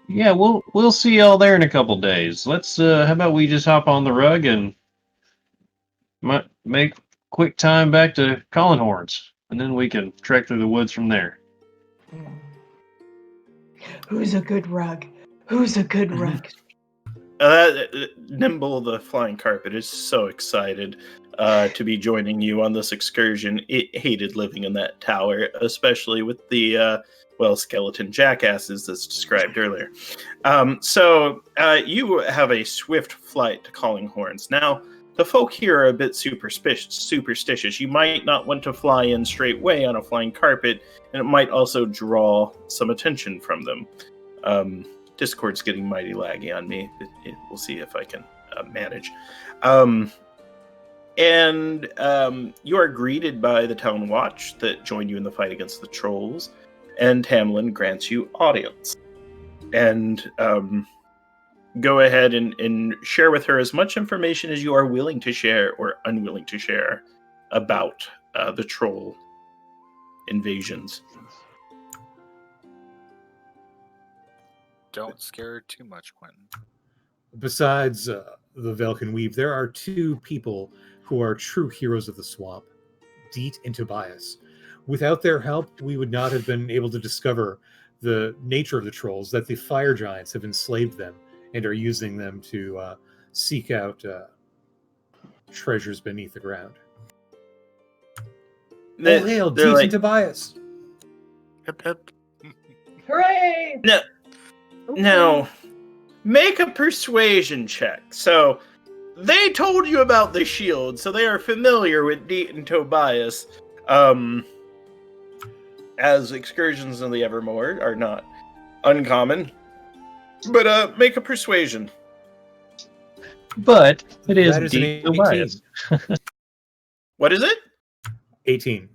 Yeah, we'll see y'all there in a couple days. Let's how about we just hop on the rug and make quick time back to Calling Horns, and then we can trek through the woods from there. Who's a good rug? Who's a good rug? Nimble the Flying Carpet is so excited to be joining you on this excursion. It hated living in that tower, especially with the skeleton jackasses as described earlier. So you have a swift flight to Calling Horns. Now, the folk here are a bit superstitious. You might not want to fly in straight way on a flying carpet, and it might also draw some attention from them. Discord's getting mighty laggy on me. We'll see if I can manage. And you are greeted by the town watch that joined you in the fight against the trolls, and Tamlin grants you audience. And go ahead and share with her as much information as you are willing to share or unwilling to share about the troll invasions. Don't scare her too much, Quentin. Besides the Velkyn Weave, there are two people who are true heroes of the swamp, Deet and Tobias. Without their help, we would not have been able to discover the nature of the trolls, that the fire giants have enslaved them and are using them to seek out treasures beneath the ground. All hail, Deet and Tobias! Hip hip. Hooray! Now, make a persuasion check. So, they told you about the shield, so they are familiar with Deet and Tobias. As excursions in the Evermore are not uncommon. But make a persuasion. But it is That is Deet an and Tobias. What is it? 18.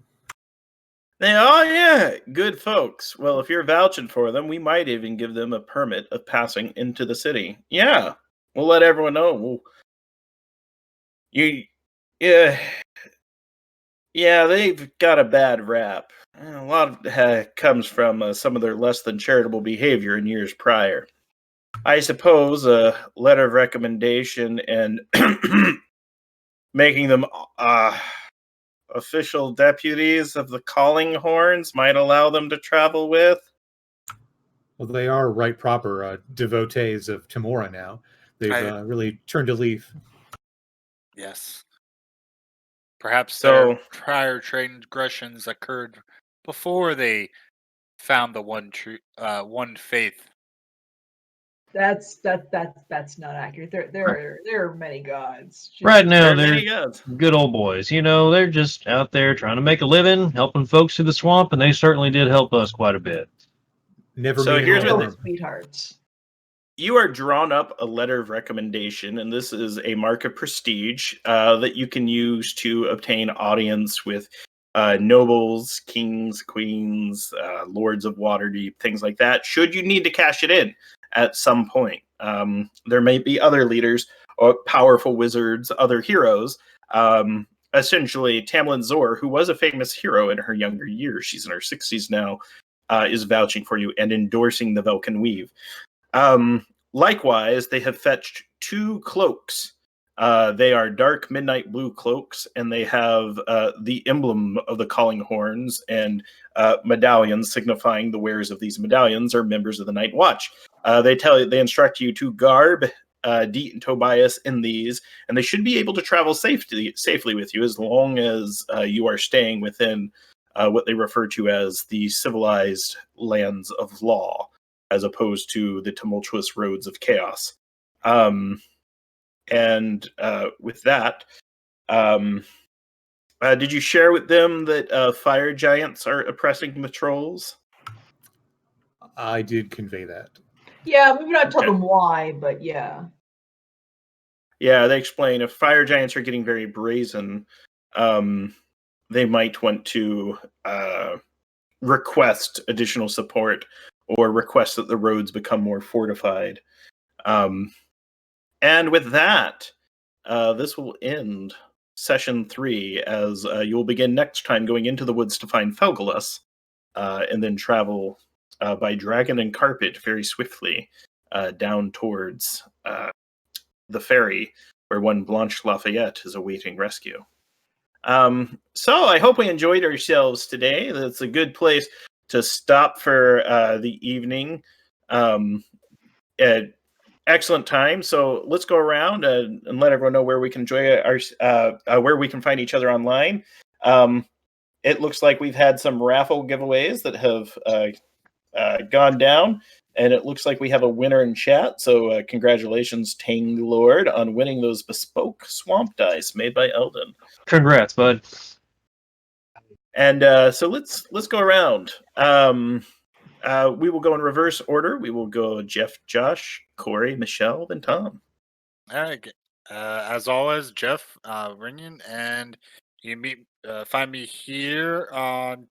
Oh, yeah, good folks. Well, if you're vouching for them, we might even give them a permit of passing into the city. Yeah, we'll let everyone know. Yeah, they've got a bad rap. A lot of it comes from some of their less than charitable behavior in years prior. I suppose a letter of recommendation and making them official deputies of the Calling Horns might allow them to travel with. Well, they are right proper devotees of Tamora now. They've really turned a leaf. Yes. Perhaps So- their prior transgressions occurred before they found the one faith. That's not accurate. There are many gods. Right now, There are many they're gods. good old boys. You know, they're just out there trying to make a living, helping folks through the swamp, and they certainly did help us quite a bit. Never So mean here's no what harm. Sweethearts. You are drawn up a letter of recommendation, and this is a mark of prestige that you can use to obtain audience with nobles, kings, queens, lords of Waterdeep, things like that, should you need to cash it in at some point. There may be other leaders, or powerful wizards, other heroes. Essentially, Tamlin Zor, who was a famous hero in her younger years, she's in her 60s now, is vouching for you and endorsing the Velkyn Weave. Likewise, they have fetched 2 cloaks. They are dark midnight blue cloaks, and they have the emblem of the Calling Horns and medallions signifying the wearers of these medallions are members of the Night Watch. They instruct you to garb Deet and Tobias in these, and they should be able to travel safely with you as long as you are staying within what they refer to as the civilized lands of law, as opposed to the tumultuous roads of chaos. And with that, did you share with them that fire giants are oppressing the trolls? I did convey that. Yeah, maybe not tell Okay. them why, but yeah. Yeah, they explain if fire giants are getting very brazen, they might want to request additional support or request that the roads become more fortified. And with that, this will end session 3 as you will begin next time going into the woods to find Felgalus and then travel by Dragon and Carpet very swiftly down towards the ferry where one Blanche Lafayette is awaiting rescue. So I hope we enjoyed ourselves today. That's a good place to stop for the evening. Excellent time. So let's go around and let everyone know where we can enjoy where we can find each other online. It looks like we've had some raffle giveaways that have gone down, and it looks like we have a winner in chat. So congratulations, Tang Lord, on winning those bespoke swamp dice made by Eldon. Congrats, bud. And so let's go around. We will go in reverse order. We will go Jeff, Josh, Corey, Michelle, then Tom. All right. As always, Jeff, Rinian, and you find me here on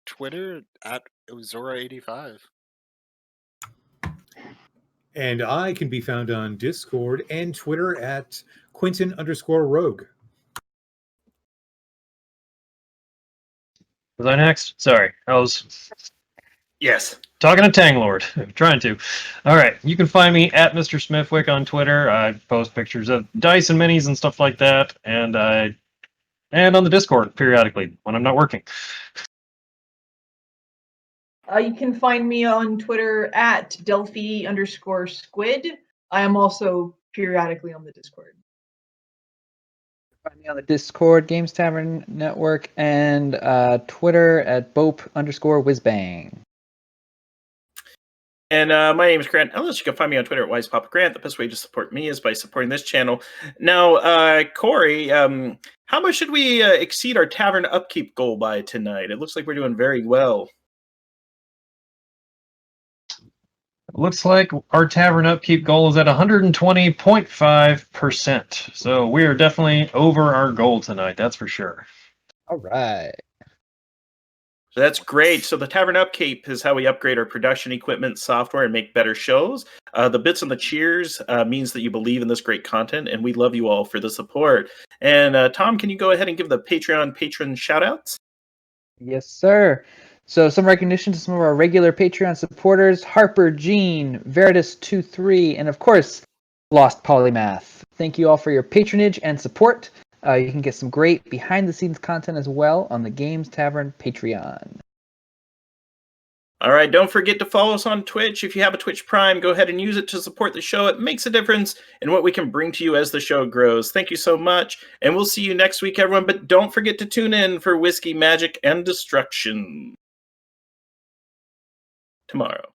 Twitter at Ozora85. And I can be found on Discord and Twitter at Quentin_Rogue. Was I next? Sorry, I was Yes. talking to Tanglord. Trying to. All right, you can find me at Mr. Smithwick on Twitter. I post pictures of dice and minis and stuff like that, and on the Discord periodically when I'm not working. You can find me on Twitter at Delphi_squid. I am also periodically on the Discord. Find me on the Discord, Games Tavern Network, and Twitter at Bope_whizbang. And my name is Grant Ellis. You can find me on Twitter at WisePapaGrant. The best way to support me is by supporting this channel. Now, Corey, how much should we exceed our tavern upkeep goal by tonight? It looks like we're doing very well. Looks like our tavern upkeep goal is at 120.5%. So we are definitely over our goal tonight, that's for sure. All right. So that's great. So the tavern upkeep is how we upgrade our production equipment, software, and make better shows. The bits and the cheers means that you believe in this great content, and we love you all for the support. And Tom, can you go ahead and give the Patreon patron shout-outs? Yes, sir. So some recognition to some of our regular Patreon supporters: Harper, Jean, Veritas23, and of course, Lost Polymath. Thank you all for your patronage and support. You can get some great behind-the-scenes content as well on the Games Tavern Patreon. All right, don't forget to follow us on Twitch. If you have a Twitch Prime, go ahead and use it to support the show. It makes a difference in what we can bring to you as the show grows. Thank you so much, and we'll see you next week, everyone. But don't forget to tune in for Whiskey, Magic, and Destruction tomorrow.